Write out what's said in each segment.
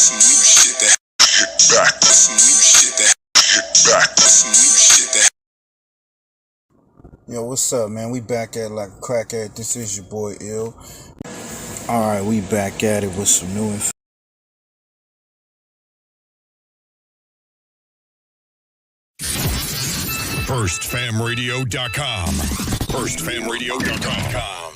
some new shit that back with some new shit that back with some new shit that. Yo, what's up, man? We back at like a crackhead. This is your boy Ill. Alright, we back at it with some new information. FirstFamRadio.com. FirstFamRadio.com.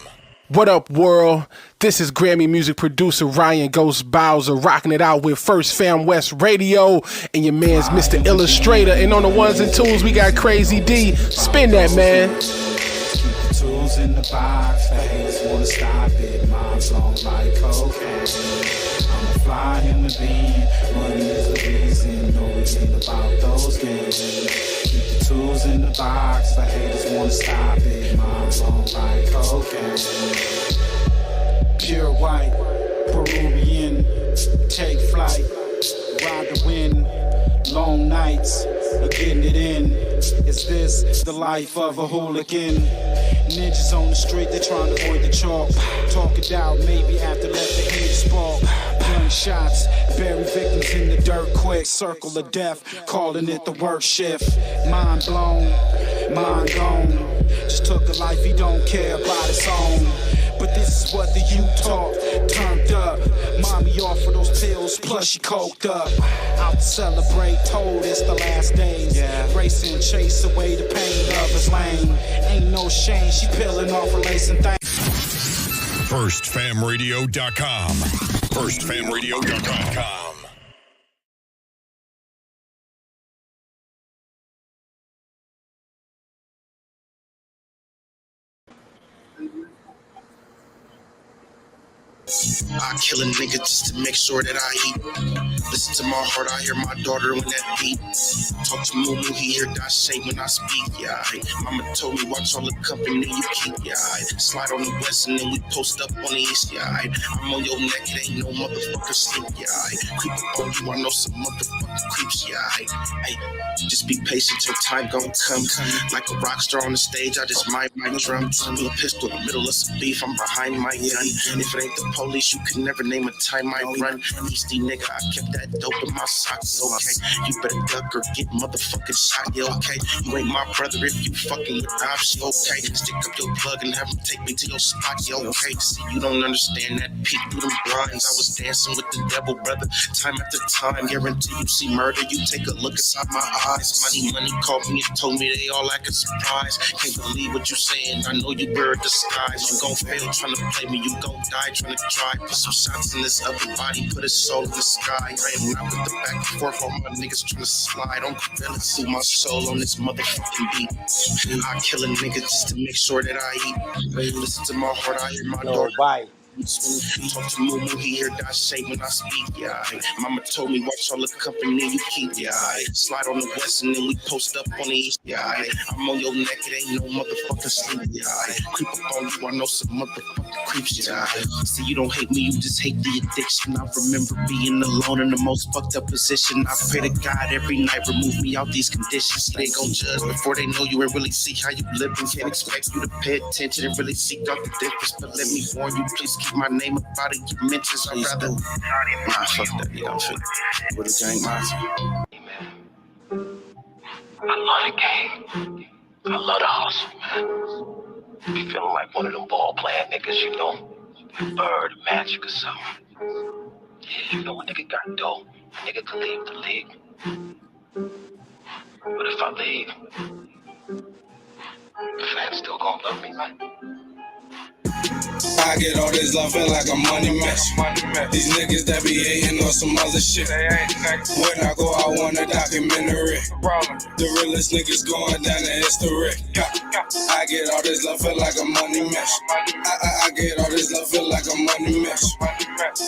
What up, world? This is Grammy music producer Ryan Ghost Bowser rocking it out with First Fam West Radio and your man's Mr. Illustrator. And on the ones and twos, we got Crazy D. Spin that, man. Keep the tools in the box. The haters wanna stop it. Mom's long like cocaine. I'm a fly human being. Money is the reason. No, it ain't about those games. Tools in the box, the haters wanna stop it. Mom's on like cocaine. Pure white, Peruvian, take flight, ride the wind, long nights, getting it in. Is this the life of a hooligan? Ninjas on the street, they trying to avoid the chalk. Talk it out, maybe after let the haters spark. Gunshots, bury victims in the dirt quick. Circle of death, calling it the worst shift. Mind blown, mind gone. Just took a life he don't care about his own. But this is what the youth talk, turned up. Mommy offered those pills, plus she coked up. Out to celebrate, told it's the last days. Racing, chase away the pain of his lane. Ain't no shame, she peeling off her lace and things. FirstFamRadio.com. FirstFamRadio.com. I kill a nigga just to make sure that I eat. Listen to my heart, I hear my daughter when that beat. Talk to Moo, he hear that shame when I speak, yeah. Mama told me watch all the company you keep, yeah. Slide on the west and then we post up on the east, yeah. I'm on your neck, it ain't no motherfucker sleep, yeah. Creep up on you, I know some motherfucking creeps, yeah. Hey, just be patient till time gon' come. Like a rock star on the stage, I just mind my drum. With a pistol in the middle of some beef, I'm behind my gun. If it ain't the police, you can never name a time I run. Easty nigga, I kept that dope in my socks, okay? You better duck or get motherfucking shot, yeah, okay? You ain't my brother if you fucking with ops, you okay? Stick up your plug and have him take me to your spot, yeah, okay? See, you don't understand that peek through them blinds. I was dancing with the devil, brother, time after time. Guarantee you see murder, you take a look inside my eyes. Money called me and told me they all acting surprised. Can't believe what you saying, I know you were a disguise. You gon' fail trying to play me, you gon' die trying to try. Put some shots in this other body, put his soul in the sky. I am not with the back and forth, all my niggas trying to slide. Don't feel it, see my soul on this motherfucking beat. I kill a nigga just to make sure that I eat. Listen to my heart, I hear my daughter. Talk to Moo, he hear that shame when I speak, yeah. Mama told me watch all the company you keep, yeah. Slide on the west and then we post up on the east, yeah. I'm on your neck, it ain't no motherfucking sleep, yeah. Creep up on you, I know some motherfucking creeps, yeah. See, you don't hate me, you just hate the addiction. I remember being alone in the most fucked up position. I pray to God every night, remove me out these conditions. They gon' judge before they know you and really see how you live and can't expect you to pay attention and really seek out the difference. But let me warn you, please keep my name up out of your mentions. I'd rather nah, fuck that, yeah, I'm fit with a gang monster. I love the game. I love the hustle, man. Be feeling like one of them ball playing niggas, you know. Bird, Magic or something. Yeah, you know, a nigga got dough. A nigga can leave the league. But if I leave, the fans still gonna love me, man. I get all this love, feel like a money match. These niggas that be hating on some other shit. When I go, I want a documentary. The realest niggas going down in history. I get all this love, feel like a money match. I get all this love, feel like a money match.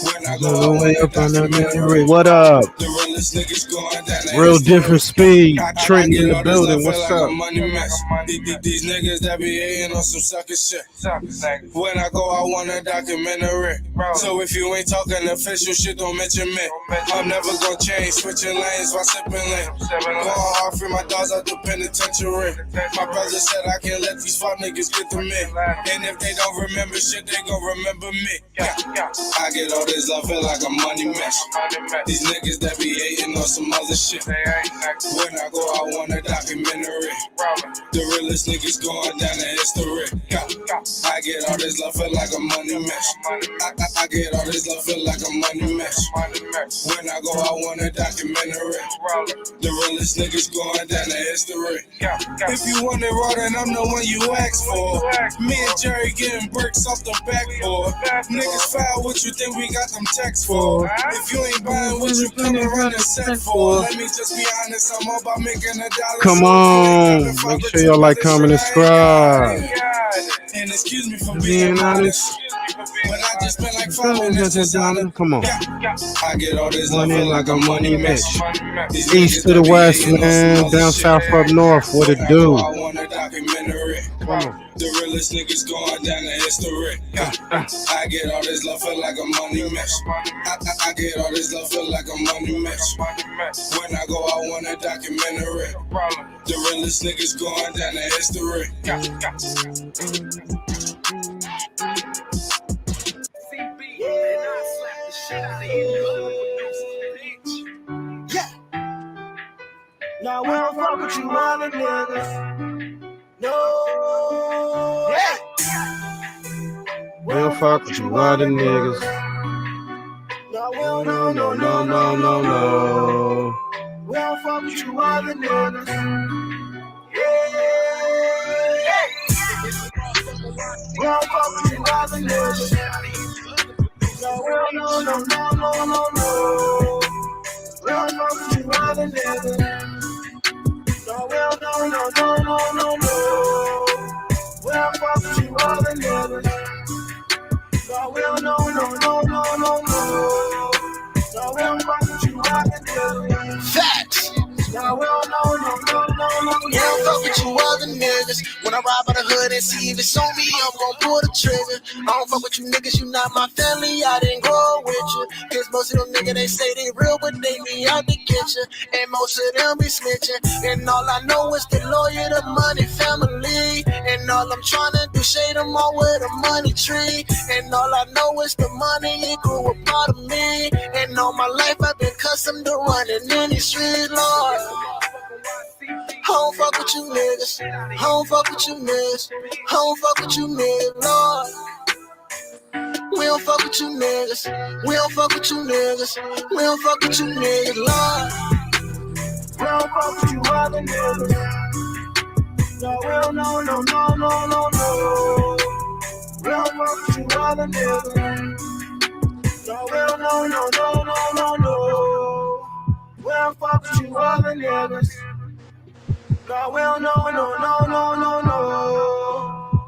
When I go, I want a documentary. What up? The realest niggas going down in Real history. different speed. Trent in the building. What's up? These niggas that be hating on some sucker shit. When I go, I want a documentary. So if you ain't talking Talking official shit, don't mention me. I'm never gonna change, switching lanes while sipping lean. Going hard, free my dogs out the penitentiary. My brother said I can't let these fuck niggas get to me. And if they don't remember shit, they gon' remember me. I get all this love, feel like a money mess. These niggas that be hating on some other shit. When I go, I want a documentary. The realest niggas going down in history. I get all this love, feel like a money mess. I get all this love, feel like a money mess. When I go, I want a documentary. The realest niggas going down in history. If you want it raw, then I'm the one you ask for. Me and Jerry getting bricks off the backboard. Niggas foul, what you think we got them texts for? If you ain't buying what you come around and set for, let me just be honest, I'm all about making a dollar. Come on, make sure y'all like, comment, and subscribe. And excuse me for being honest, but I just spent like 5 minutes just on it. Come on. I get all this love like a money mesh. East to the west, man. Down south, up north. What it do? I want a documentary. The realest niggas going down in history. I get all this love, feel like a money mesh. I get all this love, feel like a money mesh. When I go, I want a documentary. The realest niggas going down in history. Now we don't fuck with you other niggas. No. Yeah. We don't fuck with you other niggas. No, we don't, no. We don't fuck with you other niggas. Yeah. We don't fuck with you other niggas. No, we don't, no. We don't fuck with you other niggas. No, we don't, no. We don't fuck with you other niggas. No, we don't, no. No, we don't fuck with you other niggas. Facts. No, we don't, no. We don't fuck with you other niggas. When I ride by the hood and see if it's on me, I'm gon' pull the trigger. I don't fuck with you niggas, you not my family, I didn't grow with you. Cause most of them niggas, they say they real, but they be out to get you. And most of them be snitching. And all I know is the lawyer, the money family. And all I'm trying to do, shade them all with a money tree. And all I know is the money, it grew a part of me. And all my life I've been accustomed to running in these streets, Lord. I don't fuck with you niggas. I don't fuck with you niggas. I don't fuck with you niggas, Lord. We don't fuck with you niggas. We don't fuck with you niggas. We don't fuck with you niggas, Lord. We don't fuck with you other niggas. No, we don't, no. We don't fuck with you other niggas. No, we don't, no. We don't fuck with you other niggas. No, we don't, no.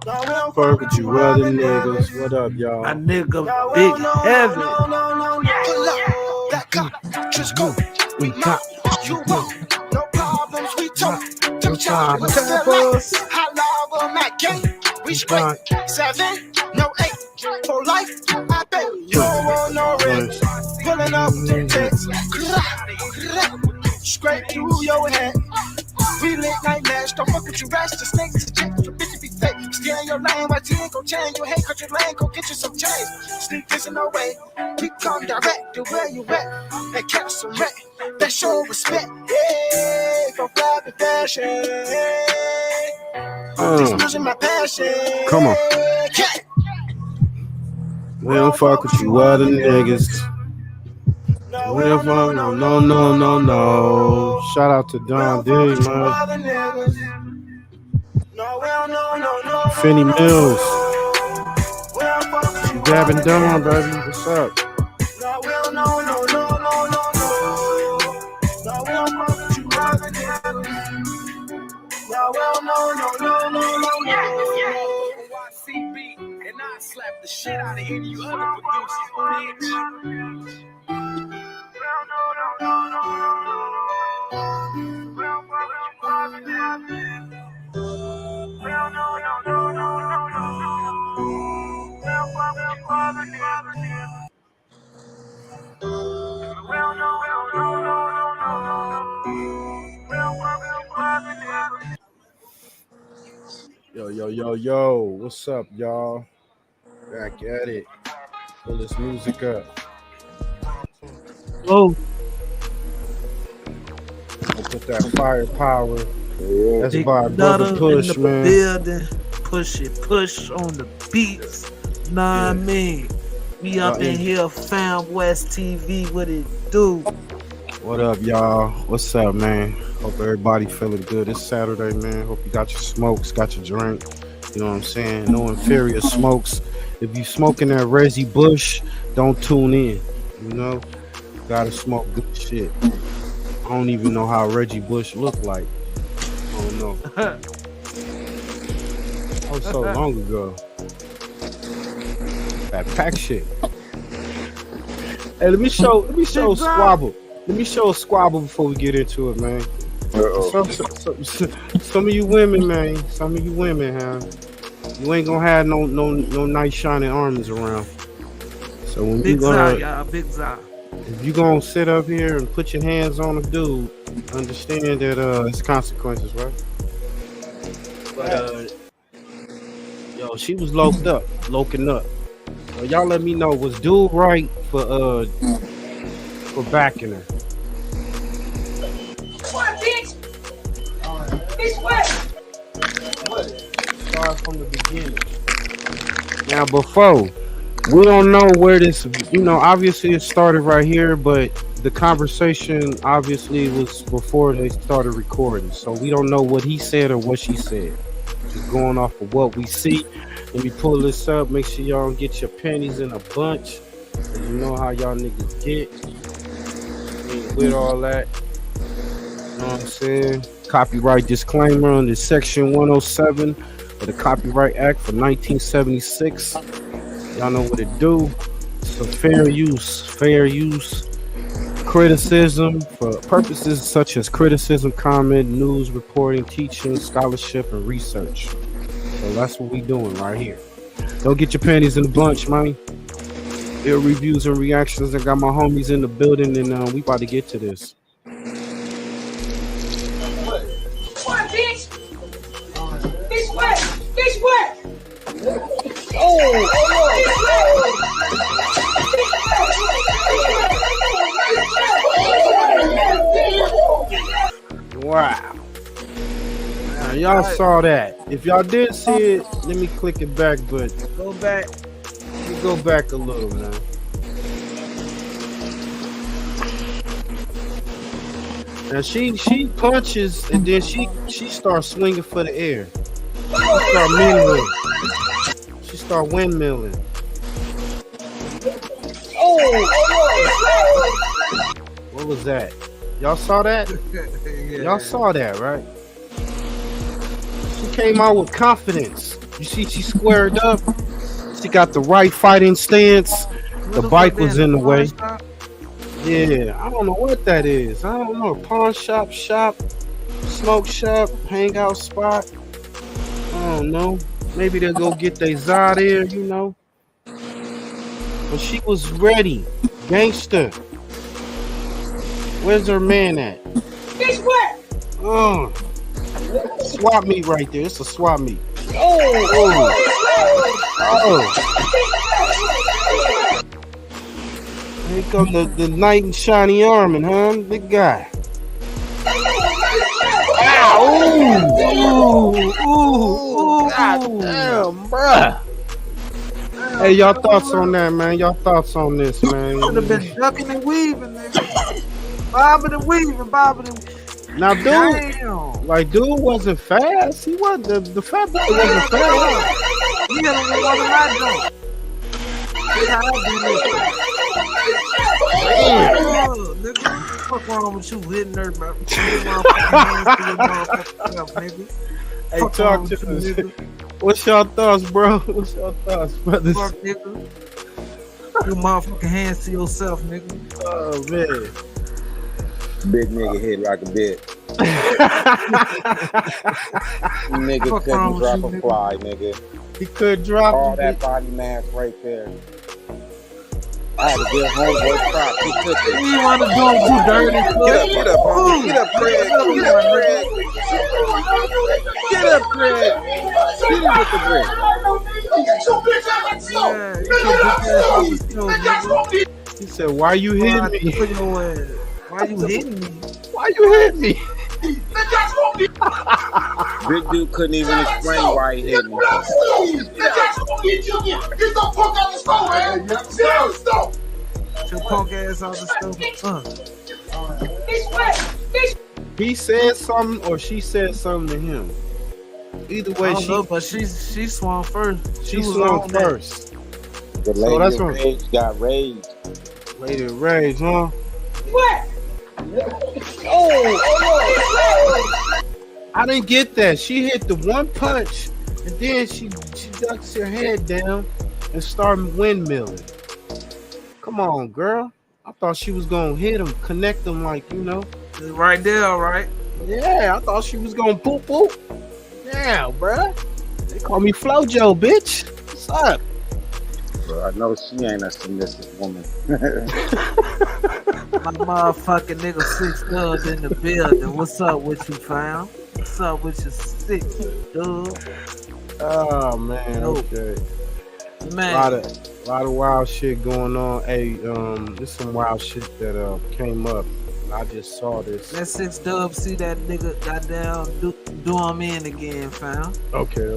No, we don't Fuck with you other niggas. What up, y'all? My nigga Big Heavy. Pull up, back up, just go. We not, you won't. No problems, we talk. Them child with the lights. High lava, Mac gang. We straight. 7, no 8. For life, I bet you don't want no rest. Pulling up the text. Straight through your head. We lit night match, don't fuck with you rash, the snakes to check, your bitch be fake. Stay in your lane, why you ain't gon' change your head, cut your lane, go get you some change. Sneak this in no way, we come direct to where you at, and catch some wreck, that show respect, yeah, go fly the fashion, yeah. Just losing my passion. Come on. Yeah. We don't fuck with you other niggas. We don't fuck, no. Shout out to Don D, man. Finney Mills. Dabbing Don, baby. What's up? And I slap the shit out of any of you other producers, bitch. Yo, what's up, y'all? Back at it. Pull this music up. Oh, We'll put that firepower. That's Big by Brother Nutter Push, in the man. building. Push on the beats. Nah, I mean, we up in here, Fam West TV. What it do? What up, y'all? What's up, man? Hope everybody feeling good. It's Saturday, man. Hope you got your smokes, got your drink. You know what I'm saying? No inferior smokes. If you smoking that Reggie Bush, don't tune in. You know, gotta smoke good shit. I don't even know how Reggie Bush looked like. I don't know. That was so long ago. That pack shit. Hey, let me show a squabble. Let me show a squabble before we get into it, man. Some of you women, man. Some of you women, huh? You ain't gonna have no nice shining arms around. So when Big you gonna, y'all, Big Zah. if you gonna sit up here and put your hands on a dude, understand that it's consequences, right? But yo, she was loking up. So y'all let me know, was dude right for backing her? What, bitch? Bitch, what? Start from the beginning. Now, before, we don't know where this, obviously it started right here, but the conversation obviously was before they started recording. So we don't know what he said or what she said. Just going off of what we see. Let me pull this up. Make sure y'all get your panties in a bunch. And you know how y'all niggas get. With all that. You know what I'm saying? Copyright disclaimer under Section 107 of the Copyright Act for 1976. Y'all know what it do. So fair use, criticism for purposes such as criticism, comment, news, reporting, teaching, scholarship, and research. So that's what we doing right here. Don't get your panties in a bunch, man. Ill reviews and reactions. I got my homies in the building, and we about to get to this. What, bitch? Bitch, what? Bitch, what? Wow. Now, y'all saw that. If y'all did see it, let me click it back, but Go back. go back a little, man. Now she punches and then she starts swinging for the air. She start windmilling. What was that? Y'all saw that? Y'all saw that, right? She came out with confidence. You see, she squared up. She got the right fighting stance. The bike was in the way. Yeah, I don't know what that is. I don't know. Pawn shop, smoke shop, hangout spot. I don't know. Maybe they'll go get their Zod there, you know. But she was ready. Gangster. Where's her man at? Bitch, what? Swap meet right there. It's a swap meet. Here come the knight in shiny armor, huh? Big guy. God damn, bruh. Hey, y'all thoughts on that, man? Y'all thoughts on this, man? Could have been ducking and weaving, nigga. Bobbing and weaving. Now, dude, Damn. dude wasn't fast. He wasn't. The fat boy wasn't fast. He had only one of my joints. That's how I do this. Nigga, what's wrong with you hitting her, bro? Hey, talk to us. What's your thoughts, bro? What's your thoughts, brothers? Fuck, nigga. You motherfucking hands to yourself, nigga. Oh, man. Big nigga hit like a bit. Nigga Fuck couldn't wrong with drop you, a nigga? fly, nigga. He could drop All it. that body mass right there. I had to give homeboy props. He took it. You want to do him too dirty, Get up, homie. Get up, Craig. Get up, Craig. Get up, Craig. Get him with the brick. He said, "Why you hitting me? Why you hitting me? Why you hitting me?" Big dude couldn't even explain why he hit me. Get your punk ass out the stove. He said something, or she said something to him. Either way, but she swung first. She swung first. The lady of rage got rage. Lady of rage, huh? What? I didn't get that. She hit the one punch, and then she ducks her head down and started windmilling. Come on, girl. I thought she was gonna hit him, connect him, like, you know. Right there, right? Yeah, I thought she was gonna poop poop. Yeah, bruh. They call me Flojo, bitch. What's up? Bro, I know she ain't a submissive woman. My motherfucking nigga 6 Dubs in the building. What's up with you, fam? What's up with your 6 Dubs? Oh man, okay. Man, A lot of wild shit going on. Hey, there's some wild shit that came up. I just saw this. Let 6 Dubs see that nigga goddamn do him in again, fam. Okay.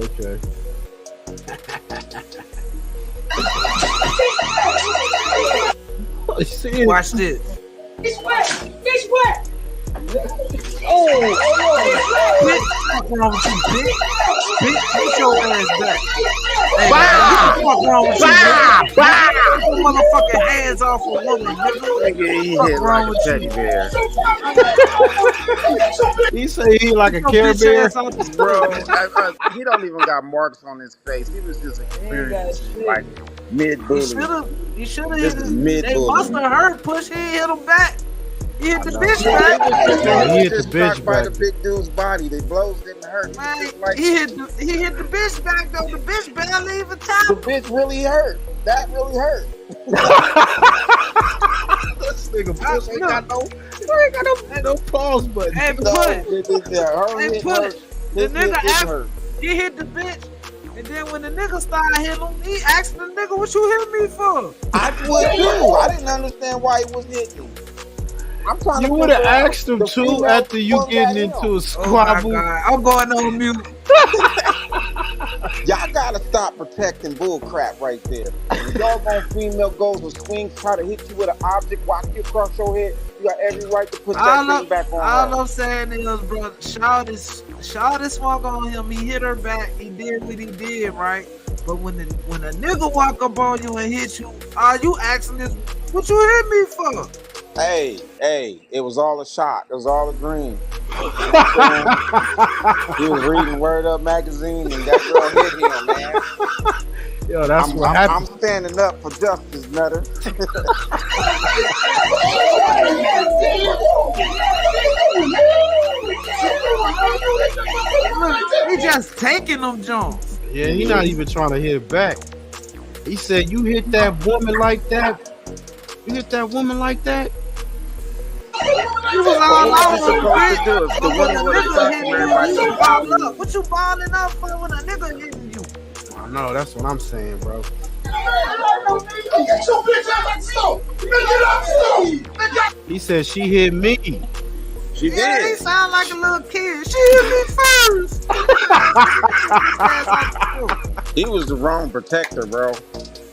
Watch this. It's wet. It's wet. Bitch, what's wrong with you, bitch? Bitch, put your ass back. Hey, what's wrong with you, bitch? Put your motherfucking hands off a woman, nigga. He hit like a teddy bear. He say he like a Care Bear. Bro, he don't even got marks on his face. He was just experienced like mid-bully. You should have hit him. Mid-bully. They must have hurt push. He hit him back. He hit the bitch back. He hit the bitch by back. the big dude's body. The blows didn't hurt. Man, he hit the bitch back though. The bitch barely even The tackled. bitch really hurt. That really hurt. This nigga push ain't got no pause button. Hey, push. Her Hey, hit push. hurt. The His nigga hit didn't after hurt. he hit the bitch, and then when the nigga started hitting him, he asked the nigga, "What you hit me for?" I would too. I didn't understand why he was hitting me. I'm trying You to would have figure out asked him the too female after you one getting got into a him. squabble. Oh my God. I'm going on mute. Y'all gotta stop protecting bull crap right there. If y'all gonna female goes or swings, try to hit you with an object, walk you across your head, you got every right to put that thing back on All her. I'm saying is, bro, Shawty swung on him. He hit her back. He did what he did, right? But when a nigga walk up on you and hit you, are you asking this? What you hit me for? Hey, it was all a shot. It was all a dream. He was reading Word Up magazine and that girl hit him, man. Yo, that's what happened. I'm standing up for justice, Nutter. Look, he just taking them Jones. Yeah, he not even trying to hit it back. He said, "You hit that woman like that? You hit that woman like that?" You was all What over you the supposed to do bitch. if the But when woman a would have nigga stuck hitting from you, everybody? you ball up. What you balling up for when a nigga hitting you? I know, that's what I'm saying, bro. Get your bitch out of slow. He said she hit me. She Yeah, he did. sound like a little kid. She hit me first. He was the wrong protector, bro.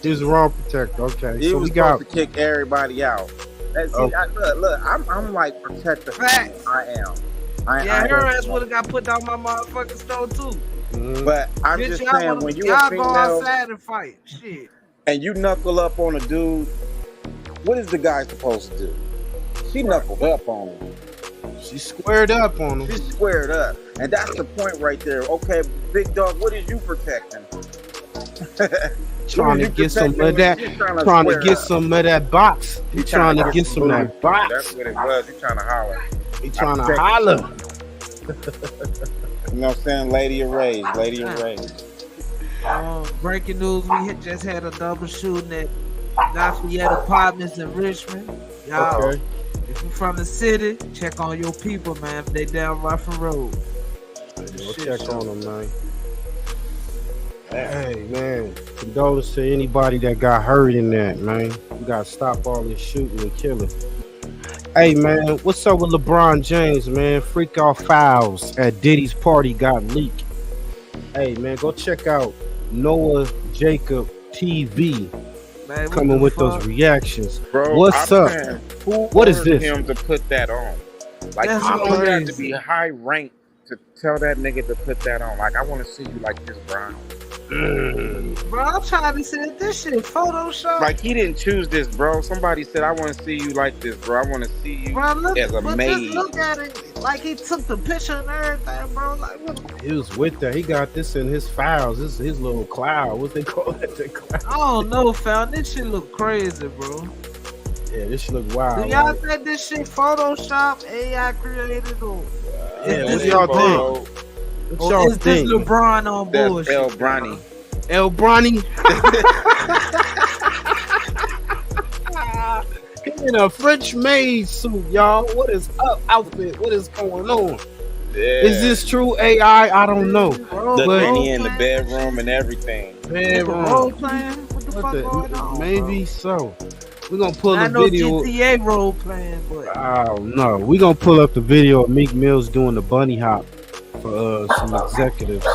He was the wrong protector. Okay, He so was we got. supposed to kick everybody out. See, Oh. look, I'm like protector. Facts. I am. Yeah, her ass would have got put down my motherfucking store too. But I'm Bitch, just y'all saying, when you a y'all go female outside and fight. Shit. and you knuckle up on a dude, what is the guy supposed to do? She knuckled up on him. She squared up on him. She squared up, and that's the point right there. Okay, big dog, what is you protecting? Trying to get some of that. Trying to get some of that box. He trying to get some of that box. That's what it was. He trying to holler. He trying to holler. You know what I'm saying? Lady of Rage. Lady of Rage. Breaking news: we just had a double shooting at Lafayette Apartments in Richmond. Y'all, Okay. if you from the city, check on your people, man. If they down Ruffin Road. Go check on them, man. Hey, man. Condolences to anybody that got hurt in that, man. You gotta stop all this shooting and killing. Hey, man, what's up with LeBron James, man? Freak off files at Diddy's party got leaked. Hey, man, go check out Noah Jacob TV. Man, Coming with those reactions. Bro, What's I'm up? saying, who What is ordered this? him to put that on? Like, That's you don't have to crazy. be high ranked to tell that nigga to put that on. Like, I want to see you like this, Brian. Bro, I'm trying to say this shit Photoshop. Like, he didn't choose this, bro. Somebody said, I want to see you like this, bro. I want to see you Bro, look, as a but maid. just look at it like he took the picture and everything, bro. Like, what? He was with that. He got this in his files. This is his little cloud. What they call it? The cloud. I don't know, fam. This shit look crazy, bro. Yeah, this shit look wild. Do y'all Right? think this shit Photoshop, AI created, or Yeah, is what this y'all LeBron? think? What Or y'all is this think? LeBron on That's bullshit? El Bronny. El Bronny. He in a French maid suit, y'all. What is up, outfit? What is going on? Yeah. Is this true AI? I don't know. Bro, The But- Benny in the bedroom and everything. role playing? What the fuck going on? Maybe so. We're gonna pull I the know video. GTA role playing, but Oh no, we're gonna pull up the video of Meek Mills doing the bunny hop for some executives.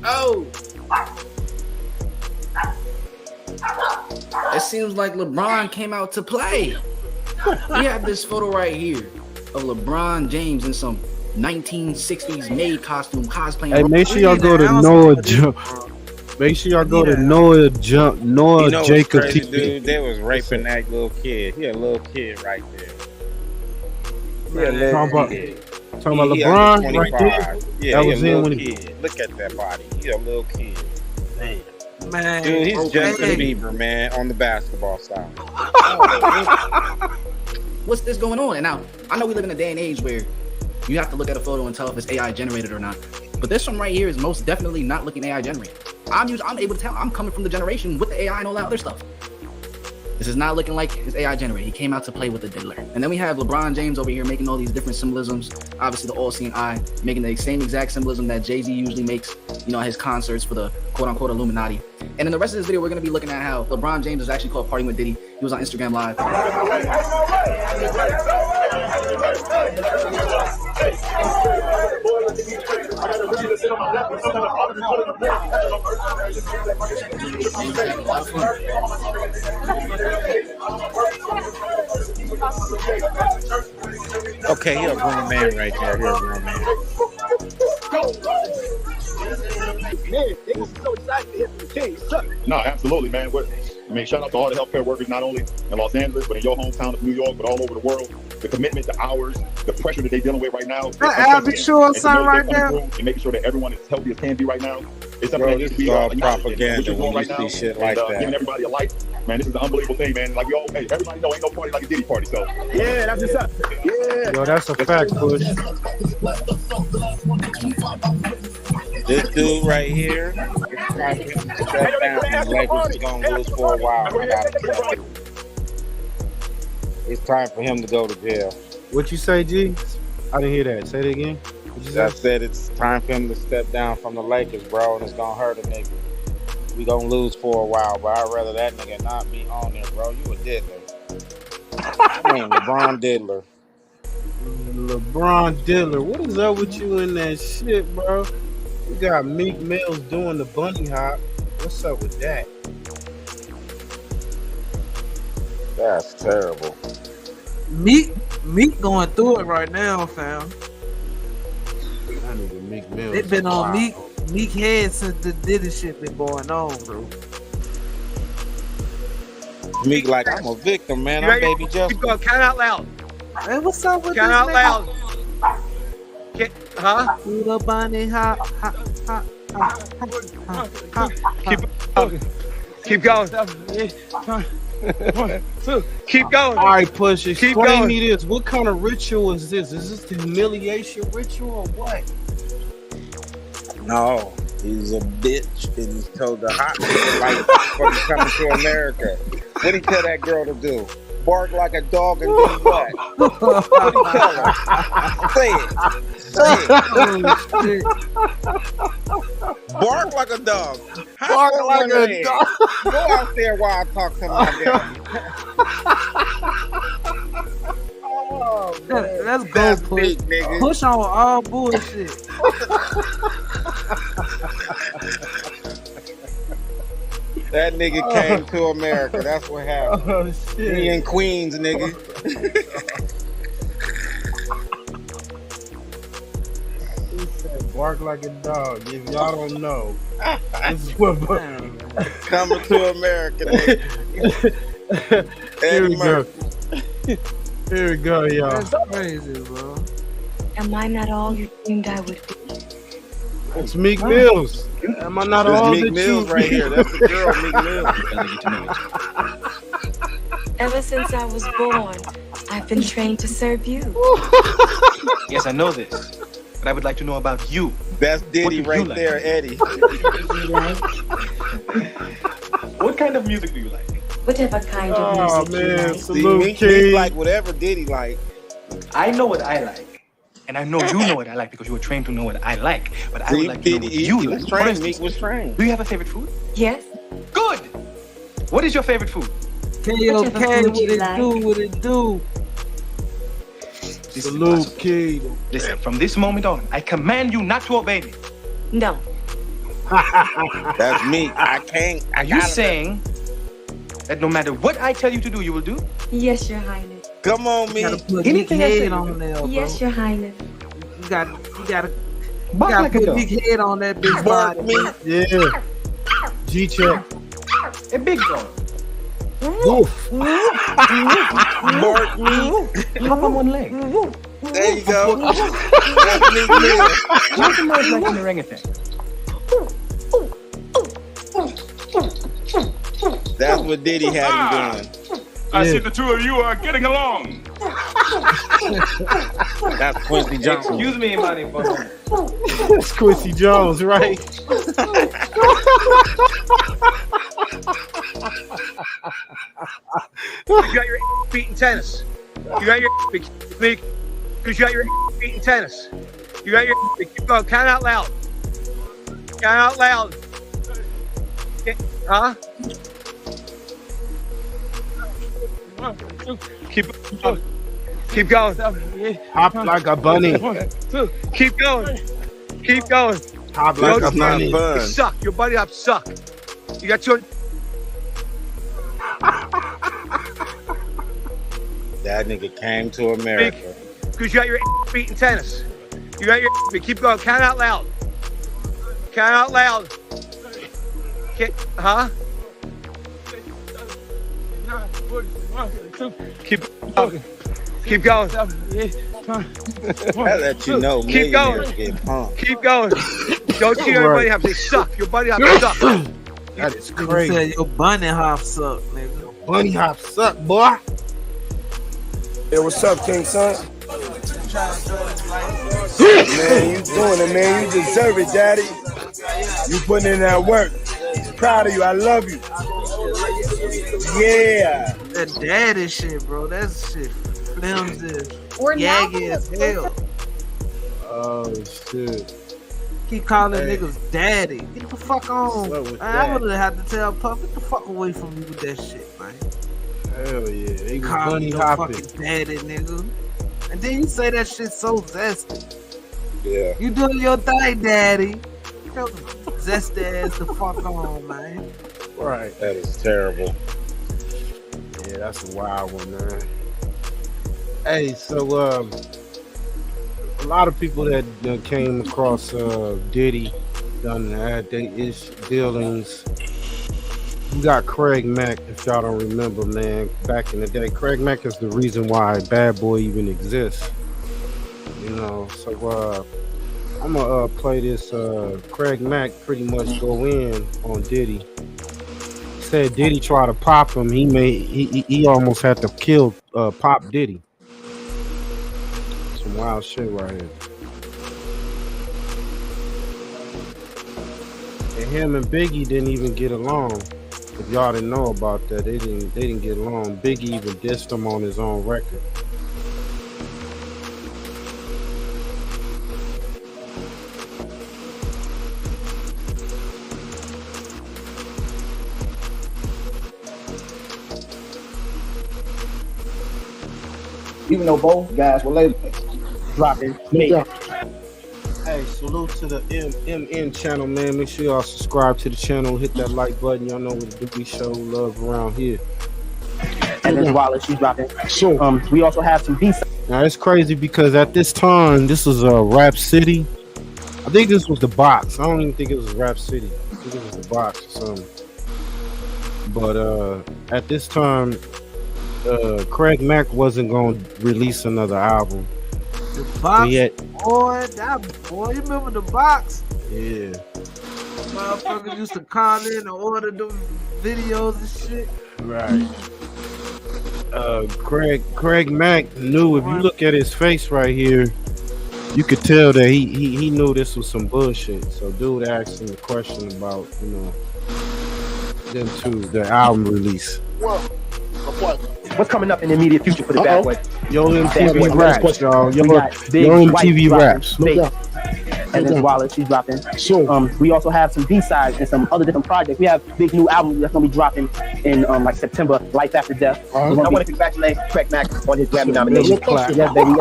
Oh. It seems like LeBron came out to play. We have this photo right here of LeBron James in some 1960s maid costume cosplaying. Hey, make sure y'all go to Noah Jump. Make sure y'all go to Noah Jump. Noah You know what's Jacob crazy, TV. dude? They was raping that little kid. He a little kid right there. He a little Talking about- kid. Talking about He LeBron under right 25. there. Yeah, That he was a in little when he. kid. Look at that body. He a little kid. man, Dude, he's okay. Justin Bieber, man, on the basketball style. What's this going on? And now, I know we live in a day and age where you have to look at a photo and tell if it's AI generated or not. But this one right here is most definitely not looking AI generated. I'm able to tell. I'm coming from the generation with the AI and all that other stuff. This is not looking like it's AI generated. He came out to play with the Diggler. And then we have LeBron James over here making all these different symbolisms. Obviously, the all-seeing eye, making the same exact symbolism that Jayz usually makes, you know, at his concerts for the quote-unquote Illuminati. And in the rest of this video, we're going to be looking at how LeBron James is actually called Partying with Diddy. He was on Instagram Live. Okay, he a grown man right there. He a grown man. No, absolutely, man. I mean, shout out to all the healthcare workers, not only in Los Angeles, but in your hometown of New York, but all over the world. The commitment, the hours, the pressure that they're dealing with right now. I'll be sure something right there. And making sure that everyone is healthy as can be right now. It's something Bro, that needs this to is be all acknowledged. propaganda What you're doing when you right see now, shit and, like giving that. everybody a life. Man, this is an unbelievable thing, man. Like, hey, everybody know ain't no party like a Diddy party, so. Yeah, that's just up. Yeah. Yo, that's a fact, Push. This dude right here, it's time for him to step down. The Lakers is gonna lose for a while. I gotta tell you. It's time for him to go to jail. What you say, G? I didn't hear that. Say it again. What you I say? said it's time for him to step down from the Lakers, bro, and it's gonna hurt a nigga. We gonna lose for a while, but I'd rather that nigga not be on there, bro. You a diddler. I mean, LeBron Diddler. LeBron Diddler. What is up with you in that shit, bro? You got Meek Mills doing the bunny hop. What's up with that? That's terrible. Meek going through it right now, fam. I need to Meek Mills. It been on Wow. Meek head since the Diddy shit been going on, bro. Meek like, I'm a victim, man. I'm baby Justin. Keep going. Count out loud. Hey, what's up with Count this out nigga? loud. Huh? Do the bunny hop, hop, hop, hop, hop, hop, hop. Keep going. Keep going. All right, Push. Keep Explain going. me this. What kind of ritual is this? Is this the humiliation ritual or what? No, he's a bitch and he's told the hot nigga, like motherfucker coming to America. What he tell that girl to do? Bark like a dog and then what? What he tell her? Say it. Say it. Bark like a dog. Bark like a dog. Go out there while I talk to my daddy. Oh, man. Let's go, That's push. big, nigga. Push on all bullshit. That nigga came to America. That's what happened. Oh, shit. Me in Queens, nigga. He said bark like a dog. If y'all don't know, this is what coming to America, nigga. Here we go. Here we go, y'all. That's crazy, bro. Am I not all you dreamed I would be? It's Meek Mills. Am I not That's all Meek that Mills you right here. That's the girl, Meek Mills. Ever since I was born, I've been trained to serve you. Yes, I know this, but I would like to know about you. That's Diddy What do you right like? there, Eddie. What kind of music do you like? Whatever kind of Oh music you man, like. See, salute Meek King. like whatever Diddy like. I know what I like. And I know you know what I like because you were trained to know what I like. But I would See, like to know what Diddy, you he like. was For trained. instance, Meek was trained. do you have a favorite food? Yes. Good! What is your favorite food? Whatever KOK, food what you it like. do, what it do. Salute King. Listen, from this moment on, I command you not to obey me. No. That's me. I can't. Are you saying that no matter what I tell you to do, you will do? Yes, Your Highness. Come on, You me. gotta put Anything big I say, head on there, bro. Yes, Your Highness. You gotta Bark like a put dog. big head on that big Bark body. me. Yeah. G-check. A big dog. Woof. Bark me. Hop on one leg. There you go. That's Meek Mills. Make a noise like an orangutan. That's what Diddy had him doing. I see the two of you are getting along. That's Quincy Jones. Excuse me, Money Boy. It's Quincy Jones, right? You got your feet in tennis. You got your feet, because you got your feet in tennis. You got your keep going. Count out loud. Count out loud. Huh? Keep going. Keep going. Hop like a bunny. Keep going. Keep going. Hop like a bunny. You suck. Your body up suck. You got your. That nigga came to America. Because you got your feet in tennis. You got your feet. Keep going. Count out loud. Count out loud. Huh? Keep going. Keep going. I let you know. Keep going. Get pumped. Keep going. Don't cheat your body hops. They suck. Your body hops suck. That is Nigga crazy. said your bunny hops up, nigga. Bunny hops up, boy. Hey, what's up, King Son? Man, you doing it, man. You deserve it, Daddy. You putting in that work. Proud of you. I love you. Yeah. That daddy shit, bro. That shit flimsy. We're Yaggy as hell. Oh shit. Keep calling Hey. niggas daddy. Get the fuck on. What's up with I that? would have had to tell Puff, get the fuck away from me with that shit, man. Hell yeah. He was Call me bunny no hopping. fucking daddy, nigga. And then you say that shit so zesty. Yeah. You doing your thing, daddy. Get your zesty ass the fuck on, man. Right. That is terrible. Yeah, that's a wild one, man. Hey, so a lot of people that came across Diddy done had their dealings. You got Craig Mack, if y'all don't remember, man, back in the day. Craig Mack is the reason why Bad Boy even exists. You know, so I'm gonna play this. Craig Mack pretty much go in on Diddy. Said Diddy tried to pop him. He almost had to kill Pop Diddy. Some wild shit right here. And him and Biggie didn't even get along. If y'all didn't know about that, they didn't get along. Biggie even dissed him on his own record. Even though both guys were labeled dropping me. Hey, salute to the MN channel, man. Make sure y'all subscribe to the channel, hit that like button. Y'all know what to do. We show love around here. And then Wallace, she's dropping. So we also have some B-sides. Now it's crazy because at this time, this was Rap City. I think this was the Box. I don't even think it was Rap City. I think it was the Box or something. But at this time, Craig Mack wasn't going to release another album. The Box, boy, you remember the Box? Yeah. Motherfuckers used to call in and order the videos and shit. Right. Craig Mack knew, if you look at his face right here, you could tell that he knew this was some bullshit. So dude asked him the question about, you know, them two, the album release. What's coming up in the immediate future for the Bad Boy? Yo MTV Raps, y'all. Yo MTV Raps. And then Wallace, she's dropping. We also have some B-sides and some other different projects. We have big new album that's gonna be dropping in like September, Life After Death. I want to congratulate Craig Mack on his Grammy nomination. Yes, baby.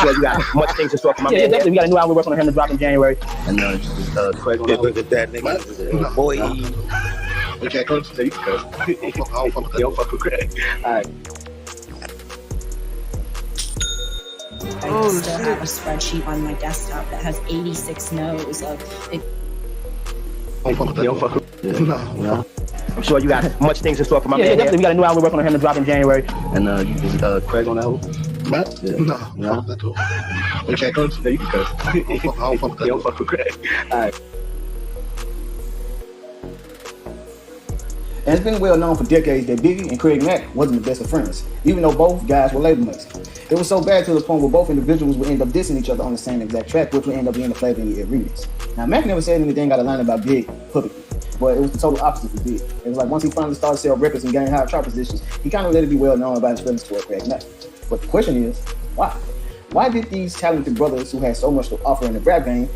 So you got much things to store for my man. Yeah, definitely. We got a new album we're working on him to drop in January. And Craig on look at that nigga. Boy. Okay, coach. I don't fuck with Craig. All right. I still have a spreadsheet on my desktop that has 86 no's of it. I'm sure you got much things in store for my man. Definitely. We got a new album we're working on him to drop in January. And Craig on that album? Matt? No. Okay, coach. I don't fuck with Craig. All right. And it's been well known for decades that Biggie and Craig Mack wasn't the best of friends, even though both guys were label mates. It was so bad to the point where both individuals would end up dissing each other on the same exact track, which would end up being the Flavor in Your Ear remix. Now, Mack never said anything out of line about Big publicly, but it was the total opposite for Big. It was like once he finally started to sell records and gain higher chart positions, he kind of let it be well known about his feelings toward Craig Mack. But the question is, why? Why did these talented brothers who had so much to offer in the rap game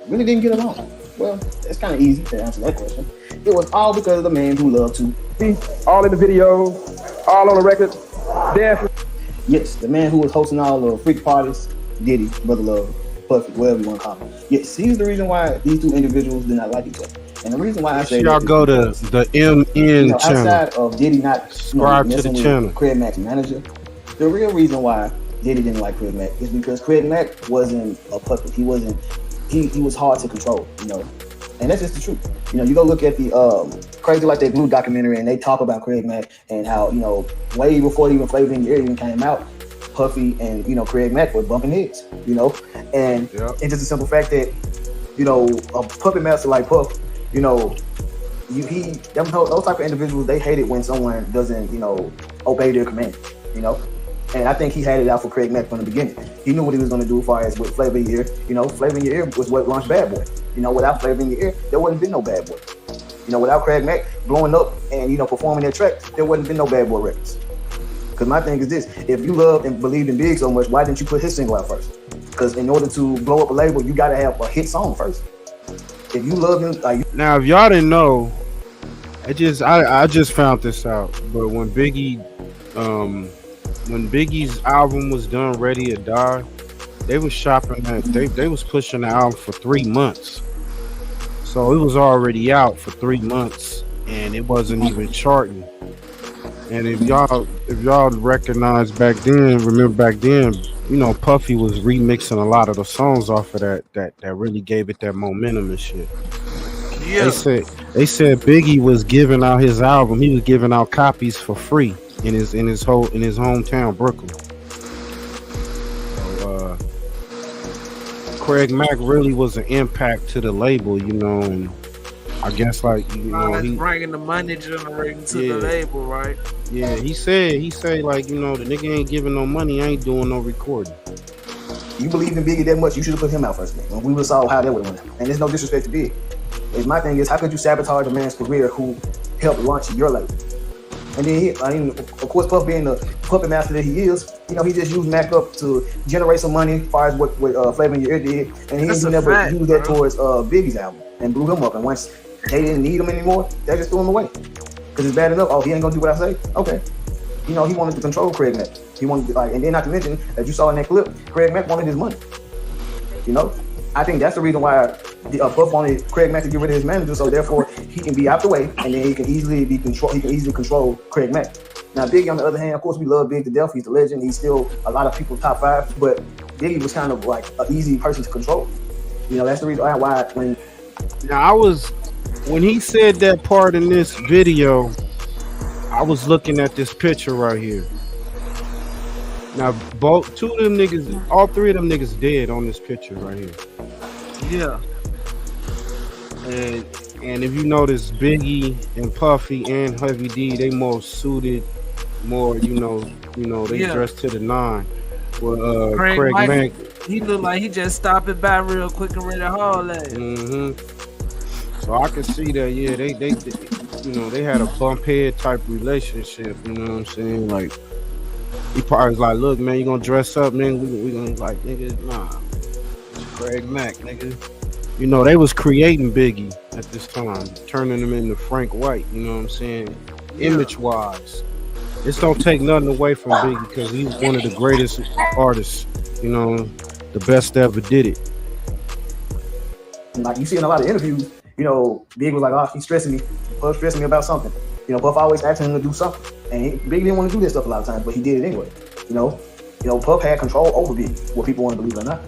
really didn't get along? Well, it's kind of easy to answer that question. It was all because of the man who loved to be all in the video, all on the record, dance. Yes, the man who was hosting all the freak parties, Diddy, Brother Love, Puffy, whatever you want to call him. Yes, he's the reason why these two individuals did not like each other. And the reason why I say y'all go to the MN channel. Outside of Diddy not subscribe to the channel, Craig Mack's manager, the real reason why Diddy didn't like Craig Mack is because Craig Mack wasn't a puppet. He wasn't. He was hard to control, you know, and that's just the truth. You know, you go look at the Crazy Like That Glue documentary, and they talk about Craig Mack and how, you know, way before even Flavor in Your Ear even came out, Puffy and, you know, Craig Mack were bumping heads, you know, and it's just a simple fact that, you know, a puppet master like Puff, you know, those type of individuals, they hate it when someone doesn't, you know, obey their command, you know. And I think he had it out for Craig Mack from the beginning. He knew what he was going to do as far as with Flavor in Your Ear. You know, Flavor in Your Ear was what launched Bad Boy. You know, without Flavor in Your Ear, there wouldn't been no Bad Boy. You know, without Craig Mack blowing up and, you know, performing their track, there wouldn't been no Bad Boy records. Because my thing is this, if you loved and believed in Big so much, why didn't you put his single out first? Because in order to blow up a label, you got to have a hit song first. If you love him, now if y'all didn't know, I just found this out. But when Biggie's album was done, Ready to Die, they was shopping that they was pushing the album for 3 months. So it was already out for 3 months and it wasn't even charting. And if y'all recognize remember back then, you know, Puffy was remixing a lot of the songs off of that really gave it that momentum and shit. Yeah. They said Biggie was giving out his album, he was giving out copies for free in his hometown, Brooklyn. So Craig Mack really was an impact to the label, you know, and I guess like, you know, he's bringing the money generating to the label, right? Yeah, he said like, you know, the nigga ain't giving no money, I ain't doing no recording. You believe in Biggie that much, you should have put him out first, man. We would have saw how that would have went. And there's no disrespect to Big. My thing is, how could you sabotage a man's career who help launch your label. And then of course, Puff being the puppet master that he is, he just used Mac up to generate some money as far as what Flavor in Your Ear did, and he never used that towards Biggie's album and blew him up. And once they didn't need him anymore, they just threw him away because it's bad enough. Oh, he ain't gonna do what I say. Okay, he wanted to control Craig Mack. He wanted to, and then not to mention, as you saw in that clip, Craig Mack wanted his money. I think that's the reason why Puff wanted Craig Mack to get rid of his manager, so therefore he can be out the way, and then he can easily control Craig Mack. Now Biggie, on the other hand, of course, we love Big to death. He's the legend. He's still a lot of people's top 5, but Biggie was kind of like an easy person to control. That's the reason why when he said that part in this video, I was looking at this picture right here. Now, all 3 of them niggas dead on this picture right here. Yeah. And if you notice, Biggie and Puffy and Heavy D, they more suited, more they dressed to the 9. Well, Craig Mack, he looked like he just stopping by real quick and ready to haul at it. Mm-hmm. So I can see that. Yeah, they had a bump head type relationship. You know what I'm saying? Like, he probably was like, "Look, man, you gonna dress up, man? We gonna like, nigga, nah, Craig Mack, nigga." They was creating Biggie at this time, turning him into Frank White. You know what I'm saying? Image wise, this don't take nothing away from Biggie because he's one of the greatest artists. The best that ever did it. Like you see in a lot of interviews, Big was like, "Oh, he's stressing me. Puff stressing me about something." Puff always asking him to do something, and Big didn't want to do this stuff a lot of times, but he did it anyway. Puff had control over Big, what people want to believe or not.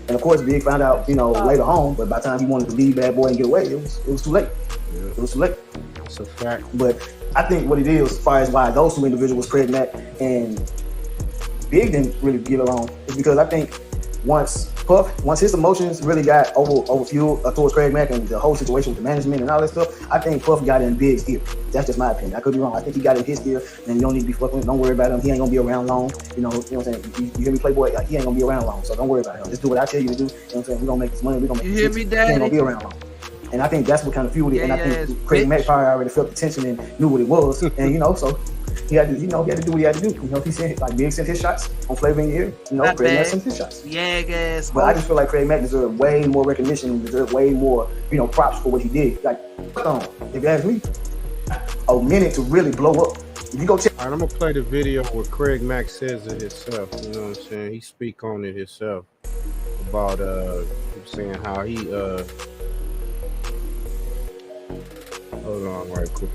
And of course, Big found out, later on. But by the time he wanted to leave Bad Boy and get away, it was too late. Yeah. It was too late. It's a fact. But I think what it is, as far as why those 2 individuals, Craig Mack and Big, didn't really get along, is because I think once his emotions really got overfueled towards Craig Mack and the whole situation with the management and all that stuff, I think Puff got in Big's ear. That's just my opinion. I could be wrong. I think he got in his ear, and you don't need to be fucking. Don't worry about him. He ain't gonna be around long. You know what I'm saying? You hear me, Playboy? Like, he ain't gonna be around long. So don't worry about him. Just do what I tell you to do. You know what I'm saying? We gonna make this money. We gonna make. You hear me, Daddy? He ain't gonna be around long. And I think that's what kind of fueled it. And I think Craig Mack probably already felt the tension and knew what it was. And so he had to, he had to do what he had to do. He sent, like, Big sent his shots on Flavor in Your Ear. Craig Mack sent his shots. Yeah, guys. But I just feel like Craig Mack deserved way more recognition and deserved way more, props for what he did. Like, if you ask me, a minute to really blow up. If you go check. All right, I'm gonna play the video where Craig Mack says it himself. You know what I'm saying? He speak on it himself about saying how he hold on right quick.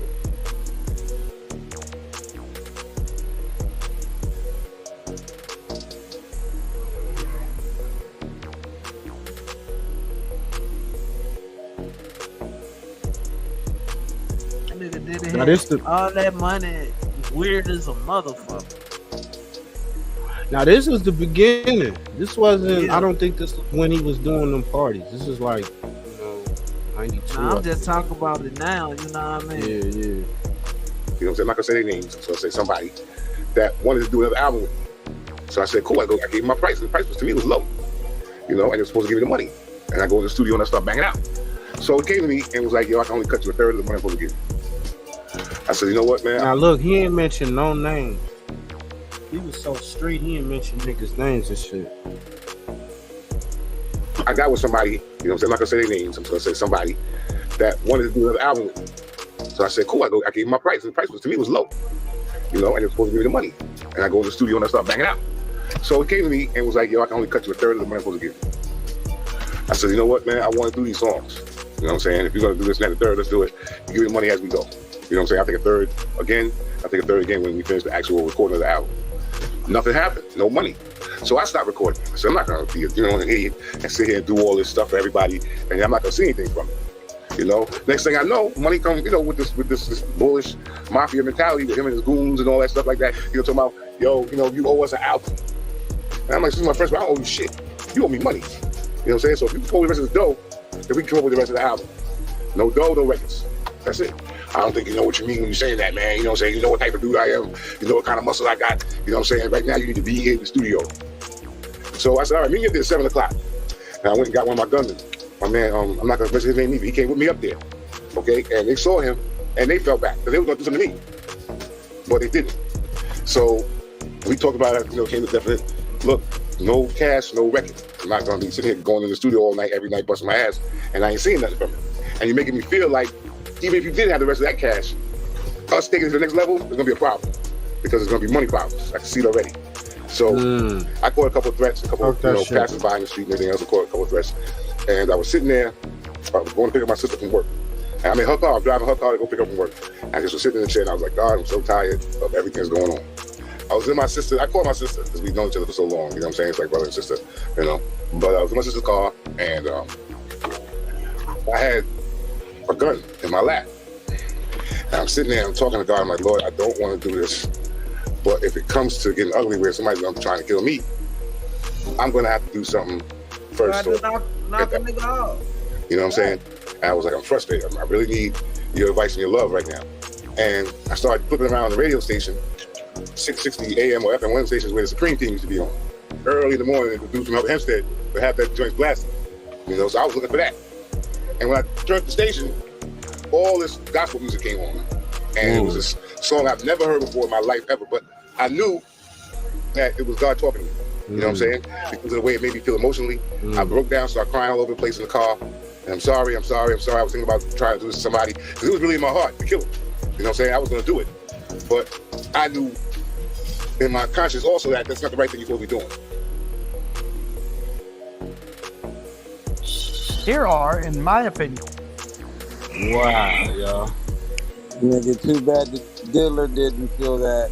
Now all that money weird as a motherfucker. Now this was the beginning. This wasn't. I don't think this was when he was doing them parties. This is like 92. Nah, I'm just talking about it now. You know what I mean? Yeah. You know what I'm saying? I'm not gonna say their names. So I say somebody that wanted to do another album with me. So I said, cool. I gave him my price. And the price to me was low. And they were supposed to give me the money. And I go to the studio and I start banging out. So it came to me and was like, yo, I can only cut you a third of the money I'm supposed to give you. I said, you know what, man? Now look, he ain't mentioned no names. He was so street, he ain't mentioned niggas' names and shit. I got with somebody, you know what I'm saying? I'm not gonna say their names. I'm gonna say somebody that wanted to do another album with me. So I said, cool. I gave him my price. And the price to me was low. And they were supposed to give me the money. And I go to the studio and I start banging out. So it came to me and was like, yo, I can only cut you a third of the money I'm supposed to give you. I said, you know what, man? I want to do these songs. You know what I'm saying? If you're gonna do this and that, the third, let's do it. You give me the money as we go. You know what I'm saying? I take a third again when we finish the actual recording of the album. Nothing happened, no money. So I stopped recording. I said, I'm not gonna be an idiot and sit here and do all this stuff for everybody, and I'm not gonna see anything from it. Next thing I know, money comes, with this bullish mafia mentality with him and his goons and all that stuff like that. Talking about, yo, you owe us an album. And I'm like, this is my first one, I don't owe you shit. You owe me money. You know what I'm saying? So if you can pull the rest of the dough, then we can come up with the rest of the album. No dough, no records. That's it. I don't think you know what you mean when you're saying that, man. You know what I'm saying? You know what type of dude I am. You know what kind of muscle I got. You know what I'm saying? Right now, you need to be in the studio. So I said, all right, meet me up there at 7 o'clock. And I went and got one of my gunmen. My man, I'm not going to mention his name either. He came with me up there. Okay? And they saw him. And they felt bad because they were going to do something to me, but they didn't. So we talked about it, came to definite, look, no cash, no record. I'm not going to be sitting here going in the studio all night, every night, busting my ass, and I ain't seeing nothing from it. And you're making me feel like, even if you did have the rest of that cash, us taking it to the next level is going to be a problem because it's going to be money problems. I can see it already. So I caught a couple of threats, a couple of passers by in the street and everything else. I caught a couple of threats. And I was sitting there, I was going to pick up my sister from work. And I'm in her car, I was driving her car to go pick her up from work. And I just was sitting in the chair and I was like, God, I'm so tired of everything that's going on. I was in my sister, I called my sister because we've known each other for so long, you know what I'm saying? It's like brother and sister, you know. But I was in my sister's car and I had a gun in my lap. And I'm sitting there, I'm talking to God, I'm like, Lord, I don't want to do this. But if it comes to getting ugly where somebody's trying to kill me, I'm going to have to do something first. So knock a nigga off. You know what I'm saying? And I was like, I'm frustrated. I really need your advice and your love right now. And I started flipping around the radio station, 660 AM or FM, one of the stations where the Supreme team used to be on. Early in the morning, the dudes from Upper Hempstead would have that joint blasting. You know, so I was looking for that. And when I turned the station, all this gospel music came on. And it was a song I've never heard before in my life ever, but I knew that it was God talking to me. You know what I'm saying? Because of the way it made me feel emotionally. I broke down, started crying all over the place in the car. And I'm sorry. I was thinking about trying to do this to somebody because it was really in my heart to kill him. You know what I'm saying? I was going to do it. But I knew in my conscience also that that's not the right thing you're supposed to be doing. There are, in my opinion. Wow, y'all. Nigga, too bad the Diggler didn't feel that.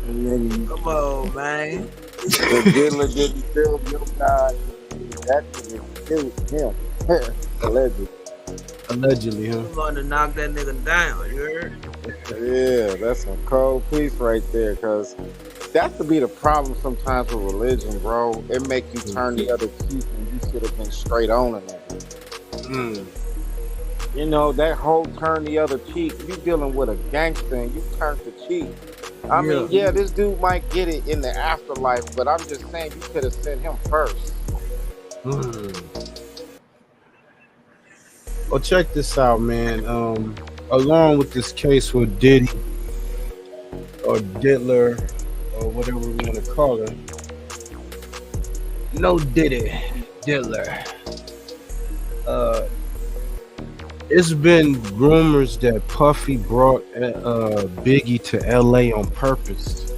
Nigga, come on, man. The Diggler didn't feel your God. That nigga killed him. Allegedly, huh? I'm going to knock that nigga down, you heard? Yeah, that's some cold piece right there, because that's to be the problem sometimes with religion, bro. It make you turn the other cheek and you should have been straight on it. You know, that whole turn the other cheek, you dealing with a gangster and you turn the cheek. I mean, yeah, this dude might get it in the afterlife, but I'm just saying you could have sent him first. Well, check this out, man. Along with this case with Diddy or Diddler or whatever we want to call her, no Diddy, Diddler. It's been rumors that Puffy brought Biggie to LA on purpose.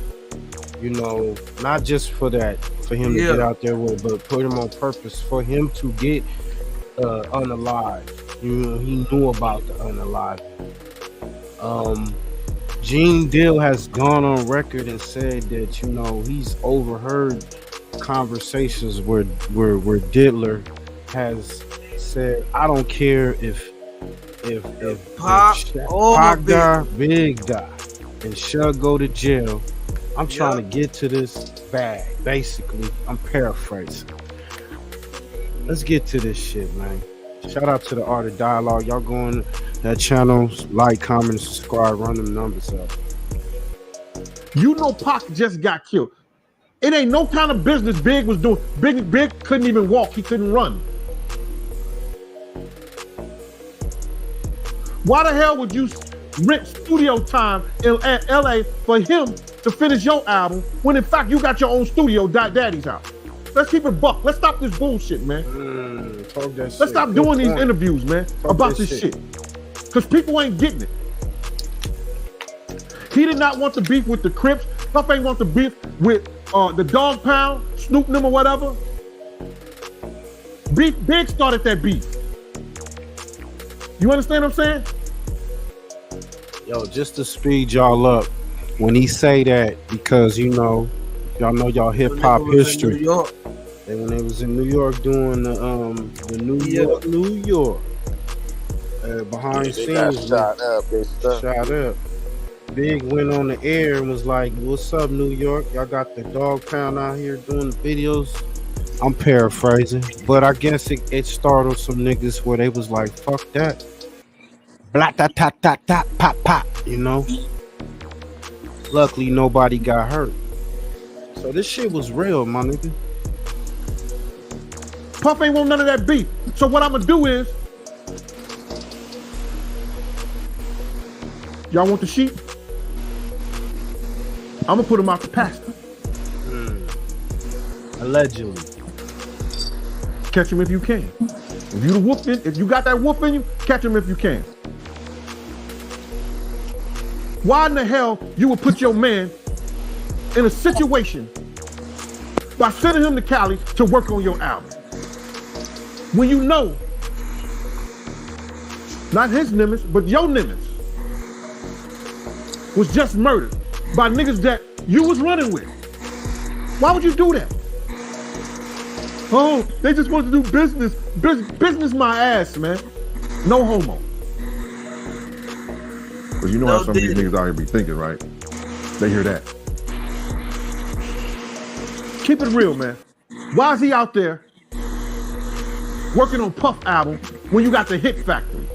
You know, not just for that, for him to get out there with, but put him on purpose for him to get unalive. You know, he knew about the unalive. Gene Deal has gone on record and said that, you know, he's overheard conversations where Diddler has said, I don't care if Pac die, Big die, and Shug go to jail. I'm trying to get to this bag. Basically, I'm paraphrasing. Let's get to this shit, man. Shout out to the Art of Dialogue. Y'all go on that channel, like, comment, subscribe, run them numbers up. You know Pac just got killed. It ain't no kind of business Big was doing. Big couldn't even walk. He couldn't run. Why the hell would you rent studio time in LA for him to finish your album when in fact you got your own studio, Daddy's house? Let's keep it buck. Let's stop this bullshit, man. Let's stop doing these interviews, man, about this shit. Because people ain't getting it. He did not want the beef with the Crips. Puff ain't want the beef with the Dog Pound, Snoop them or whatever. Big started that beef. You understand what I'm saying? Yo, just to speed y'all up, when he say that, because you know y'all hip hop history. And when they was in New York doing the New York behind scenes, shot up. Big went on the air and was like, "What's up, New York? Y'all got the Dog Pound out here doing the videos." I'm paraphrasing, but I guess it startled some niggas where they was like, "Fuck that." Blah, ta, ta, ta, ta, pop, pop, you know? Luckily, nobody got hurt. So this shit was real, my nigga. Puff ain't want none of that beef. So what I'm going to do is, Y'all want the sheep? I'm gonna put them out the pasture. Allegedly. Catch him if you can. If you the wolf in, if you got that wolf in you, catch him if you can. Why in the hell you would put your man in a situation by sending him to Cali to work on your album? When you know, not his Nimitz, but your Nimitz was just murdered by niggas that you was running with. Why would you do that? Oh, they just wanted to do business. Business my ass, man. No homo. Because you know how some of these niggas out here be thinking, right? They hear that. Keep it real, man. Why is he out there working on Puff album when you got the Hit Factory?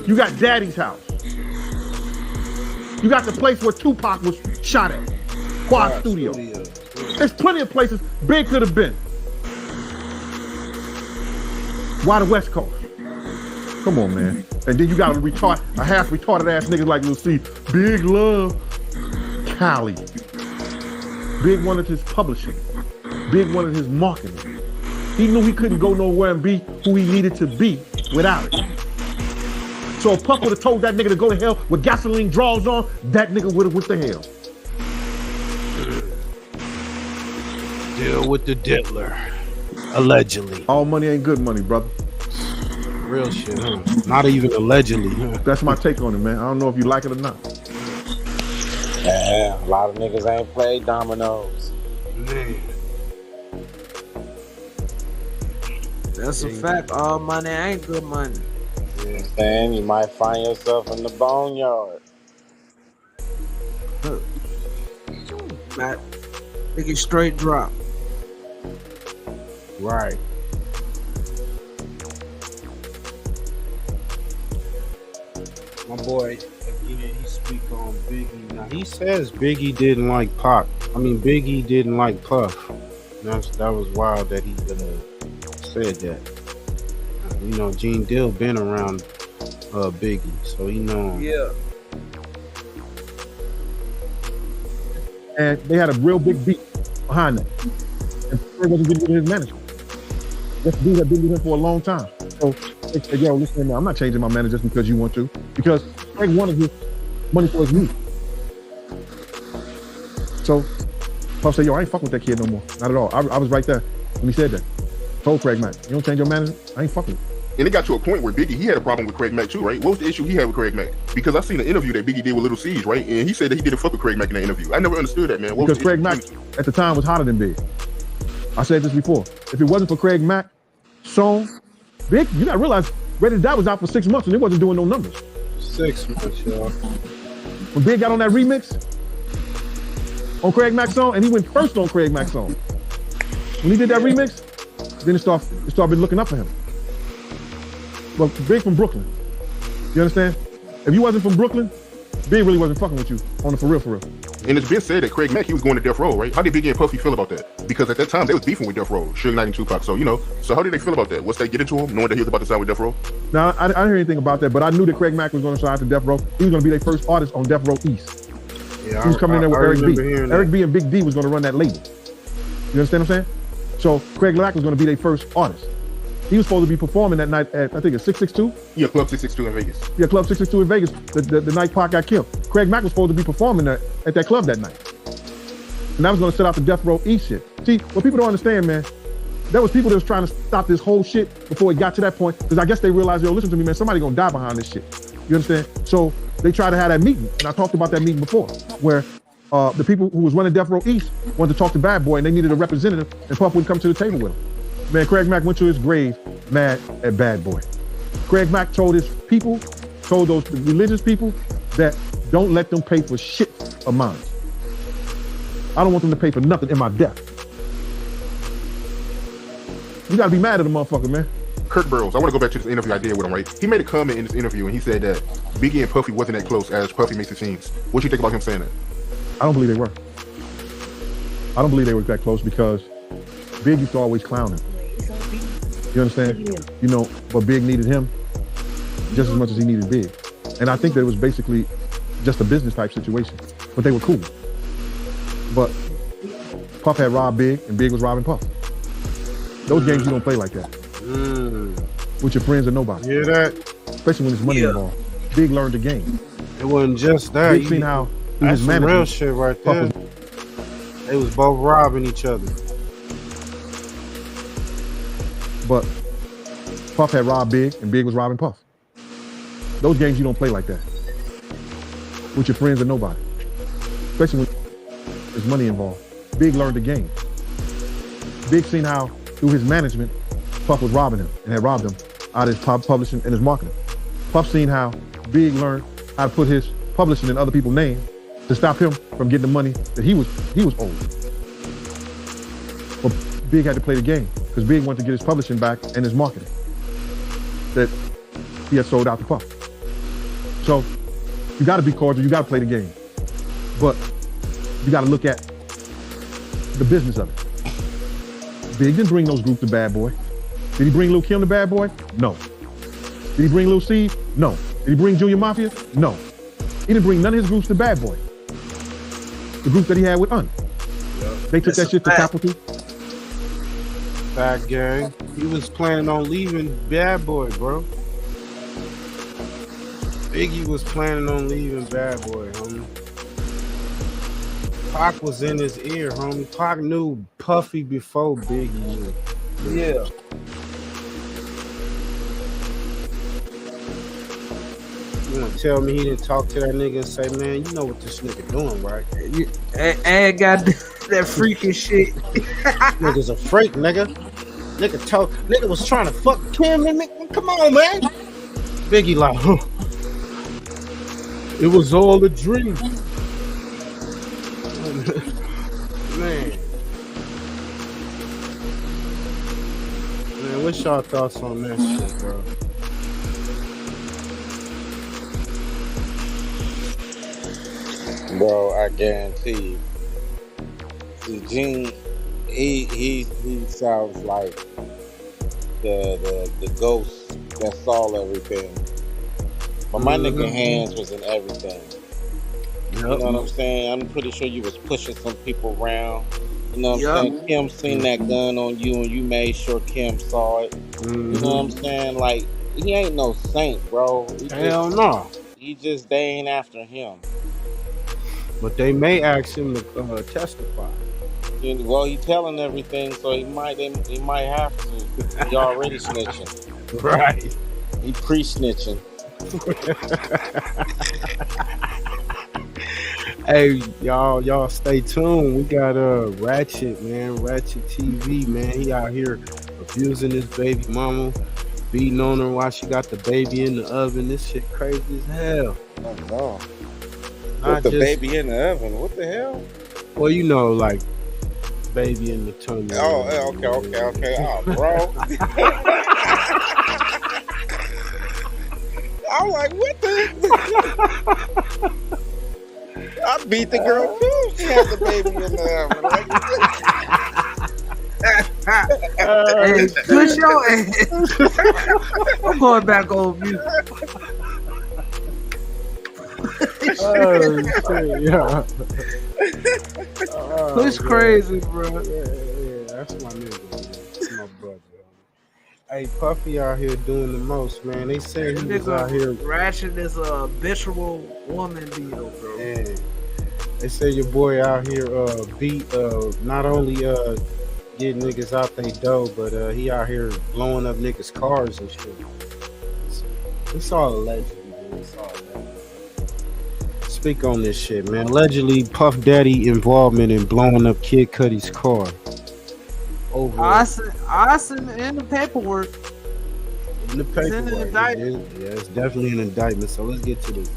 You got Daddy's house. You got the place where Tupac was shot at. Quad Studio. There's plenty of places Big could have been. Why the West Coast? Come on, man. And then you got a half retarded ass niggas like Lil C. Big love Cali. Big wanted his publishing. Big wanted his marketing. He knew he couldn't go nowhere and be who he needed to be without it. So if Puff would have told that nigga to go to hell with gasoline draws on, that nigga would have went to hell. Deal with the Diddler. Allegedly. All money ain't good money, brother. Real shit, huh? Not even allegedly. That's my take on it, man. I don't know if you like it or not. Yeah, a lot of niggas ain't played dominoes. Man. That's a fact. All money ain't good money. And you might find yourself in the boneyard. Matt, nigga straight drop. Right. My boy, again, he speak on Biggie. Now, he says Biggie didn't like Pac. I mean, Biggie didn't like Puff. That was wild that he said that. You know, Gene Dill been around Biggie, so he know him. Yeah. And they had a real big beat behind them. And Craig wasn't getting rid of his manager. That's the dude that been with him for a long time. So they said, yo, listen, man, I'm not changing my manager just because you want to. Because Craig wanted his money for his music. So Puff said, yo, I ain't fucking with that kid no more. Not at all. I was right there when he said that. Told Craig Mack, you don't change your manager? I ain't fucking with you. And it got to a point where Biggie, he had a problem with Craig Mack too, right? What was the issue he had with Craig Mack? Because I seen an interview that Biggie did with Little Siege, right? And he said that he didn't fuck with Craig Mack in that interview. I never understood that, man. Because Craig Mack at the time was hotter than Big. I said this before. If it wasn't for Craig Mack song, Big, you gotta realize Ready to Die was out for 6 months and it wasn't doing no numbers. 6 months, y'all. When Big got on that remix on Craig Mack's song, and he went first on Craig Mack's song. When he did that remix, then it started looking up for him. But Big from Brooklyn. You understand? If you wasn't from Brooklyn, Big really wasn't fucking with you on the for real, for real. And it's been said that Craig Mack, he was going to Death Row, right? How did Biggie and Puffy feel about that? Because at that time, they was beefing with Death Row, Suge Knight and Tupac. So, you know, so how did they feel about that? Once they get into him, knowing that he was about to sign with Death Row? Now, I didn't hear anything about that, but I knew that Craig Mack was going to sign to Death Row. He was going to be their first artist on Death Row East. Yeah, he was coming in there with Eric B. Eric B and Big D was going to run that label. You understand what I'm saying? So Craig Mack was going to be their first artist. He was supposed to be performing that night at, I think it's 662? Yeah, Club 662 in Vegas. Yeah, Club 662 in Vegas, the night Pac got killed. Craig Mack was supposed to be performing at that club that night. And that was going to set out the Death Row East shit. See, what people don't understand, man, there was people that was trying to stop this whole shit before it got to that point, because I guess they realized, yo, listen to me, man, somebody going to die behind this shit. You understand? So they tried to have that meeting, and I talked about that meeting before, where the people who was running Death Row East wanted to talk to Bad Boy, and they needed a representative, and Puff wouldn't come to the table with him. Man, Craig Mack went to his grave mad at Bad Boy. Craig Mack told his people, told those religious people, that don't let them pay for shit of mine. I don't want them to pay for nothing in my death. You gotta be mad at the motherfucker, man. Kirk Burroughs, I want to go back to this interview I did with him, right? He made a comment in this interview, and he said that Biggie and Puffy wasn't that close as Puffy makes it seem. What do you think about him saying that? I don't believe they were. I don't believe they were that close, because Big used to always clown him. You understand? You know, but Big needed him just as much as he needed Big. And I think that it was basically just a business type situation, but they were cool. But Puff had robbed Big, and Big was robbing Puff. Those games you don't play like that. With your friends or nobody. Hear that? Especially when there's money involved. Big learned the game. It wasn't just that. Big seen how he that's was some real managing. shit right Puff there. was- They was both robbing each other. But Puff had robbed Big, and Big was robbing Puff. Those games you don't play like that. With your friends or nobody. Especially when there's money involved. Big learned the game. Big seen how, through his management, Puff was robbing him and had robbed him out of his publishing and his marketing. Puff seen how Big learned how to put his publishing in other people's names to stop him from getting the money that he was owed. But Big had to play the game because Big wanted to get his publishing back and his marketing that he had sold out to Puff. So you got to be cordial, you got to play the game, but you got to look at the business of it. Big didn't bring those groups to Bad Boy. Did he bring Lil Kim to Bad Boy? No. Did he bring Lil Steve? No. Did he bring Junior Mafia? No. He didn't bring none of his groups to Bad Boy. The group that he had with Un. They took that shit to Capital 2. Fat Gang. He was planning on leaving Bad Boy, bro. Biggie was planning on leaving Bad Boy, homie. Pac was in his ear, homie. Pac knew Puffy before Biggie knew. Yeah. You wanna tell me he didn't talk to that nigga and say, man, you know what this nigga doing, right? And got that freaking shit. Nigga's a freak, nigga. Nigga was trying to fuck Kim and nigga. Come on, man. Biggie like, huh. It was all a dream. Man, what's y'all thoughts on that shit, bro? Bro, I guarantee you. See, Gene, he sounds like the ghost that saw everything. But my nigga hands was in everything. You know what I'm saying? I'm pretty sure you was pushing some people around. You know what I'm saying? Kim seen that gun on you and you made sure Kim saw it. You know what I'm saying? Like, he ain't no saint, bro. Hell no. He just, they ain't after him. But they may ask him to testify. Well, he telling everything, so he might have to. He already snitching. Right. He pre-snitching. Hey, y'all stay tuned. We got Ratchet, man. Ratchet TV, man. He out here abusing his baby mama, beating on her while she got the baby in the oven. This shit crazy as hell. Oh no. With the baby in the oven. What the hell? Well, you know, like baby in the tummy. Oh, okay. Oh, bro. I'm like, what the? I beat the girl too. She had the baby in the oven. Hey, push your ass. I'm going back on mute. Oh shit, yeah. Push crazy, bro. Yeah, that's my nigga, man. That's my brother. Hey, Puffy out here doing the most, man. They say he was out here. Ratchet is a habitual woman deal, bro. Yeah. They say your boy out here beat not only getting niggas out they dough, but he out here blowing up niggas' cars and shit. It's all allegedly, man. It's all allegedly. Speak on this shit, man. Allegedly, Puff Daddy involvement in blowing up Kid Cudi's car. Over Arson in the paperwork. in the paperwork. Yeah, it's definitely an indictment. So let's get to this.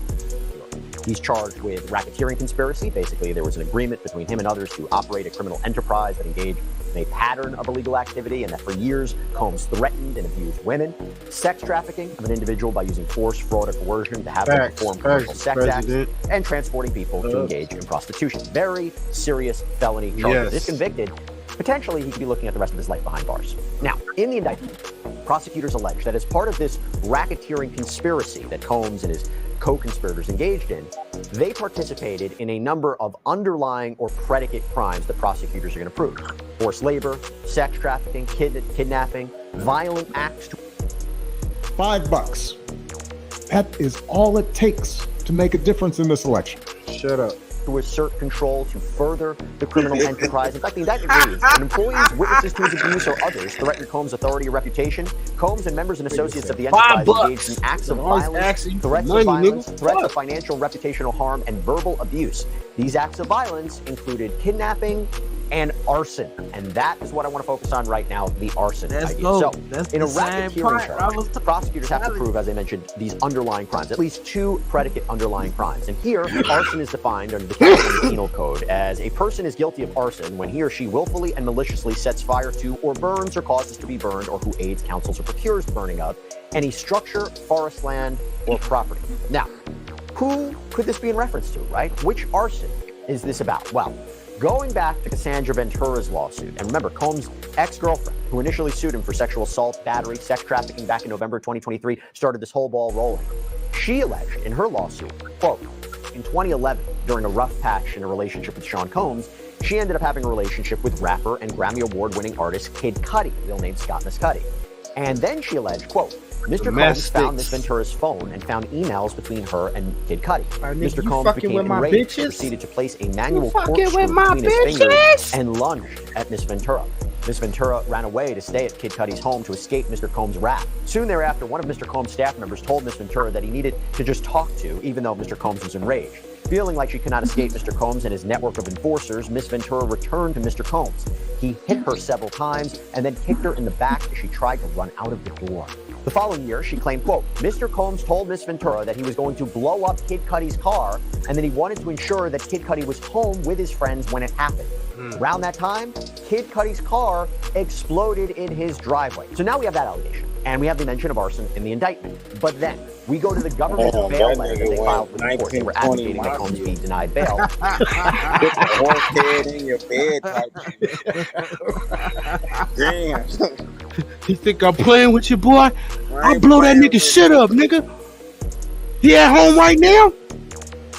He's charged with racketeering conspiracy. Basically, there was an agreement between him and others to operate a criminal enterprise that engaged in a pattern of illegal activity, and that for years, Combs threatened and abused women. Sex trafficking of an individual by using force, fraud, or coercion to have them perform commercial sex acts, and transporting people to engage in prostitution. Very serious felony charges. Yes. If convicted, Potentially, he could be looking at the rest of his life behind bars. Now, in the indictment, prosecutors allege that as part of this racketeering conspiracy that Combs and his co-conspirators engaged in, they participated in a number of underlying or predicate crimes that prosecutors are going to prove. Forced labor, sex trafficking, kidnapping, violent acts. $5. That is all it takes to make a difference in this election. Shut up. To assert control to further the criminal enterprise. In fact, the indictment reads, when employees, witnesses to his abuse, or others threaten Combs' authority or reputation, Combs and members and associates of the enterprise engaged in acts of violence, threats of financial and reputational harm, and verbal abuse. These acts of violence included kidnapping and arson. And that is what I want to focus on right now, the arson idea. So, in a racketeering charge, prosecutors have to prove, as I mentioned, these underlying crimes, at least 2 predicate underlying crimes. And here, arson is defined under the California Penal Code as a person is guilty of arson when he or she willfully and maliciously sets fire to, or burns or causes to be burned, or who aids, counsels, or procures the burning of any structure, forest land, or property. Now, who could this be in reference to, right? Which arson is this about? Well, going back to Cassandra Ventura's lawsuit, and remember, Combs' ex-girlfriend, who initially sued him for sexual assault, battery, sex trafficking back in November 2023, started this whole ball rolling. She alleged in her lawsuit, quote, in 2011, during a rough patch in a relationship with Sean Combs, she ended up having a relationship with rapper and Grammy Award-winning artist Kid Cudi, real name Scott Mescudi. And then she alleged, quote, Mr. Combs found Miss Ventura's phone and found emails between her and Kid Cudi. Mr. Combs became enraged and proceeded to place a manual corkscrew between his fingers and lunged at Miss Ventura. Miss Ventura ran away to stay at Kid Cudi's home to escape Mr. Combs' wrath. Soon thereafter, one of Mr. Combs' staff members told Miss Ventura that he needed to just talk to, even though Mr. Combs was enraged. Feeling like she could not escape Mr. Combs and his network of enforcers, Miss Ventura returned to Mr. Combs. He hit her several times and then kicked her in the back as she tried to run out of the door. The following year, she claimed, quote, Mr. Combs told Miss Ventura that he was going to blow up Kid Cudi's car and that he wanted to ensure that Kid Cudi was home with his friends when it happened. Around that time, Kid Cudi's car exploded in his driveway. So now we have that allegation, and we have the mention of arson in the indictment. But then we go to the government's bail letter that they filed with the court. They were advocating that Combs be denied bail. Put the horse head in your bed type shit. Damn. You think I'm playing with you, boy? I'll blow that nigga shit up, nigga. He at home right now?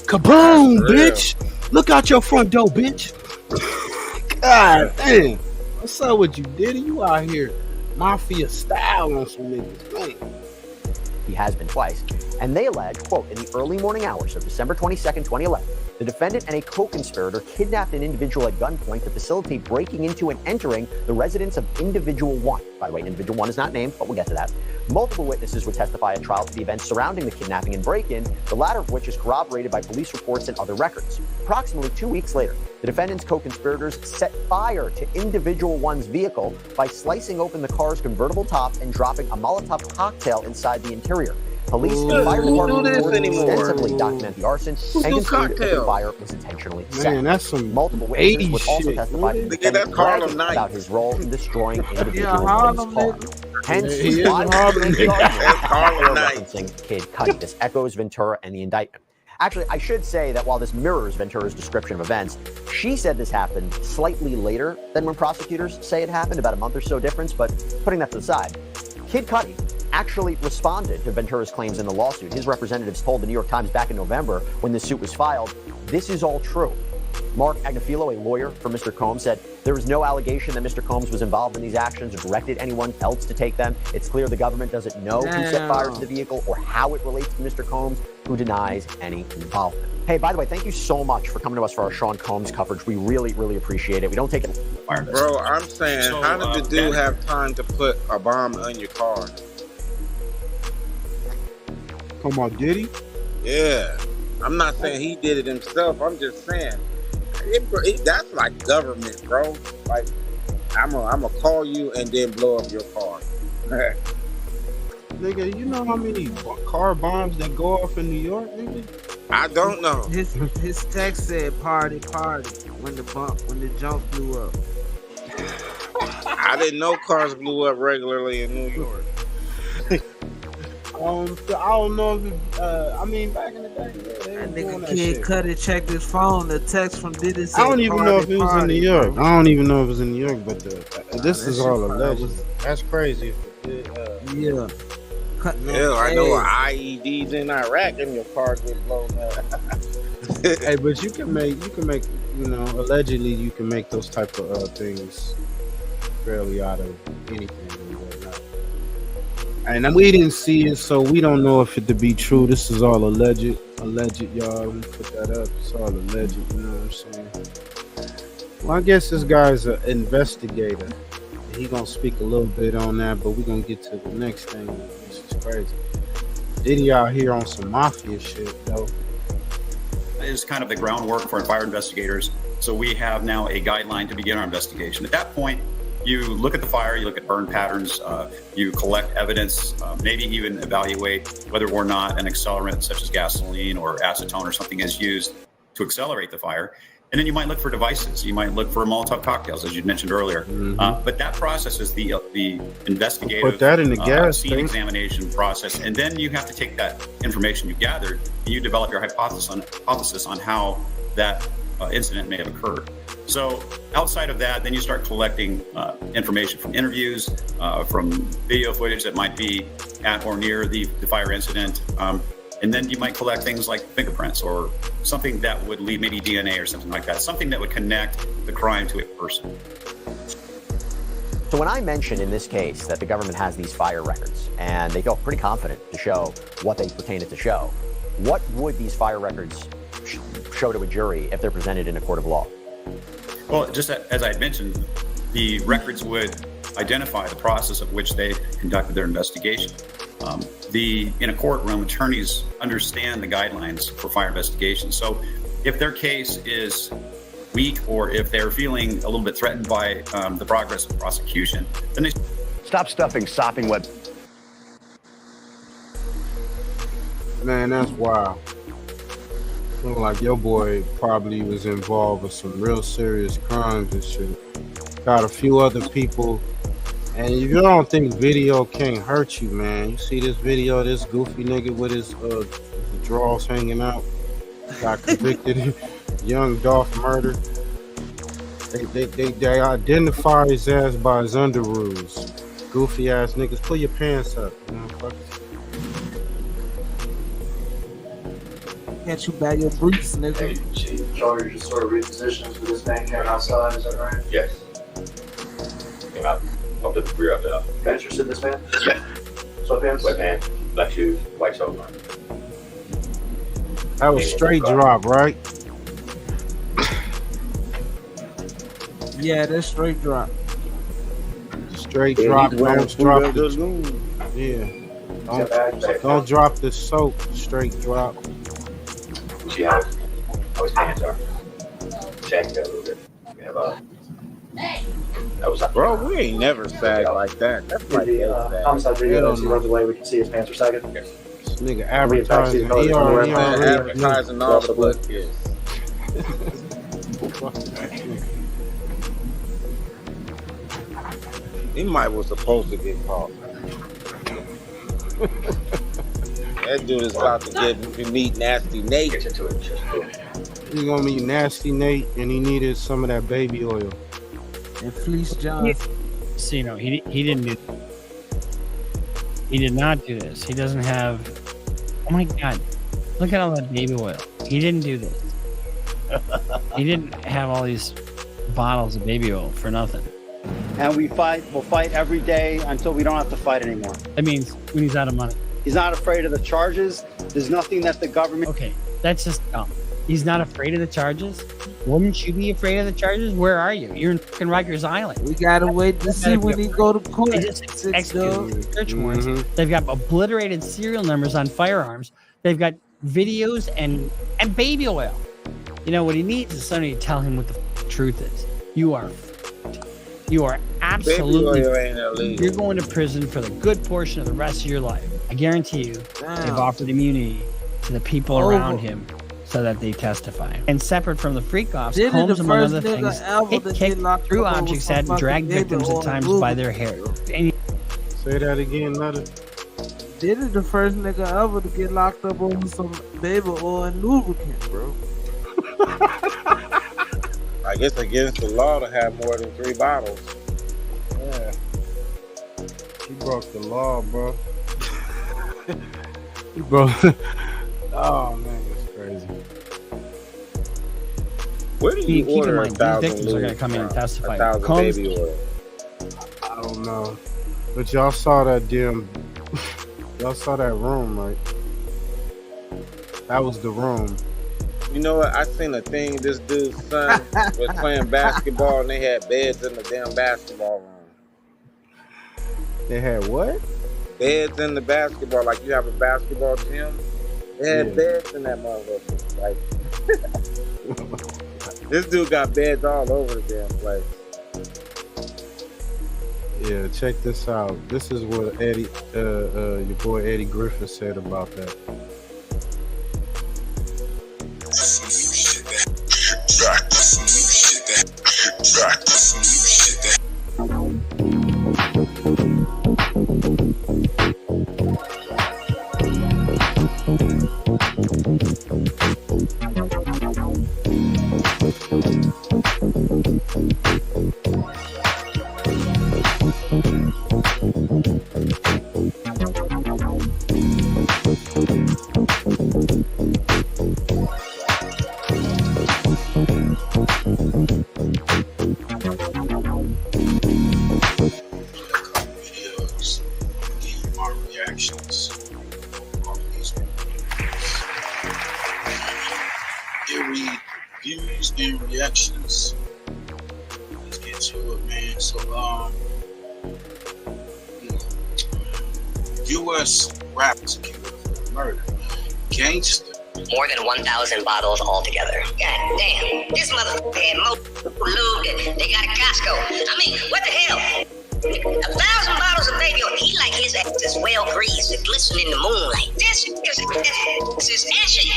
Kaboom, bitch. Look out your front door, bitch. God damn. What's up with you, Diddy? You out here mafia style on some niggas, man. He has been twice. And they allege, quote, in the early morning hours of December 22nd, 2011, the defendant and a co-conspirator kidnapped an individual at gunpoint to facilitate breaking into and entering the residence of Individual 1. By the way, Individual 1 is not named, but we'll get to that. Multiple witnesses would testify at trial to the events surrounding the kidnapping and break-in, the latter of which is corroborated by police reports and other records. Approximately 2 weeks later, the defendant's co-conspirators set fire to Individual 1's vehicle by slicing open the car's convertible top and dropping a Molotov cocktail inside the interior. Police and fire department extensively document the arson and conclude that the fire was intentionally set. Man, that's some multiple witnesses would also shit. testify to the defendant bragging about his role in destroying Individual 1's car. Hence, why referencing Kid Cudi. This echoes Ventura and the indictment. Actually, I should say that while this mirrors Ventura's description of events, she said this happened slightly later than when prosecutors say it happened, about a month or so difference, but putting that to the side, Kid Cudi actually responded to Ventura's claims in the lawsuit. His representatives told the New York Times back in November when the suit was filed, this is all true. Mark Agnafilo, a lawyer for Mr. Combs, said there was no allegation that Mr. Combs was involved in these actions or directed anyone else to take them. It's clear the government doesn't know who set fire to the vehicle or how it relates to Mr. Combs, who denies any involvement. Hey, by the way, thank you so much for coming to us for our Sean Combs coverage. We really, really appreciate it. We don't take it. Bro, I'm saying, how did the dude have time to put a bomb on your car? Come on, Diddy? Yeah. I'm not saying he did it himself. I'm just saying, that's like government, bro. Like, I'm gonna call you and then blow up your car. Nigga, you know how many car bombs that go off in New York, nigga? I don't know. His text said party when the junk blew up. I didn't know cars blew up regularly in New York. I don't know if it, I mean, back in the day, yeah, they That were doing nigga that Kid shit. Cudi checked his phone. The text from Diddy said, I don't even know if it was in New York. bro. I don't even know if it was in New York, but this that is shit all probably alleged. was- That's crazy. Yeah. Hell, I know IEDs in Iraq and your car get blown up. Hey, but you can make, you know, allegedly you can make those type of things fairly out of anything and whatnot. And we didn't see it, so we don't know if it to be true. This is all alleged, y'all. We put that up. It's all alleged. You know what I'm saying? Well, I guess this guy's an investigator. He gonna speak a little bit on that, but we're gonna get to the next thing, which is crazy. Diddy out here on some mafia shit, though. Is kind of the groundwork for fire investigators. So we have now a guideline to begin our investigation. At that point, you look at the fire, you look at burn patterns, you collect evidence, maybe even evaluate whether or not an accelerant such as gasoline or acetone or something is used to accelerate the fire. And then you might look for devices. You might look for Molotov cocktails, as you mentioned earlier. But that process is the investigative Put that in the gas scene tank. examination process. And then you have to take that information you gathered and you develop your hypothesis on how that incident may have occurred. So outside of that, then you start collecting information from interviews, from video footage that might be at or near the fire incident. And then you might collect things like fingerprints or something that would leave maybe DNA or something like that, something that would connect the crime to a person. So when I mentioned in this case that the government has these fire records and they felt pretty confident to show what they pertained to show, what would these fire records show to a jury if they're presented in a court of law? Well, just as I had mentioned, the records would identify the process of which they conducted their investigation. In a courtroom, attorneys understand the guidelines for fire investigation. So if their case is weak or if they're feeling a little bit threatened by the progress of prosecution, then they stop stuffing sopping wet. Man, that's wild. Look like your boy probably was involved with some real serious crimes and shit. Got a few other people. And if you don't think video can't hurt you, man, you see this video of this goofy nigga with his drawers hanging out, got convicted, young Dolph murder. They identify his ass by his underoos. Goofy ass niggas, pull your pants up, motherfuckers. Can't you bag your briefs, nigga? Hey, Charlie just sort of repositioned for this man came outside, is that right? Yes. Came out. Up to the rear of the You interested in this man? Yeah. Sweatpants? Sweatpants, black shoes, white shirt. That was straight drop, right? Yeah, that's straight drop. Straight Yeah, drop. he's wearing Don't drop Fruit of the the Loom. yeah. Don't drop the soap. Straight drop. See how his pants are. Check that a little bit. We have that was Bro, we ain't never sagged like that. That's like Homicide video, as he runs away, we can see his pants are sagging. This nigga advertising. He already advertising all split kids. He might was supposed to get caught. That dude is about to meet Nasty Nate. He's gonna meet Nasty Nate, and he needed some of that baby oil. And Fleece John. So, you know, he didn't do. He did not do this. He doesn't have. Oh my God! Look at all that baby oil. He didn't do this. He didn't have all these bottles of baby oil for nothing. And we'll fight every day until we don't have to fight anymore. That means when he's out of money. He's not afraid of the charges. There's nothing that the government. Okay, that's just dumb. He's not afraid of the charges. Wouldn't you be afraid of the charges? Where are you? You're in fucking Rikers Island. We gotta wait to see when he go to court. They just executed search warrants. They've got obliterated serial numbers on firearms. They've got videos and baby oil. You know what he needs is somebody to tell him what the truth is. You are absolutely. Baby oil ain't illegal. You're going to prison for the good portion of the rest of your life. I guarantee you, they've offered immunity to the people around him so that they testify. And separate from the freak-offs, Holmes, among other things, hit, kick, threw objects at, and dragged victims at times by their hair. Say that again, Nutter. Diddy the first nigga ever to get locked up over some baby oil and lubricant, bro. I guess against the law to have more than 3 bottles. Yeah. He broke the law, bro. Bro. Oh man, it's crazy. Where do you Keep in order mind, these victims are going to come in and testify. 1,000 Combs- baby oil? I don't know. But y'all saw that damn y'all saw that room, right? That was the room. You know what? I seen a thing. This dude's son was playing basketball, and they had beds in the damn basketball room. They had what? Beds in the basketball, like you have a basketball gym. They had beds in that motherfucker. Like, this dude got beds all over the damn place. Yeah, check this out. This is what Eddie, your boy Eddie Griffin said about that. My reactions on these views and reactions. Let's get to it, man. So, U.S. rappers accused of murder. Gangster. More than 1,000 bottles altogether. God damn. This motherfucker had more lube than they got at Costco. I mean, what the hell? 1,000 bottles of baby oil. He like his ass is well greased and glistening in the moonlight. This is ashy.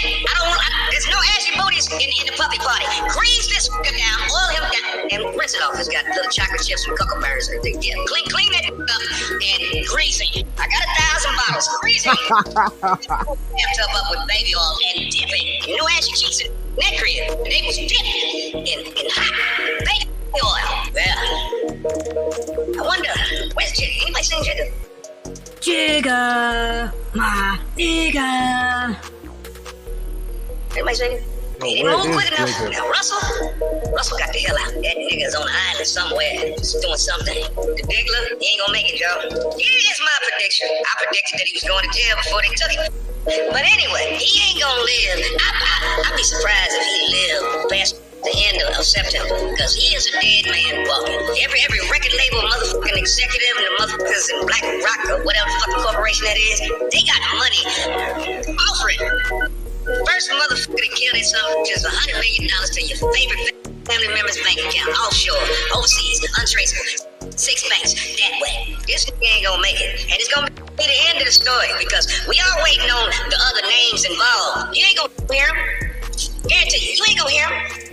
There's no ashy booties in the puppy party. Grease this fucker down, oil him down, and rinse it off. It's got little chocolate chips and cocoa bears. Yeah, clean that up and grease it. I got 1,000 bottles. Grease it. Bathtub up with baby oil and dip it. No ashy cheeks in that crib. They was dipped in hot baby oil. I wonder, where's Jigga? Anybody seen Jigga? Jigga, my nigga. Everybody seen it? He didn't move quick enough. Now Russell got the hell out. That nigga's on the island somewhere, just doing something. The Diggler, he ain't gonna make it, Joe. Yeah, it's my prediction. I predicted that he was going to jail before they took him. But anyway, he ain't gonna live. I'd be surprised if he lived past the end of September, because he is a dead man walking. Every record label, motherfucking executive, and the motherfuckers in Black Rock or whatever fucking corporation that is, they got money offering. First motherfucker to kill their son is $100 million to your favorite family member's bank account, offshore, overseas, untraceable. 6 banks that way. This nigga ain't gonna make it, and it's gonna be the end of the story, because we all waiting on the other names involved. You ain't gonna hear them. Guarantee you ain't gonna hear them.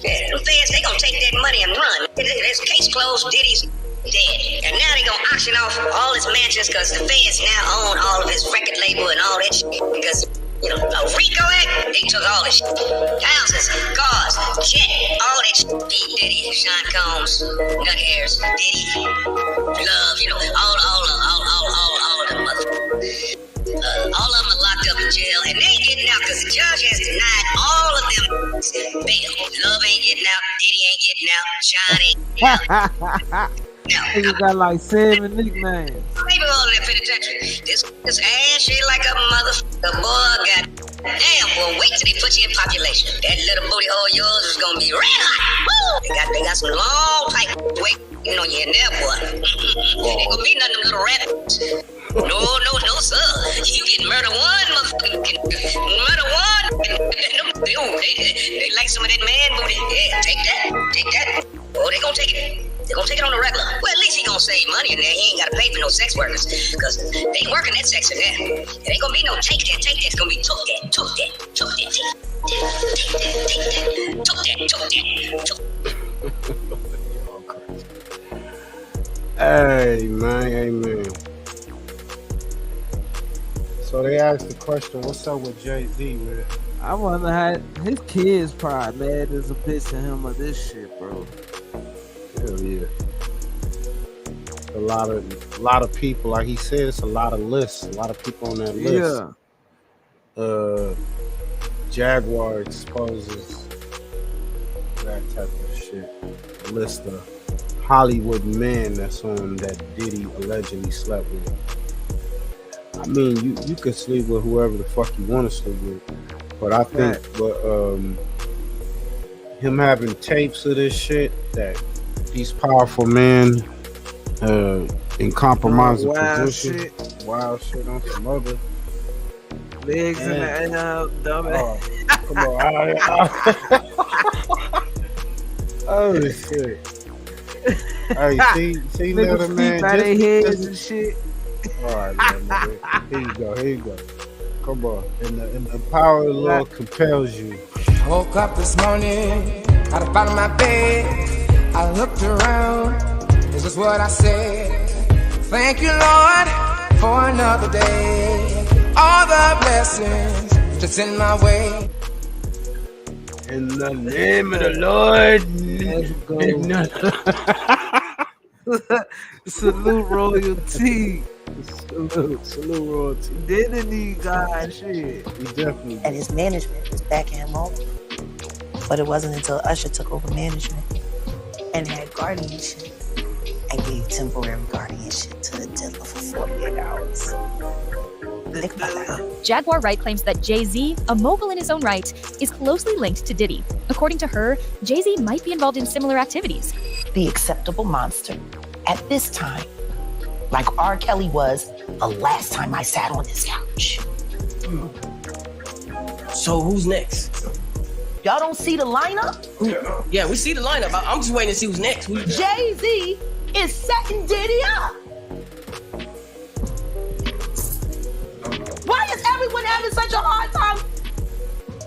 Yeah, them feds, they gonna take that money and run. This case closed, Diddy's dead. And now they gonna auction off all his mansions, because the feds now own all of his record label and all that shit. Because, you know, a RICO Act, they took all this shit. Houses, cars, jet, all that shit. Diddy, Sean Combs, Nut Hairs, Diddy, Love, you know, all of them motherfuckers. All of them are locked up in jail, and they ain't getting out because the judge has denied all of them bail. Love ain't getting out, Diddy ain't getting out, Sean ain't getting out. Nigga got like 7 nicknames. Maybe all in that penitentiary. This ashy like a motherfucker, boy. God damn, boy. Wait till they put you in population. That little booty hole of yours is gonna be red hot. Woo! They got some long pipe waiting on you in there, boy. Ain't gonna be none of them little rabbits. No, sir. You get murder one, motherfucker. Murder one. They like some of that man booty. Yeah, take that. Oh, they gonna take it. They're gonna take it on the regular. Well, at least he gonna save money in there. He ain't gotta pay for no sex workers, because they working that sex in there. It ain't gonna be no take that. It's gonna be took that. Hey, man, amen. So they asked the question, what's up with Jay-Z, man? I wonder how his kids probably mad as a bitch to him of this shit, bro. Hell yeah. A lot of people, like he said, it's a lot of lists, a lot of people on that list. Yeah. Jaguar exposes that type of shit. A list of Hollywood men that's on that Diddy allegedly slept with. I mean, you can sleep with whoever the fuck you want to sleep with, but I think him having tapes of this shit, that these powerful men in compromising position, wild shit on some other legs in the air, dumbass. Come on, oh shit! Hey, see, little man, by their heads and shit. All right, man. Here you go. Come on, and the power of the Lord compels you. Woke up this morning, got up out of my bed. I looked around, this is what I said. Thank you, Lord, for another day. All the blessings just in my way. In the name of the Lord, let's go. Salute royalty. Salute royalty. Diddy God shit. He definitely. And his management was backing him up. But it wasn't until Usher took over management and had guardianship and gave temporary guardianship to the Diddler for 48 hours. Think about that. Jaguar Wright claims that Jay-Z, a mogul in his own right, is closely linked to Diddy. According to her, Jay-Z might be involved in similar activities. The acceptable monster at this time, like R. Kelly was the last time I sat on this couch. So who's next? Y'all don't see the lineup? Yeah, we see the lineup. I'm just waiting to see who's next. Jay-Z is setting Diddy up. Why is everyone having such a hard time?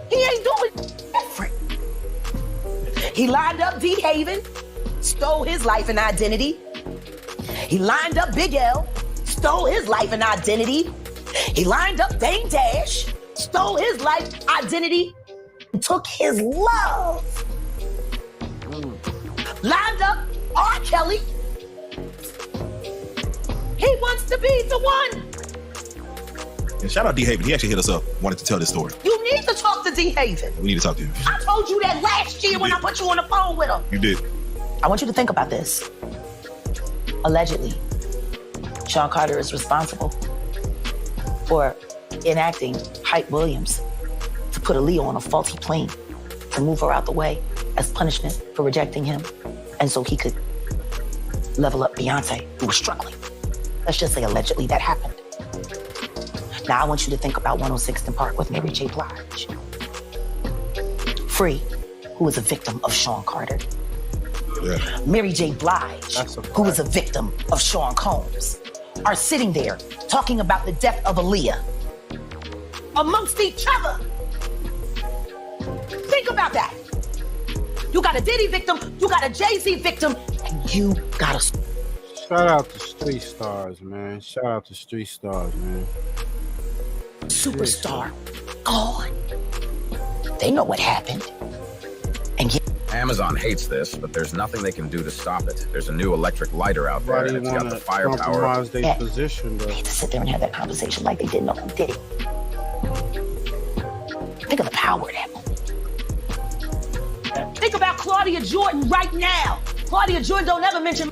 He ain't doing different. He lined up D. Haven, stole his life and identity. He lined up Big L, stole his life and identity. He lined up Dame Dash, stole his life, identity, and took his love. Lined up R. Kelly. He wants to be the one. And shout out D. Haven. He actually hit us up, wanted to tell this story. You need to talk to D. Haven. We need to talk to him. I told you that last year when I put you on the phone with him. You did. I want you to think about this. Allegedly, Sean Carter is responsible for enacting Hype Williams to put Aaliyah on a faulty plane to move her out the way as punishment for rejecting him, and so he could level up Beyonce, who was struggling. Let's just say allegedly that happened. Now I want you to think about 106th and Park with Mary J. Blige. Free, who was a victim of Sean Carter. Yeah. Mary J. Blige, who was a victim of Sean Combs, are sitting there talking about the death of Aaliyah amongst each other. Think about that. You got a Diddy victim, you got a Jay-Z victim, and you got a... Shout out to Street Stars, man. Shout out to Street Stars, man. Superstar gone. They know what happened. And Amazon hates this, but there's nothing they can do to stop it. There's a new electric lighter out there, and it's got the firepower. Compromise their position, though. They had to sit there and have that conversation like they didn't know who did it. Think of the power of that moment. Think about Claudia Jordan right now. Claudia Jordan don't ever mention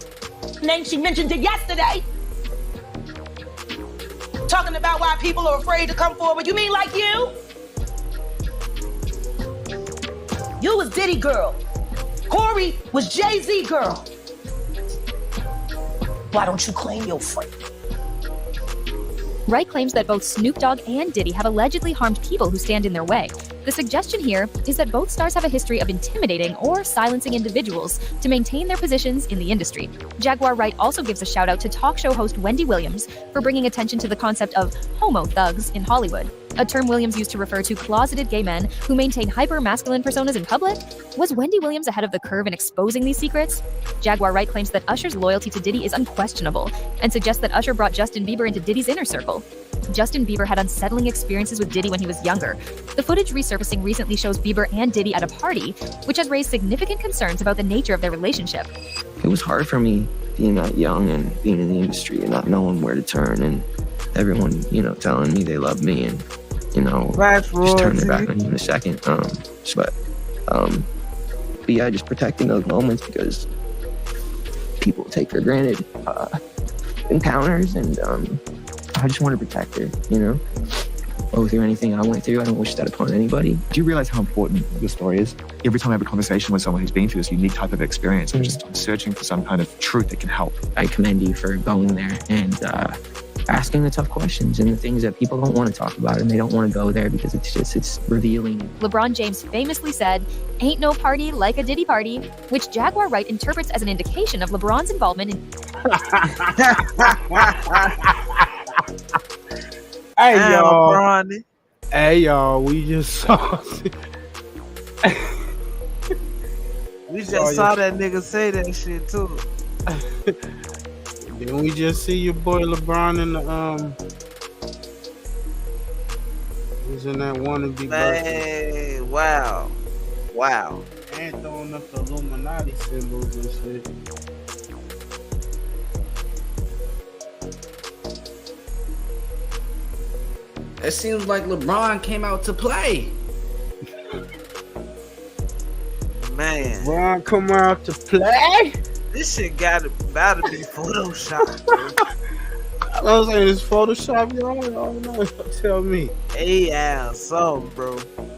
name. She mentioned it yesterday. Talking about why people are afraid to come forward. You mean like you? You was Diddy girl. Corey was Jay-Z girl. Why don't you claim your friend? Wright claims that both Snoop Dogg and Diddy have allegedly harmed people who stand in their way. The suggestion here is that both stars have a history of intimidating or silencing individuals to maintain their positions in the industry. Jaguar Wright also gives a shout out to talk show host Wendy Williams for bringing attention to the concept of homo thugs in Hollywood, a term Williams used to refer to closeted gay men who maintain hyper-masculine personas in public. Was Wendy Williams ahead of the curve in exposing these secrets? Jaguar Wright claims that Usher's loyalty to Diddy is unquestionable and suggests that Usher brought Justin Bieber into Diddy's inner circle. Justin Bieber had unsettling experiences with Diddy when he was younger. The footage resurfacing recently shows Bieber and Diddy at a party, which has raised significant concerns about the nature of their relationship. It was hard for me being that young and being in the industry and not knowing where to turn, and everyone, telling me they love me and, just turn their back on you in a second. But yeah, just protecting those moments because people take for granted encounters, and I just want to protect her, Go through anything I went through. I don't wish that upon anybody. Do you realize how important your story is? Every time I have a conversation with someone who's been through this unique type of experience, I'm just searching for some kind of truth that can help. I commend you for going there and asking the tough questions and the things that people don't want to talk about, and they don't want to go there because it's revealing. LeBron James famously said, "Ain't no party like a Diddy party," which Jaguar Wright interprets as an indication of LeBron's involvement in... Hey y'all, we just saw. We just saw that nigga say that shit too. Didn't we just see your boy LeBron in the he's in that wannabe birthday? Wow. And throwing up the Illuminati symbols and shit. It seems like LeBron came out to play. Man. LeBron come out to play? This shit gotta be Photoshop, bro. I was saying it's Photoshop, y'all. I don't know. Tell me. Yeah, something, bro. I'm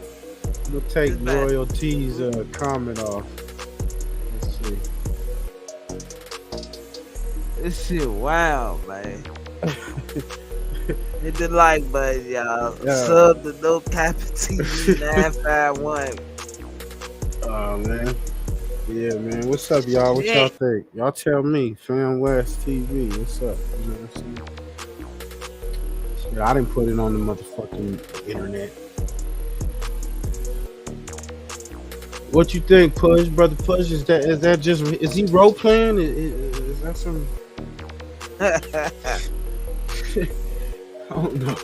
gonna take royalties comment off. Let's see. This shit wild, man. Hit the like button, y'all. Sub the No Cap TV 951. Oh man. Yeah, man. What's up, y'all? What y'all think? Y'all tell me. Fam West TV. What's up? You know what I'm saying? Shit, I didn't put it on the motherfucking internet. What you think, Push? Brother Push, is that just, is he role playing? Is that some... I don't know.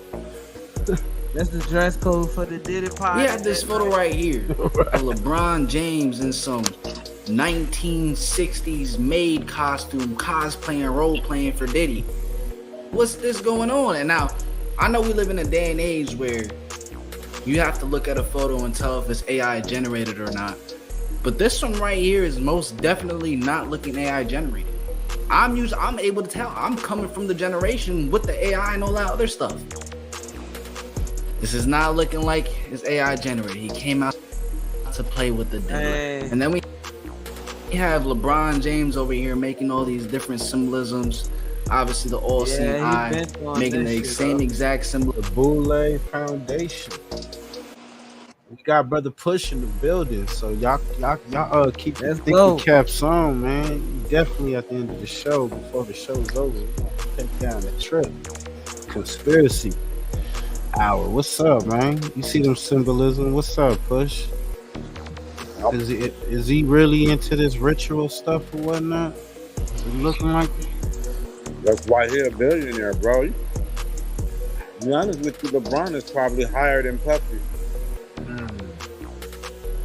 That's the dress code for the Diddy party. We have this photo right here of LeBron James in some 1960s maid costume, cosplaying, role playing for Diddy. What's this going on? And now, I know we live in a day and age where you have to look at a photo and tell if it's AI generated or not. But this one right here is most definitely not looking AI generated. I'm able to tell. I'm coming from the generation with the AI and all that other stuff. This is not looking like it's AI generated. He came out to play with the Diggler. And then we have LeBron James over here making all these different symbolisms. Obviously, the all-seeing eye, making the same exact symbol. The Boule Foundation. We got Brother Push in the building, so y'all keep the thinking caps on, man. Definitely at the end of the show, before the show's over, we're gonna take down the trip. Conspiracy hour. What's up, man? You see them symbolism? What's up, Push? Is he really into this ritual stuff or whatnot? Is it looking like it? That's why he's a billionaire, bro. To be honest with you, LeBron is probably higher than Puffy.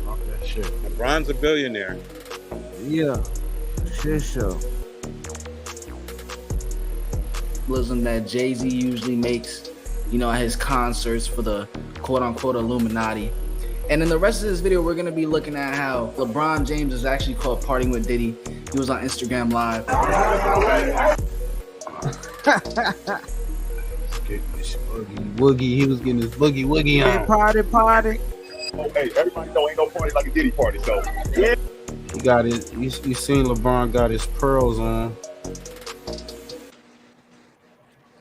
Off that shit. LeBron's a billionaire. Yeah. Shit show. That Jayz usually makes, at his concerts for the quote-unquote Illuminati. And in the rest of this video, we're going to be looking at how LeBron James is actually caught partying with Diddy. He was on Instagram Live. Woogie, he was getting his boogie on. Party. Oh, hey, everybody know ain't no party like a Diddy party, so yeah. He got it. You seen LeBron got his pearls on.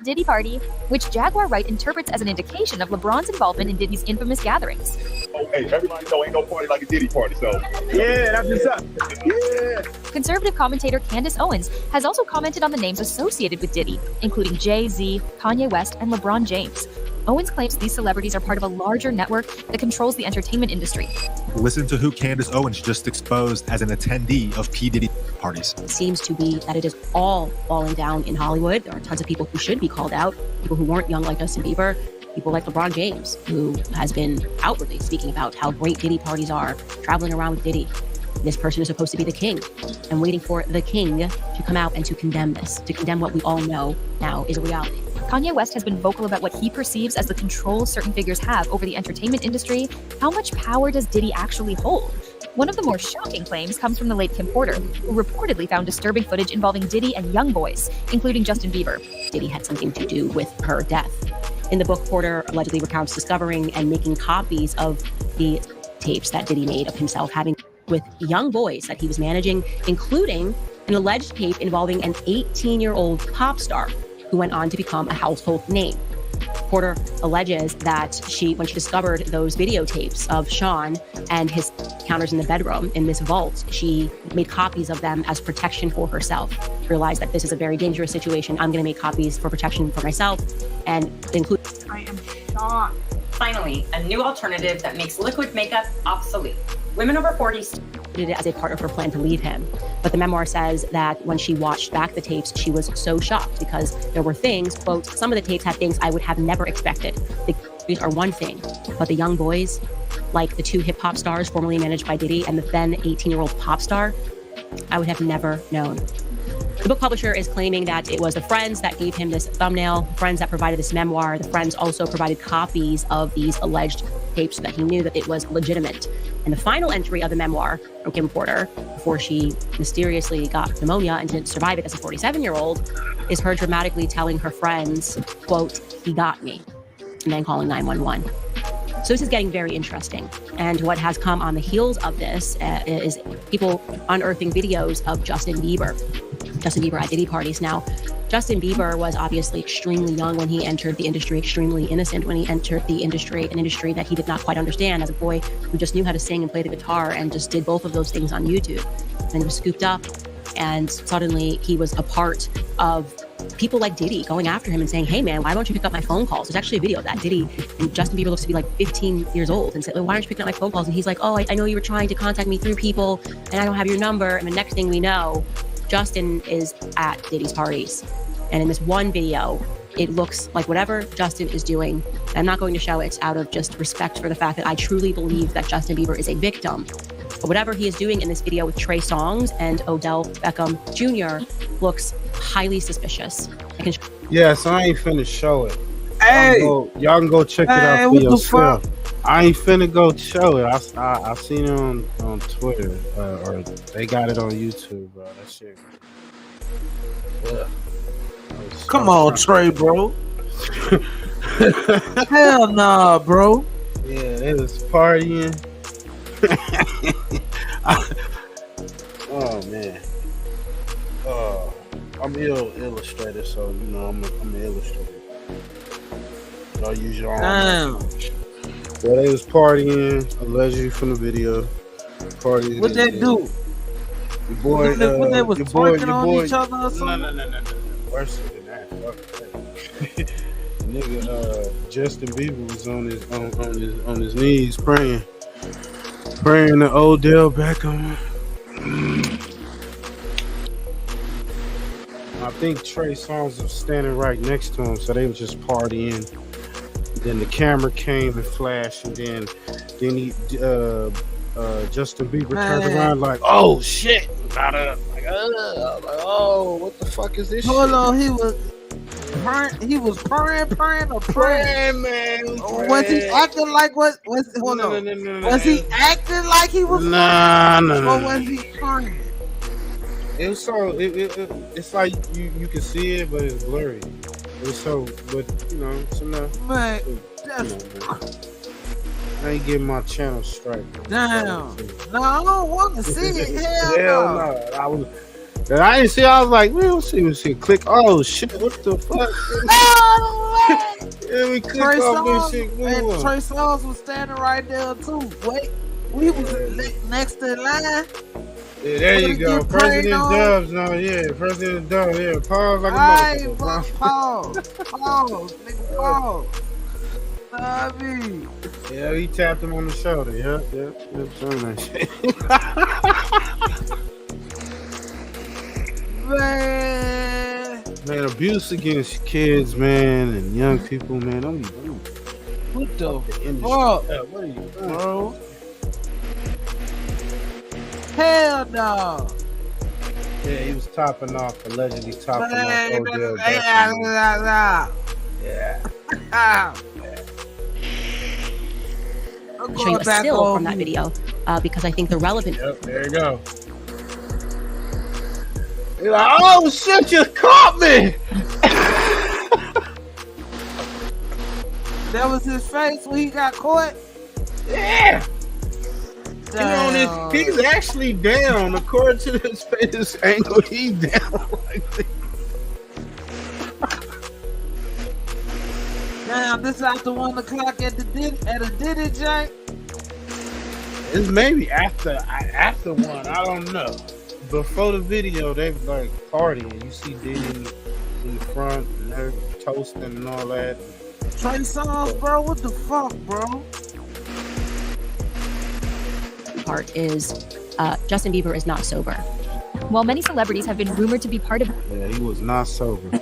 Diddy party, which Jaguar Wright interprets as an indication of LeBron's involvement in Diddy's infamous gatherings. Oh, hey, everybody know ain't no party like a Diddy party, so yeah, that's what's up. Yeah. Conservative commentator Candace Owens has also commented on the names associated with Diddy, including Jay-Z, Kanye West, and LeBron James. Owens claims these celebrities are part of a larger network that controls the entertainment industry. Listen to who Candace Owens just exposed as an attendee of P. Diddy parties. It seems to be that it is all falling down in Hollywood. There are tons of people who should be called out, people who weren't young like Justin Bieber, people like LeBron James, who has been outwardly speaking about how great Diddy parties are, traveling around with Diddy. This person is supposed to be the king. I'm waiting for the king to come out and to condemn this, to condemn what we all know now is a reality. Kanye West has been vocal about what he perceives as the control certain figures have over the entertainment industry. How much power does Diddy actually hold? One of the more shocking claims comes from the late Kim Porter, who reportedly found disturbing footage involving Diddy and young boys, including Justin Bieber. Diddy had something to do with her death. In the book, Porter allegedly recounts discovering and making copies of the tapes that Diddy made of himself having with young boys that he was managing, including an alleged tape involving an 18-year-old pop star who went on to become a household name. Porter alleges that when she discovered those videotapes of Sean and his encounters in the bedroom in this vault, she made copies of them as protection for herself. Realized that this is a very dangerous situation. I'm going to make copies for protection for myself and include. I am shocked. Finally, a new alternative that makes liquid makeup obsolete. Women over 40 did it as a part of her plan to leave him. But the memoir says that when she watched back the tapes, she was so shocked because there were things, quote, some of the tapes had things I would have never expected. The tapes are one thing, but the young boys, like the two hip hop stars formerly managed by Diddy and the then 18-year-old pop star, I would have never known. The book publisher is claiming that it was the friends that gave him this thumbnail, friends that provided this memoir. The friends also provided copies of these alleged tapes so that he knew that it was legitimate. And the final entry of the memoir from Kim Porter, before she mysteriously got pneumonia and didn't survive it as a 47-year-old, is her dramatically telling her friends, quote, he got me, and then calling 911. So this is getting very interesting. And what has come on the heels of this is people unearthing videos of Justin Bieber at Diddy parties. Now, Justin Bieber was obviously extremely young when he entered the industry, extremely innocent when he entered the industry, an industry that he did not quite understand as a boy who just knew how to sing and play the guitar and just did both of those things on YouTube. And he was scooped up, and suddenly he was a part of people like Diddy going after him and saying, hey man, why don't you pick up my phone calls? There's actually a video of that. Diddy and Justin Bieber looks to be like 15 years old and said, well, why aren't you picking up my phone calls? And he's like, oh, I know you were trying to contact me through people and I don't have your number. And the next thing we know, Justin is at Diddy's parties. And in this one video, it looks like whatever Justin is doing, I'm not going to show it out of just respect for the fact that I truly believe that Justin Bieber is a victim. But whatever he is doing in this video with Trey Songz and Odell Beckham Jr. looks highly suspicious. Yeah, so I ain't finna show it. Hey! Y'all can go check it out for yourself. I ain't finna go show it. I seen it on Twitter, or they got it on YouTube, bro. That shit. Yeah. Come on, Trey, bro. Hell nah, bro. Yeah, they was partying. Oh man. I'm illustrator, so you know I'm an illustrator. Y'all use your own. Well, they was partying, allegedly from the video. Partying. What they do? Your boy, what they was twerking on each other or something? No. Worse than that. Fuck that. Nigga, Justin Bieber was on his knees praying to Odell Beckham. I think Trey Songz was standing right next to him, so they was just partying. Then the camera came and flashed, and then he Justin Bieber turned around like, oh shit, got up. Like, oh, what the fuck is this? Hold shit? on, he was praying, man. Was he acting like Was he acting like he was? Nah. Or was he praying? It was so it's like you can see it, but it's blurry. It's so, but you know, it's enough. Man, I ain't getting my channel straight. Damn. No, I don't want to see it. Hell no. I didn't see. I was like, let's see. Click. Oh shit! What the fuck? Yeah, we click off this shit. And Trey Songz was standing right there too. Wait, we was next in line. Yeah, there you go. President Dubs. No, yeah, President Dubs. Yeah, pause like a motherfucker. Pause, nigga, pause. Yeah, he tapped him on the shoulder. Yep. Showing that shit. Man, abuse against kids, man, and young people, man. Don't be What the fuck? What are you doing, bro? Hell no. Yeah, he was allegedly topping off Odell. Yeah. I'll show you a still from that video because I think the relevant. Yep, there you go. You're like, oh shit, you caught me. That was his face when he got caught? Yeah. He's actually down. According to his face angle, he's down like this. Damn, this after 1 o'clock at a Diddy joint? It's maybe after 1. I don't know. Before the video, they was like partying. You see Diddy in the front and they're toasting and all that. Trey Songz, bro, what the fuck, bro? Part is Justin Bieber is not sober. While many celebrities have been rumored to be part of Yeah, he was not sober.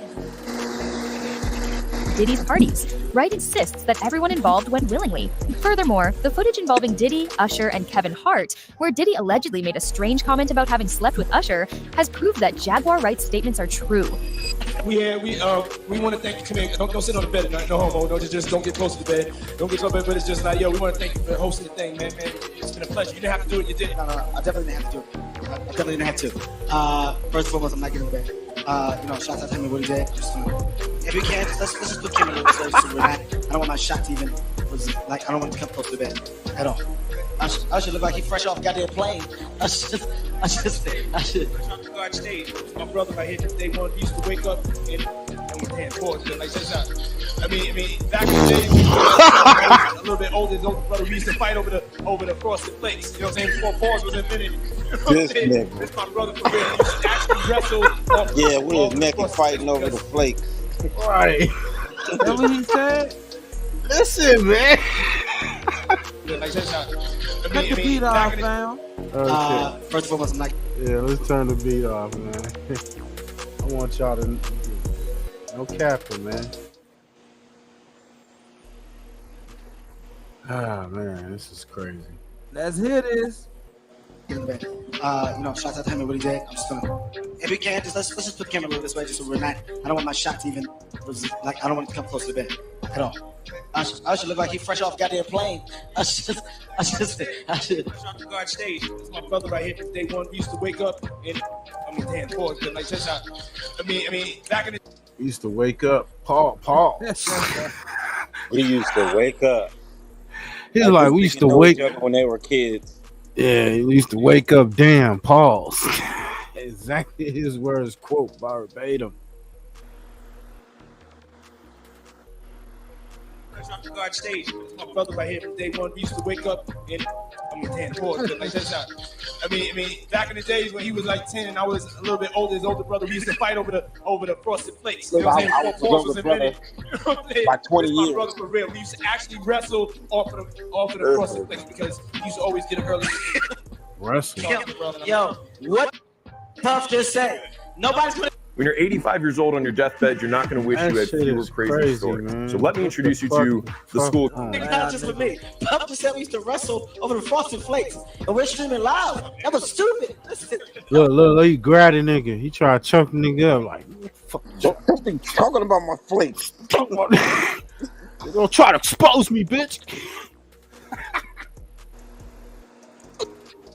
Diddy's parties, Wright insists that everyone involved went willingly. Furthermore, the footage involving Diddy, Usher, and Kevin Hart, where Diddy allegedly made a strange comment about having slept with Usher, has proved that Jaguar Wright's statements are true. We want to thank you. Come here. Don't sit on the bed tonight. No homo. Don't get close to the bed. Don't get close to the bed. But it's just like, yo, we want to thank you for hosting the thing, man. It's been a pleasure. You didn't have to do it. You did it. No, I definitely didn't have to do it. I definitely didn't have to. First and foremost, I'm not getting back. Shout out to him and what he did. If we can, let's just put Kim in the place so we're not. I don't want my shot to even I don't want to come close to the bed at all. I should look like he fresh off goddamn plane. I should. Guard stage. My brother right here, day one, used to wake up and like I mean, back in the day, a little bit older, his older brother, we used to fight over the frosted flakes. You know what I'm saying? Before pause was invented. This nigga. That's my brother for real. He used to actually wrestle. Yeah, we was naked fighting over the flakes. Right. That's what he said? Listen, man. Cut the beat off, fam. First and foremost, I'm not. Yeah, let's turn the beat off, man. I want y'all to no capping, man. Ah, man, this is crazy. Let's hear this. Shout out to him and what he did. I'm just gonna, if we can, let's just put the camera a little this way, just so we're not. I don't want my shot to even I don't want it to come close to the bed at all. I should look like he fresh off goddamn plane. I should. Guard stage. That's my brother right here. Day one, we used to wake up and pause. But like just back in the. We used to wake up, Paul. We used to wake up. He's like we used to wake up when they were kids. Yeah, we used to wake up. Damn, pause. Exactly his words, quote verbatim. Guard stage. That's my brother right here. Day one, we used to wake up and pause. But like just back in the days when he was like 10 and I was a little bit older, his older brother, we used to fight over the frosted flakes. You know what I'm saying? Before pause was invented. By 20 years. My brother for real. We used to actually wrestle off of the frosted flakes because he used to always get an early. Wrestle. Yo, what Puff just said? Nobody's gonna. When you're 85 years old on your deathbed, you're not going to wish you had fewer crazy stories. Man. So let me introduce you to the school. Not just with me. Puff just said we used to wrestle over the frosted flakes, and we're streaming live. That was stupid. Look, he grabbed a nigga. He tried to choke the nigga up like, fuck. This thing talking about my flakes. They're gonna try to expose me, bitch.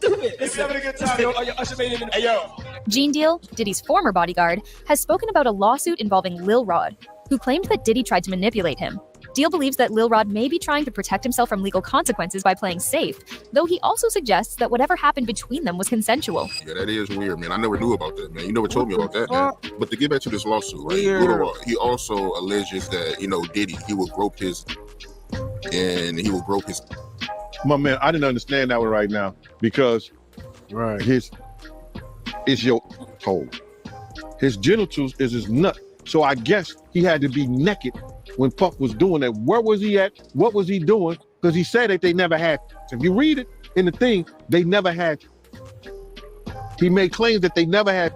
If you're having a good time, yo, Usher made him. Hey, yo. Gene Deal, Diddy's former bodyguard, has spoken about a lawsuit involving Lil Rod, who claimed that Diddy tried to manipulate him. Deal believes that Lil Rod may be trying to protect himself from legal consequences by playing safe, though he also suggests that whatever happened between them was consensual. Yeah, that is weird, man. I never knew about that, man. You never told me about that, man. But to get back to this lawsuit, right? He also alleges that, Diddy, he would grope his. My man, I didn't understand that one right now because it's your hole. His genitals is his nut. So I guess he had to be naked when Puff was doing that. Where was he at? What was he doing? Because he said that they never had. If you read it in the thing, they never had. He made claims that they never had.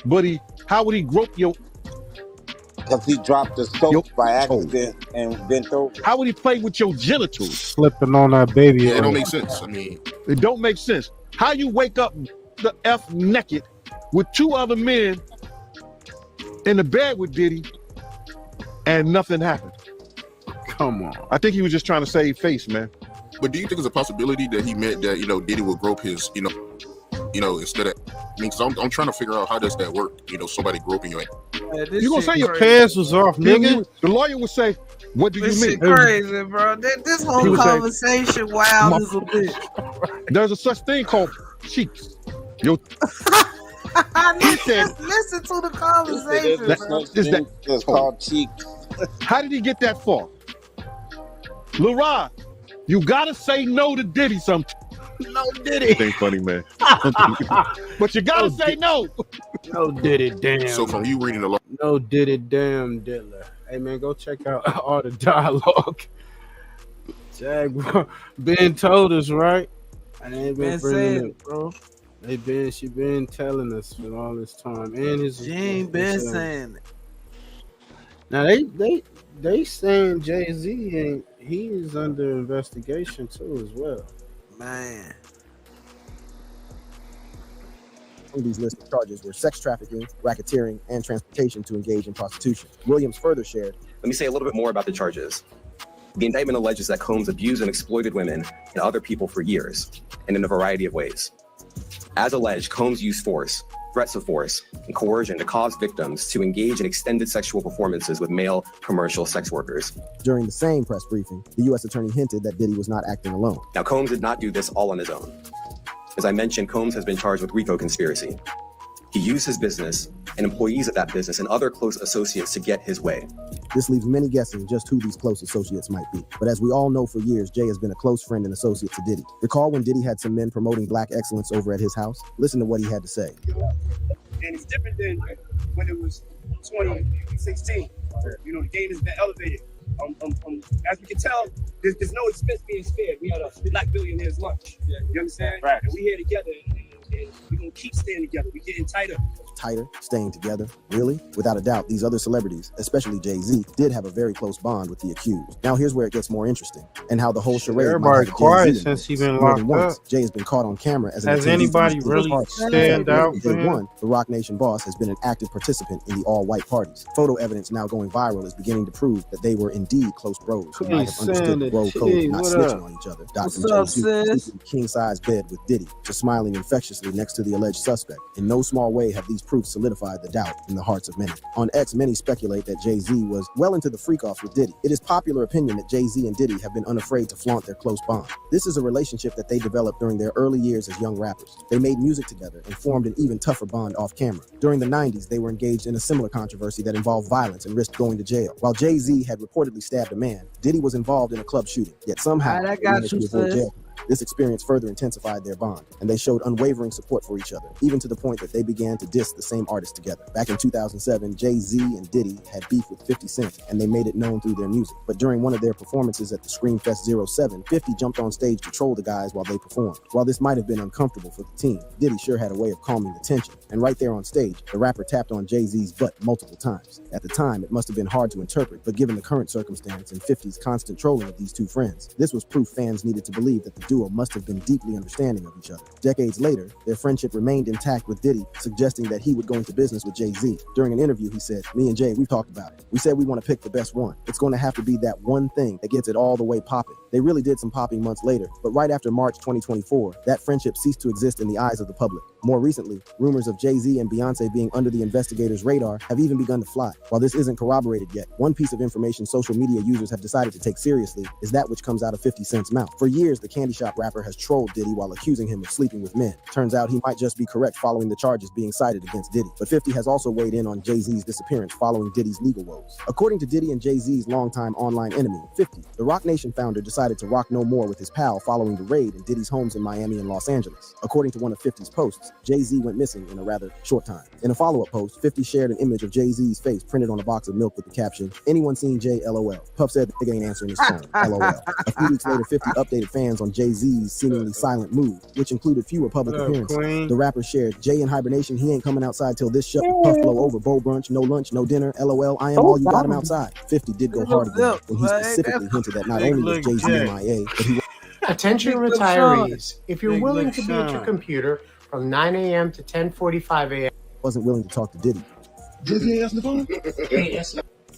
But how would he grope your? Because he dropped the soap by accident and bent over. How would he play with your genitals? Slipping on that baby. Yeah, it don't make sense. I mean, it don't make sense. How you wake up the F naked with 2 other men in the bed with Diddy and nothing happened? Come on. I think he was just trying to save face, man. But do you think it's a possibility that he meant that, Diddy would grope his, instead of, because I'm trying to figure out how does that work? Somebody groping you. You gonna say your pants was off, nigga? The lawyer would say, what do you This mean? shit crazy, bro. This whole He would say, conversation wild as a bitch. There's a such thing called cheeks. Listen to the conversation, bro. It's called cheeks. How did he get that far? Lil Rod, you gotta say no to Diddy sometimes. No Diddy. It ain't funny, man. But you gotta say no. No Diddy, damn. So from you reading the law. No Diddy, damn Diddler. Hey man, go check out all the dialogue. Jaguar Ben told us, right? And they been bringing it, bro. She been telling us for all this time, and she ain't been saying it. Now they saying Jay-Z ain't. He is under investigation too, as well. Man. These list of charges were sex trafficking, racketeering, and transportation to engage in prostitution. Williams further shared. Let me say a little bit more about the charges. The indictment alleges that Combs abused and exploited women and other people for years, and in a variety of ways. As alleged, Combs used force, threats of force, and coercion to cause victims to engage in extended sexual performances with male commercial sex workers. During the same press briefing, the U.S. attorney hinted that Diddy was not acting alone. Now, Combs did not do this all on his own. As I mentioned, Combs has been charged with RICO conspiracy. He used his business and employees of that business and other close associates to get his way. This leaves many guessing just who these close associates might be. But as we all know, for years, Jay has been a close friend and associate to Diddy. Recall when Diddy had some men promoting black excellence over at his house? Listen to what he had to say. And it's different than when it was 2016. The game has been elevated. As we can tell, there's no expense being spared. We had a black billionaires lunch. You understand? Right. And we here together, and we're gonna keep staying together. We're getting tighter. Tighter, staying together. Really? Without a doubt, these other celebrities, especially Jay-Z, did have a very close bond with the accused. Now here's where it gets more interesting, and how the whole charade. Everybody quiet since he been locked up. Jay has been caught on camera as an Has anybody really stand out for him? One, the Rock Nation boss has been an active participant in the all-white parties. Photo evidence now going viral is beginning to prove that they were indeed close bros who might have understood the bro code of not snitching on each other. King-size bed with Diddy, just smiling infectiously next to the alleged suspect. In no small way have these proofs solidified the doubt in the hearts of many. On X, many speculate that Jay-Z was well into the freak-offs with Diddy. It is popular opinion that Jay-Z and Diddy have been unafraid to flaunt their close bond. This is a relationship that they developed during their early years as young rappers. They made music together and formed an even tougher bond off camera. During the 90s, they were engaged in a similar controversy that involved violence and risked going to jail. While Jay-Z had reportedly stabbed a man, Diddy was involved in a club shooting, yet somehow they managed to avoid jail. This experience further intensified their bond, and they showed unwavering support for each other, even to the point that they began to diss the same artist together. Back in 2007, Jay-Z and Diddy had beef with 50 Cent, and they made it known through their music. But during one of their performances at the Screamfest 07, 50 jumped on stage to troll the guys while they performed. While this might have been uncomfortable for the team, Diddy sure had a way of calming the tension. And right there on stage, the rapper tapped on Jay-Z's butt multiple times. At the time, it must have been hard to interpret, but given the current circumstance and 50's constant trolling of these two friends, this was proof fans needed to believe that the duo must have been deeply understanding of each other. Decades later, their friendship remained intact, with Diddy suggesting that he would go into business with Jay-Z. During an interview, he said, "Me and Jay, we've talked about it. We said we want to pick the best one. It's going to have to be that one thing that gets it all the way popping." They really did some popping months later, but right after March 2024, that friendship ceased to exist in the eyes of the public. More recently, rumors of Jay-Z and Beyonce being under the investigators' radar have even begun to fly. While this isn't corroborated yet, one piece of information social media users have decided to take seriously is that which comes out of 50 Cent's mouth. For years, the Candy Shop rapper has trolled Diddy while accusing him of sleeping with men. Turns out he might just be correct following the charges being cited against Diddy. But 50 has also weighed in on Jay-Z's disappearance following Diddy's legal woes. According to Diddy and Jay-Z's longtime online enemy, 50, the Rock Nation founder decided to rock no more with his pal following the raid in Diddy's homes in Miami and Los Angeles. According to one of 50's posts, parties. Jay-Z went missing in a rather short time. In a follow-up post, 50 shared an image of Jay-Z's face printed on a box of milk with the caption, "Anyone seen Jay? LOL." Puff said the nigga ain't answering his phone. LOL. A few weeks later, 50 updated fans on Jay-Z's seemingly silent move, which included fewer public appearances. The rapper shared, "Jay in hibernation, he ain't coming outside till this shut. Puff blow over, bowl brunch, no lunch, no dinner, LOL, I am all you got him outside." 50 did go hard again when he specifically hinted that not only was Jay-Z MIA, but he Attention retirees, if you're willing to be at your computer from 9 a.m. to 10:45 a.m. wasn't willing to talk to Diddy. Diddy answer the phone?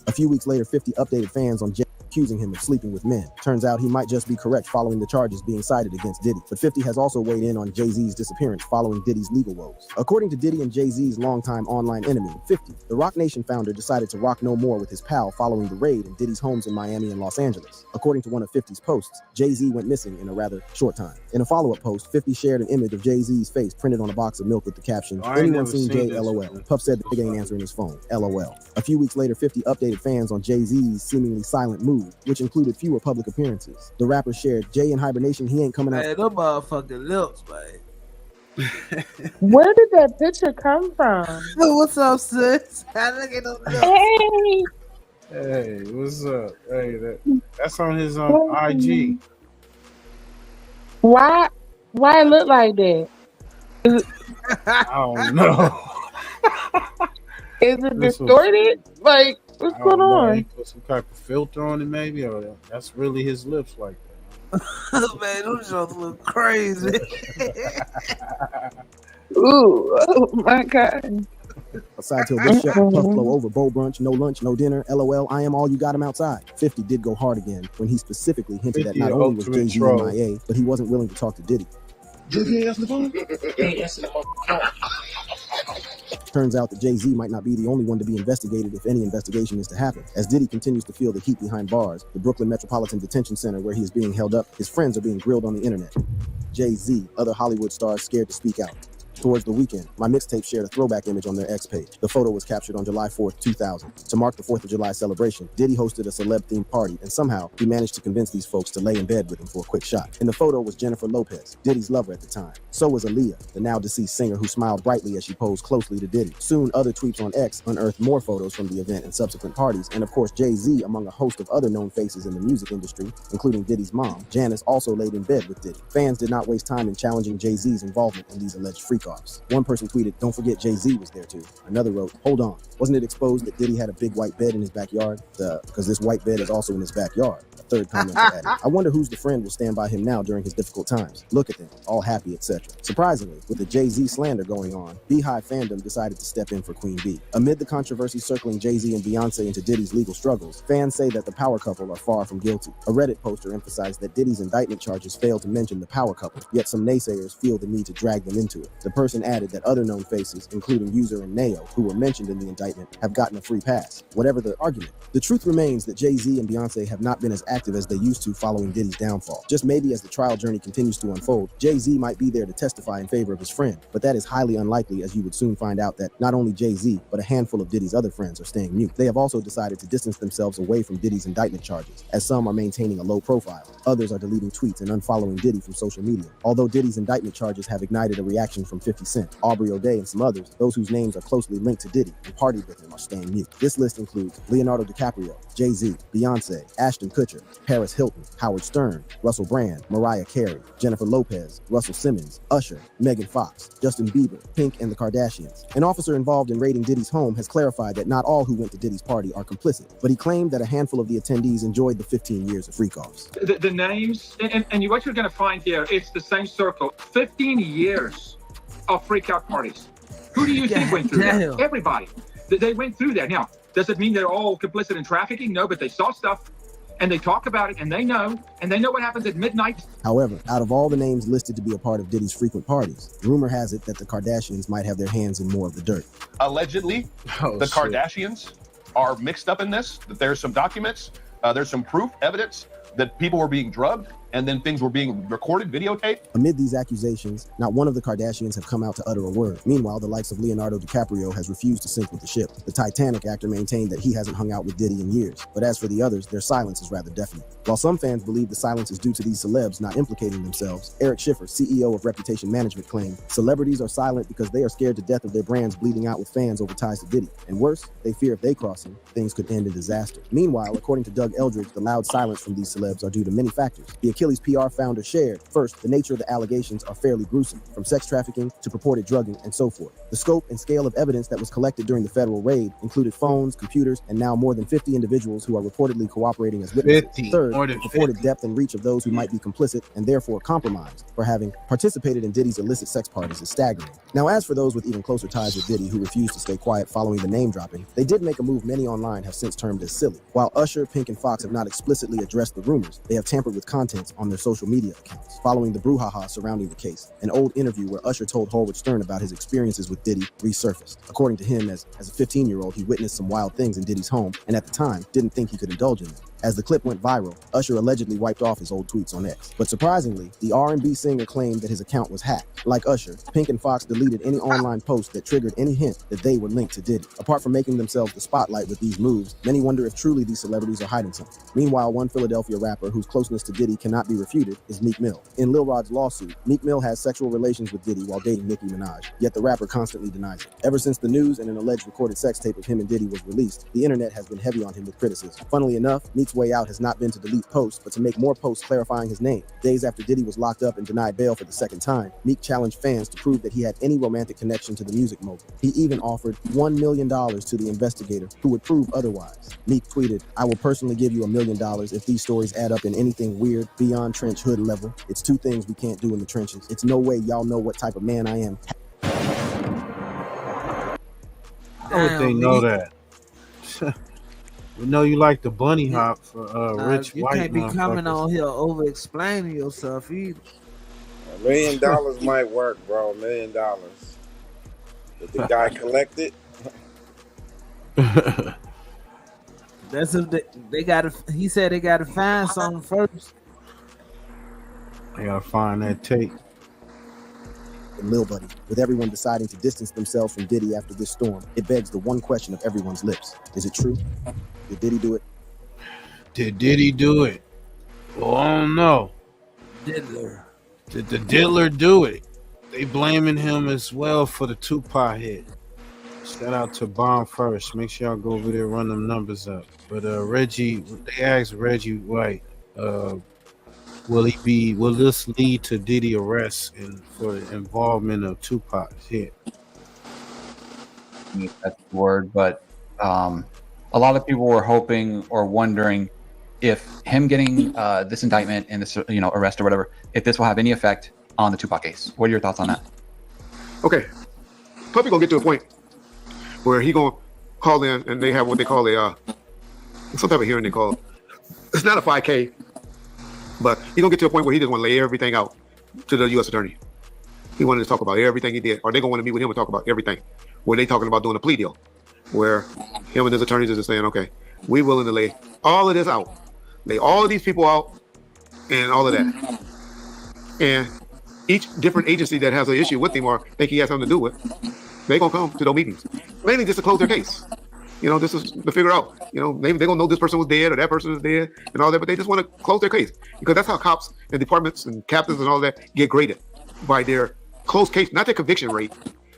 A few weeks later, 50 updated fans on Jay accusing him of sleeping with men. Turns out he might just be correct following the charges being cited against Diddy. But 50 has also weighed in on Jay-Z's disappearance following Diddy's legal woes. According to Diddy and Jay-Z's longtime online enemy, 50, the Rock Nation founder decided to rock no more with his pal following the raid in Diddy's homes in Miami and Los Angeles. According to one of 50's posts, Jay-Z went missing in a rather short time. In a follow-up post, 50 shared an image of Jay-Z's face printed on a box of milk with the caption, "Anyone seen Jay? LOL." Puff said the nigga ain't answering his phone. LOL. A few weeks later, 50 updated fans on Jay-Z's seemingly silent move, which included fewer public appearances. The rapper shared, "Jay in hibernation, he ain't coming out." Man, them motherfucking lips, man. Where did that picture come from? What's up, sis? Look at those lips. Hey. Hey, what's up? Hey, that's on his IG. Why it look like that? I don't know. Is it distorted? Like, what's going on? He put some type of filter on it, maybe, or that's really his lips like that. Man, those shows look crazy. Ooh, oh my God. Aside till this shut, Puff blow over, bowl brunch, no lunch, no dinner, LOL, I am all you got him outside. 50 did go hard again when he specifically hinted that not only was Jay-Z MIA, but he wasn't willing to talk to Diddy. Diddy answer the phone? Turns out that Jay-Z might not be the only one to be investigated if any investigation is to happen. As Diddy continues to feel the heat behind bars, the Brooklyn Metropolitan Detention Center where he is being held up, his friends are being grilled on the internet. Jay-Z, other Hollywood stars scared to speak out. Towards the weekend, my mixtape shared a throwback image on their X page. The photo was captured on July 4th, 2000. To mark the 4th of July celebration, Diddy hosted a celeb-themed party, and somehow he managed to convince these folks to lay in bed with him for a quick shot. In the photo was Jennifer Lopez, Diddy's lover at the time. So was Aaliyah, the now-deceased singer who smiled brightly as she posed closely to Diddy. Soon, other tweets on X unearthed more photos from the event and subsequent parties, and of course, Jay-Z, among a host of other known faces in the music industry, including Diddy's mom, Janice, also laid in bed with Diddy. Fans did not waste time in challenging Jay-Z's involvement in these alleged freak-offs. One person tweeted, "Don't forget Jay-Z was there too." Another wrote, "Hold on, wasn't it exposed that Diddy had a big white bed in his backyard? Because this white bed is also in his backyard." A third commenter added, "I wonder who's the friend will stand by him now during his difficult times. Look at them, all happy, etc." Surprisingly, with the Jay-Z slander going on, Beehive fandom decided to step in for Queen Bee. Amid the controversy circling Jay-Z and Beyonce into Diddy's legal struggles, fans say that the power couple are far from guilty. A Reddit poster emphasized that Diddy's indictment charges failed to mention the power couple, yet some naysayers feel the need to drag them into it. The person added that other known faces, including User and Neo, who were mentioned in the indictment, have gotten a free pass. Whatever the argument, the truth remains that Jay-Z and Beyonce have not been as active as they used to following Diddy's downfall. Just maybe as the trial journey continues to unfold, Jay-Z might be there to testify in favor of his friend, but that is highly unlikely, as you would soon find out that not only Jay-Z, but a handful of Diddy's other friends are staying mute. They have also decided to distance themselves away from Diddy's indictment charges, as some are maintaining a low profile. Others are deleting tweets and unfollowing Diddy from social media. Although Diddy's indictment charges have ignited a reaction from 50 Cent, Aubrey O'Day, and some others, those whose names are closely linked to Diddy and partied with him are staying mute. This list includes Leonardo DiCaprio, Jay-Z, Beyonce, Ashton Kutcher, Paris Hilton, Howard Stern, Russell Brand, Mariah Carey, Jennifer Lopez, Russell Simmons, Usher, Megan Fox, Justin Bieber, Pink, and the Kardashians. An officer involved in raiding Diddy's home has clarified that not all who went to Diddy's party are complicit, but he claimed that a handful of the attendees enjoyed the 15 years of freak-offs. The names, and what you're going to find here, it's the same circle. 15 years of freak-out parties. Who do you think went through that? Everybody. They went through that. Now, does it mean they're all complicit in trafficking? No, but they saw stuff, and they talk about it, and they know what happens at midnight. However, out of all the names listed to be a part of Diddy's frequent parties, rumor has it that the Kardashians might have their hands in more of the dirt. Allegedly, the Kardashians are mixed up in this, that there's some documents, there's some proof, evidence that people were being drugged, and then things were being recorded, videotaped? Amid these accusations, not one of the Kardashians have come out to utter a word. Meanwhile, the likes of Leonardo DiCaprio has refused to sink with the ship. The Titanic actor maintained that he hasn't hung out with Diddy in years. But as for the others, their silence is rather deafening. While some fans believe the silence is due to these celebs not implicating themselves, Eric Schiffer, CEO of Reputation Management, claimed celebrities are silent because they are scared to death of their brands bleeding out with fans over ties to Diddy. And worse, they fear if they cross him, things could end in disaster. Meanwhile, according to Doug Eldridge, the loud silence from these celebs are due to many factors. The Achilles PR founder shared, first, the nature of the allegations are fairly gruesome, from sex trafficking to purported drugging and so forth. The scope and scale of evidence that was collected during the federal raid included phones, computers, and now more than 50 individuals who are reportedly cooperating as witnesses. Third, the purported depth and reach of those who might be complicit and therefore compromised for having participated in Diddy's illicit sex parties is staggering. Now, as for those with even closer ties with Diddy who refused to stay quiet following the name dropping, they did make a move many online have since termed as silly. While Usher, Pink, and Fox have not explicitly addressed the rumors, they have tampered with contents on their social media accounts. Following the brouhaha surrounding the case, an old interview where Usher told Howard Stern about his experiences with Diddy resurfaced. According to him, as a 15-year-old, he witnessed some wild things in Diddy's home and at the time didn't think he could indulge in them. As the clip went viral, Usher allegedly wiped off his old tweets on X. But surprisingly, the R&B singer claimed that his account was hacked. Like Usher, Pink and Fox deleted any online post that triggered any hint that they were linked to Diddy. Apart from making themselves the spotlight with these moves, many wonder if truly these celebrities are hiding something. Meanwhile, one Philadelphia rapper whose closeness to Diddy cannot be refuted is Meek Mill. In Lil Rod's lawsuit, Meek Mill has sexual relations with Diddy while dating Nicki Minaj, yet the rapper constantly denies it. Ever since the news and an alleged recorded sex tape of him and Diddy was released, the internet has been heavy on him with criticism. Funnily enough, Meek's way out has not been to delete posts, but to make more posts clarifying his name. Days after Diddy was locked up and denied bail for the second time, Meek challenged fans to prove that he had any romantic connection to the music mogul. He even offered $1 million to the investigator who would prove otherwise. Meek tweeted, "I will personally give you $1 million if these stories add up in anything weird beyond trench hood level. It's two things we can't do in the trenches. It's no way y'all know what type of man I am." How would they know that? We know you like the bunny hop for rich you white can't be coming motherfuckers. on here over explaining yourself either. $1 million might work, bro. $1 million. If the guy collected, That's if they gotta. He said they gotta find something first. I gotta find that tape. And Lil Buddy, with everyone deciding to distance themselves from Diddy after this storm, it begs the one question of everyone's lips. Is it true? Did Diddy do it? Did Diddy do it? Well, I don't know. Diddler. Did the Diddler do it? They blaming him as well for the Tupac hit. Shout out to Bomb First. Make sure y'all go over there, run them numbers up. But Reggie, they asked Reggie White, will this lead to Diddy arrest and for the involvement of Tupac's hit? That's the word, but a lot of people were hoping or wondering if him getting this indictment and this arrest or whatever, if this will have any effect on the Tupac case. What are your thoughts on that? Okay, probably gonna get to a point where he gonna call in and they have what they call a some type of hearing they call. It's not a 5K, but he gonna get to a point where he just want to lay everything out to the U.S. attorney. He wanted to talk about everything he did, or they gonna want to meet with him and talk about everything. Where they talking about doing a plea deal, where him and his attorneys are just saying, okay, we willing to lay all of this out, lay all of these people out, and all of that. And each different agency that has an issue with him or think he has something to do with, they gonna come to those meetings, mainly just to close their case. This is to figure out, maybe they're gonna know this person was dead or that person is dead and all that, but they just want to close their case because that's how cops and departments and captains and all that get graded, by their closed case, not their conviction rate,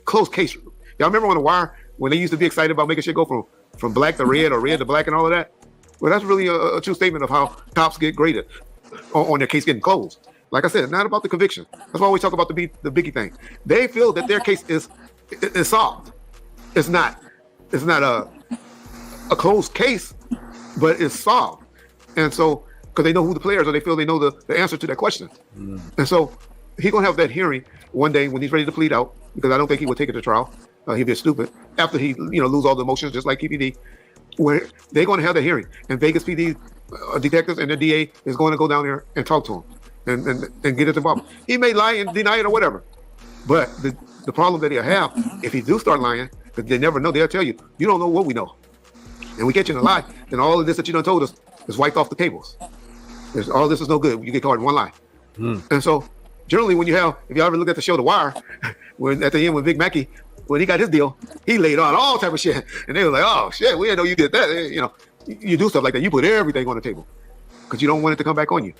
closed case. Y'all remember on The Wire when they used to be excited about making shit go from black to red or red to black and all of that? Well, that's really a true statement of how cops get graded on their case getting closed. Like I said, not about the conviction. That's why I always talk about the biggie thing. They feel that their case is solved. It's not a closed case, but it's solved. And so, because they know who the players are, they feel they know the answer to that question. And so he's gonna have that hearing one day when he's ready to plead out, because I don't think he would take it to trial. He'd be stupid after he lose all the emotions, just like PPD, where they're going to have the hearing, and Vegas PD detectives and the DA is going to go down there and talk to him and get it involved. He may lie and deny it or whatever, but the problem that he'll have if he do start lying, because they never know, they'll tell you, you don't know what we know, and we get you in a lie, then all of this that you done told us is wiped off the tables. There's, all this is no good. You get caught in one lie. And so generally when if y'all ever look at the show The Wire, when at the end when Big Mackey, when he got his deal, he laid on all type of shit. And they were like, oh shit, we didn't know you did that. You know, you do stuff like that. You put everything on the table because you don't want it to come back on you.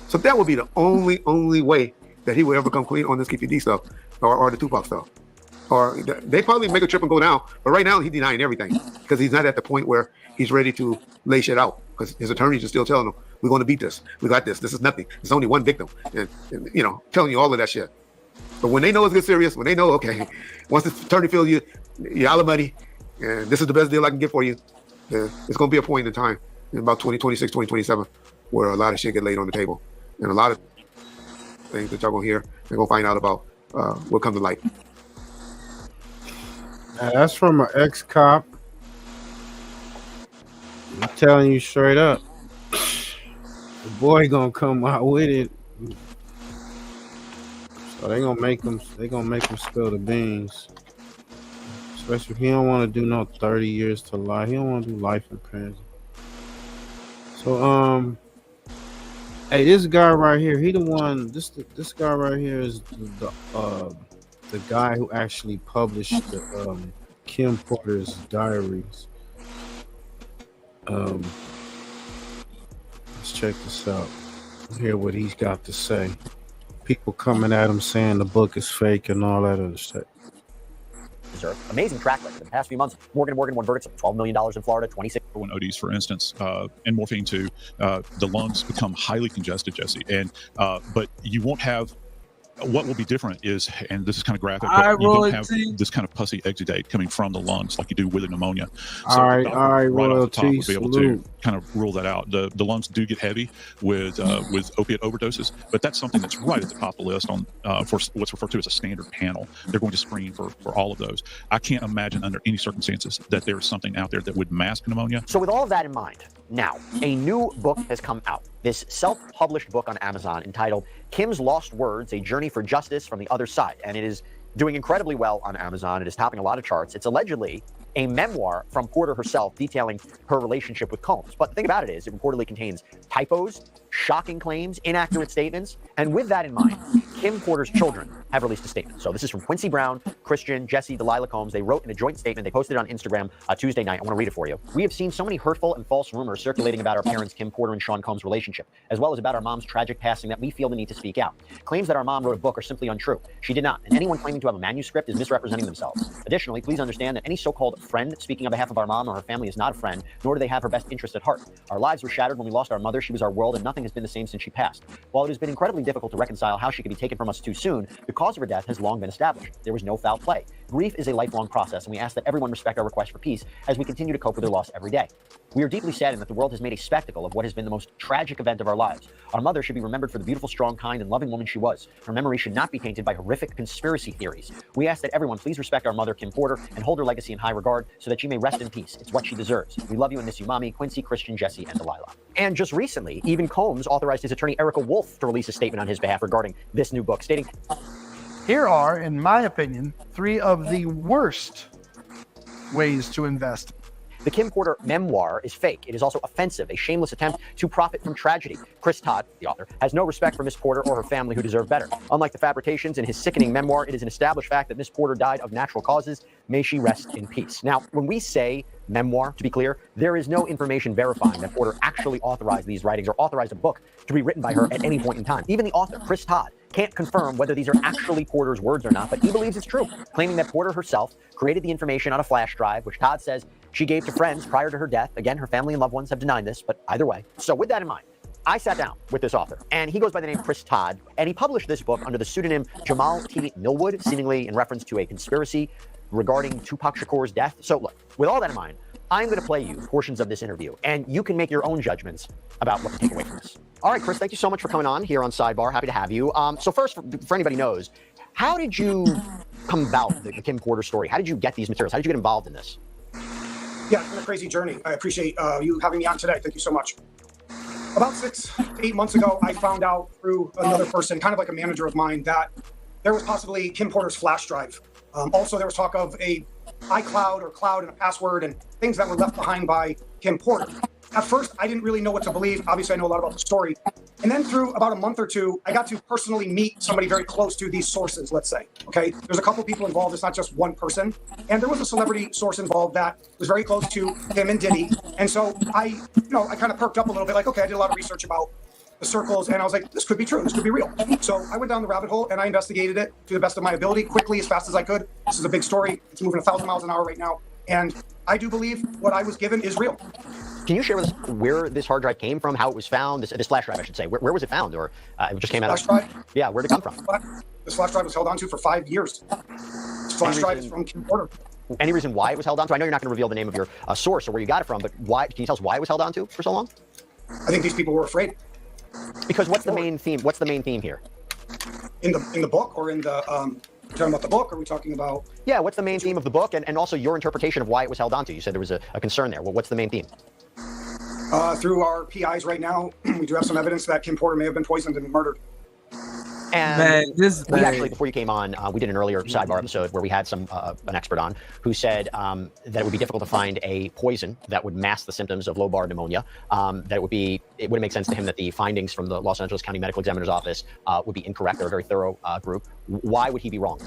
So that would be the only way that he would ever come clean on this KPD stuff or the Tupac stuff. Or they probably make a trip and go down. But right now he's denying everything because he's not at the point where he's ready to lay shit out because his attorneys are still telling him, we're going to beat this. We got this. This is nothing. It's only one victim. And you know, telling you all of that shit. But when they know it's good serious, when they know, okay, once the attorney feels you're out of money and this is the best deal I can get for you, it's going to be a point in time in about 2026, 2027 where a lot of shit get laid on the table. And a lot of things that y'all going to hear and going to find out about will come to light. That's from an ex-cop. I'm telling you straight up. The boy gonna come out with it. So they gonna make him spill the beans. Especially if he don't want to do no 30 years to life. He don't want to do life in prison. So hey, this guy right here, he the one. This guy right here is the guy who actually published the Kim Porter's diaries. Let's check this out. Hear what he's got to say. People coming at him saying the book is fake and all that other stuff. Amazing track record. In the past few months, Morgan won verdicts of $12 million in Florida, 26. When ODs, for instance, and morphine too, the lungs become highly congested, Jesse. And but you won't have. What will be different is, and this is kind of graphic, but you don't have this kind of pussy exudate coming from the lungs like you do with a pneumonia. So all right, right off the top, T, we'll be able to kind of rule that out. The lungs do get heavy with opiate overdoses, but that's something that's right at the top of the list on for what's referred to as a standard panel. They're going to screen for all of those. I can't imagine under any circumstances that there is something out there that would mask pneumonia. So with all of that in mind, now a new book has come out. This self-published book on Amazon entitled Kim's Lost Words, A Journey for Justice from the Other Side. And it is doing incredibly well on Amazon. It is topping a lot of charts. It's allegedly a memoir from Porter herself detailing her relationship with Combs. But the thing about it is, it reportedly contains typos, shocking claims, inaccurate statements. And with that in mind, Kim Porter's children have released a statement. So this is from Quincy Brown, Christian, Jesse, Delilah Combs. They wrote in a joint statement. They posted it on Instagram Tuesday night. I want to read it for you. We have seen so many hurtful and false rumors circulating about our parents, Kim Porter and Sean Combs' relationship, as well as about our mom's tragic passing, that we feel the need to speak out. Claims that our mom wrote a book are simply untrue. She did not. And anyone claiming to have a manuscript is misrepresenting themselves. Additionally, please understand that any so-called friend speaking on behalf of our mom or her family is not a friend, nor do they have her best interest at heart. Our lives were shattered when we lost our mother. She was our world, and nothing has been the same since she passed. While it has been incredibly difficult to reconcile how she could be taken from us too soon, the cause of her death has long been established. There was no foul play. Grief is a lifelong process, and we ask that everyone respect our request for peace as we continue to cope with their loss every day. We are deeply saddened that the world has made a spectacle of what has been the most tragic event of our lives. Our mother should be remembered for the beautiful, strong, kind, and loving woman she was. Her memory should not be tainted by horrific conspiracy theories. We ask that everyone please respect our mother, Kim Porter, and hold her legacy in high regard so that she may rest in peace. It's what she deserves. We love you and miss you, Mommy, Quincy, Christian, Jesse, and Delilah. And just recently, even Combs authorized his attorney, Erica Wolf, to release a statement on his behalf regarding this new book, stating, here are, in my opinion, 3 of the worst ways to invest. The Kim Porter memoir is fake. It is also offensive, a shameless attempt to profit from tragedy. Chris Todd, the author, has no respect for Miss Porter or her family, who deserve better. Unlike the fabrications in his sickening memoir, it is an established fact that Miss Porter died of natural causes. May she rest in peace. Now, when we say memoir, to be clear, there is no information verifying that Porter actually authorized these writings or authorized a book to be written by her at any point in time. Even the author, Chris Todd, can't confirm whether these are actually Porter's words or not, but he believes it's true, claiming that Porter herself created the information on a flash drive, which Todd says she gave to friends prior to her death. Again, her family and loved ones have denied this, but either way. So with that in mind, I sat down with this author, and he goes by the name Chris Todd, and he published this book under the pseudonym Jamal T. Millwood, seemingly in reference to a conspiracy regarding Tupac Shakur's death. So look, with all that in mind, I'm going to play you portions of this interview, and you can make your own judgments about what to take away from this. All right, Chris, thank you so much for coming on here on Sidebar. Happy to have you. So first, for anybody knows, how did you come about the Kim Porter story? How did you get these materials? How did you get involved in this? Yeah, it's been a crazy journey. I appreciate you having me on today. Thank you so much. About 6 to 8 months ago, I found out through another person, kind of like a manager of mine, that there was possibly Kim Porter's flash drive. Also, there was talk of a iCloud or cloud and a password and things that were left behind by Kim Porter. at first, I didn't really know what to believe. Obviously, I know a lot about the story. And then through about a month or two, I got to personally meet somebody very close to these sources, let's say. Okay, there's a couple people involved. It's not just one person. And there was a celebrity source involved that was very close to him and Diddy. And so I kind of perked up a little bit, like, okay, I did a lot of research about the circles, and I was like, this could be true. This could be real. So I went down the rabbit hole and I investigated it to the best of my ability, quickly, as fast as I could. This is a big story. It's moving 1,000 miles an hour right now. And I do believe what I was given is real. Can you share with us where this hard drive came from, how it was found, this flash drive, I should say? Where was it found, or it just came out of? Flash drive? Yeah, where'd it come from? This flash drive was held onto for 5 years. This flash drive is from Kim Porter. Any reason why it was held onto? I know you're not going to reveal the name of your source or where you got it from, but why? Can you tell us why it was held onto for so long? I think these people were afraid. Because what's the main theme? What's the main theme here? In the book, or in the talking about the book? Or are we talking about? Yeah, what's the main theme of the book, and also your interpretation of why it was held onto? You said there was a concern there. Well, what's the main theme? Through our PIs right now, we do have some evidence that Kim Porter may have been poisoned and murdered. And we actually, before you came on, we did an earlier sidebar episode where we had an expert on who said that it would be difficult to find a poison that would mask the symptoms of lobar pneumonia. That it wouldn't make sense to him that the findings from the Los Angeles County Medical Examiner's Office would be incorrect. They're a very thorough group. Why would he be wrong?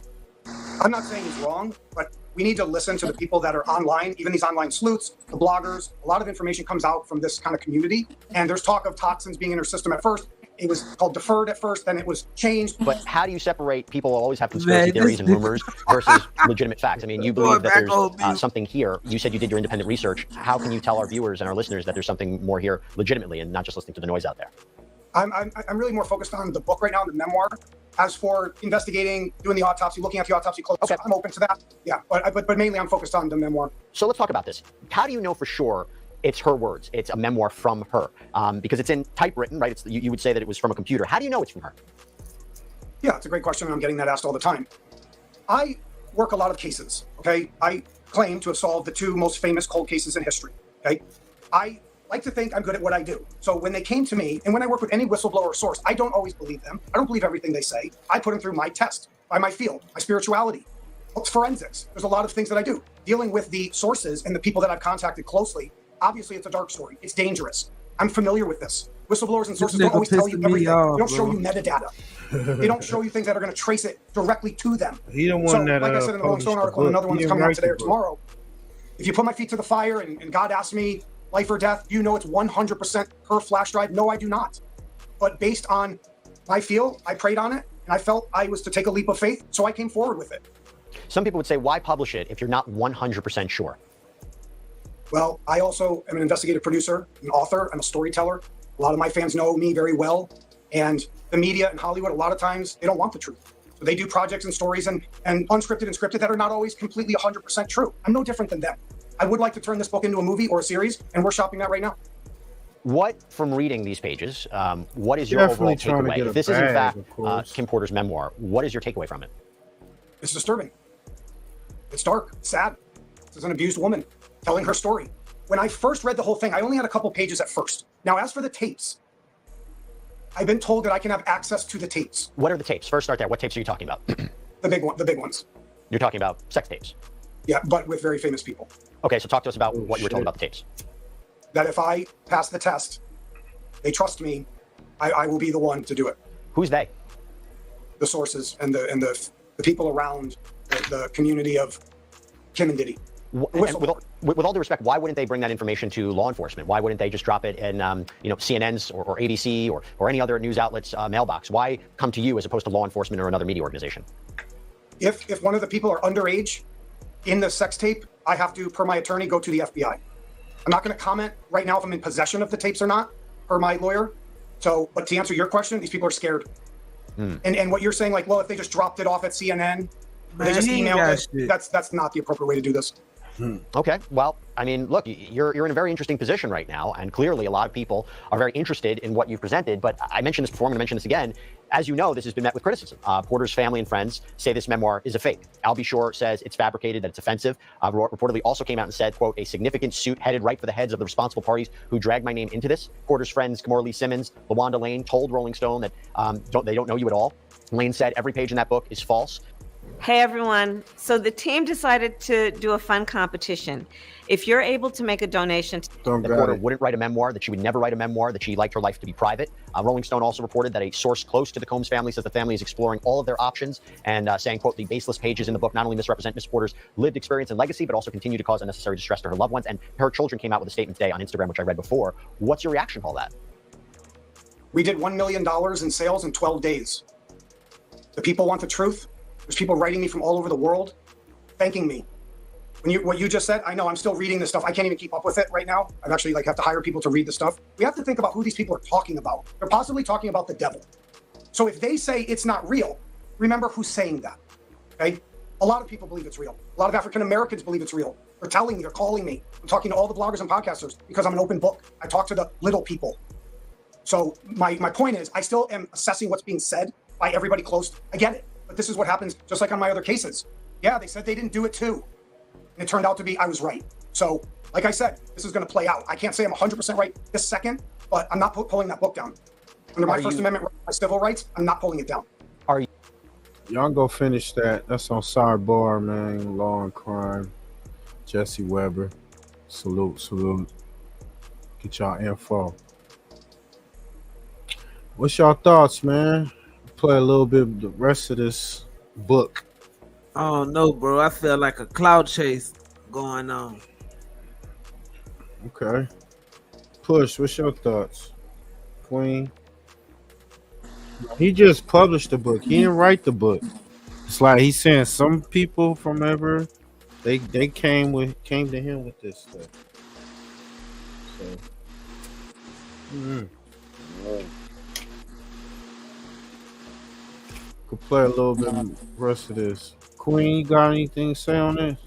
I'm not saying he's wrong, but we need to listen to the people that are online, even these online sleuths, the bloggers. A lot of information comes out from this kind of community, and there's talk of toxins being in her system at first. It was called deferred at first, then it was changed. But how do you separate people always have conspiracy theories and rumors versus legitimate facts? I mean, you believe that there's something here. You said you did your independent research. How can you tell our viewers and our listeners that there's something more here legitimately and not just listening to the noise out there? I'm really more focused on the book right now, the memoir. As for investigating, doing the autopsy, looking at the autopsy close, okay, I'm open to that. Yeah, but mainly I'm focused on the memoir. So let's talk about this. How do you know for sure it's her words? It's a memoir from her, because it's in typewritten, right? You would say that it was from a computer. How do you know it's from her? Yeah, it's a great question. I'm getting that asked all the time. I work a lot of cases, okay? I claim to have solved the 2 most famous cold cases in history, okay? I like to think I'm good at what I do. So when they came to me, and when I work with any whistleblower or source, I don't always believe them. I don't believe everything they say. I put them through my test, by my field, my spirituality, forensics. There's a lot of things that I do. Dealing with the sources and the people that I've contacted closely, obviously it's a dark story. It's dangerous. I'm familiar with this. Whistleblowers and sources don't always tell you everything. They don't show you metadata. They don't show you things that are going to trace it directly to them. He don't want so, that. Like I said in the Rolling Stone article, and another one that's coming out today or tomorrow, if you put my feet to the fire and God asks me life or death, you know it's 100% her flash drive. No, I do not. But based on my feel, I prayed on it, and I felt I was to take a leap of faith, so I came forward with it. Some people would say, why publish it if you're not 100% sure? Well, I also am an investigative producer, an author, I'm a storyteller. A lot of my fans know me very well. And the media in Hollywood, a lot of times, they don't want the truth. So they do projects and stories and unscripted and scripted that are not always completely 100% true. I'm no different than them. I would like to turn this book into a movie or a series, and we're shopping that right now. What, from reading these pages, what is your overall takeaway? If this is in fact Kim Porter's memoir, what is your takeaway from it? It's disturbing. It's dark, it's sad. This is an abused woman telling her story. When I first read the whole thing, I only had a couple pages at first. Now, as for the tapes, I've been told that I can have access to the tapes. What are the tapes? First, start there. What tapes are you talking about? The big ones. You're talking about sex tapes? Yeah, but with very famous people. Okay, so talk to us about what you were told about the tapes. That if I pass the test, they trust me, I will be the one to do it. Who's they? The sources and the people around the community of Kim and Diddy. With all due respect, why wouldn't they bring that information to law enforcement? Why wouldn't they just drop it in CNN's or ABC or any other news outlet's mailbox? Why come to you as opposed to law enforcement or another media organization? If one of the people are underage in the sex tape, I have to, per my attorney, go to the FBI. I'm not going to comment right now if I'm in possession of the tapes or not, per my lawyer. So, but to answer your question, these people are scared. And what you're saying, like, well, if they just dropped it off at CNN, or they just emailed it, that's not the appropriate way to do this. Okay, well, I mean, look, you're in a very interesting position right now, and clearly a lot of people are very interested in what you've presented, but I mentioned this before, I'm going to mention this again. As you know, this has been met with criticism. Porter's family and friends say this memoir is a fake. Al B. Shore says it's fabricated, that it's offensive. Reportedly also came out and said, quote, a significant suit headed right for the heads of the responsible parties who dragged my name into this. Porter's friends, Kimora Lee Simmons, LaWanda Lane, told Rolling Stone that they don't know you at all. Lane said every page in that book is false. Hey everyone. So the team decided to do a fun competition. If you're able to make a donation to that Porter wouldn't write a memoir, that she would never write a memoir, that she liked her life to be private. Rolling Stone also reported that a source close to the Combs family says the family is exploring all of their options and saying, quote, the baseless pages in the book not only misrepresent Miss Porter's lived experience and legacy, but also continue to cause unnecessary distress to her loved ones. And her children came out with a statement today on Instagram, which I read before. What's your reaction to all that? We did $1 million in sales in 12 days. The people want the truth. There's people writing me from all over the world, thanking me. What you just said, I know I'm still reading this stuff. I can't even keep up with it right now. I've actually have to hire people to read the stuff. We have to think about who these people are talking about. They're possibly talking about the devil. So if they say it's not real, remember who's saying that, okay? A lot of people believe it's real. A lot of African Americans believe it's real. They're telling me, they're calling me. I'm talking to all the bloggers and podcasters because I'm an open book. I talk to the little people. So my point is, I still am assessing what's being said by everybody close. I get it, but this is what happens just like on my other cases. Yeah, they said they didn't do it too. And it turned out to be I was right. So, like I said, this is going to play out. I can't say I'm 100% right this second, but I'm not pulling that book down. Under my First Amendment, my civil rights, I'm not pulling it down. Are you? Y'all go finish that. That's on Sidebar, man. Law and Crime. Jesse Weber. Salute. Get y'all info. What's y'all thoughts, man? Play a little bit of the rest of this book. I don't know, bro. I feel like a cloud chase going on. Okay. Push, what's your thoughts? Queen? He just published the book. He didn't write the book. It's like he's saying some people from ever they came to him with this stuff. So could play a little bit of the rest of this. Queen, you got anything to say on this?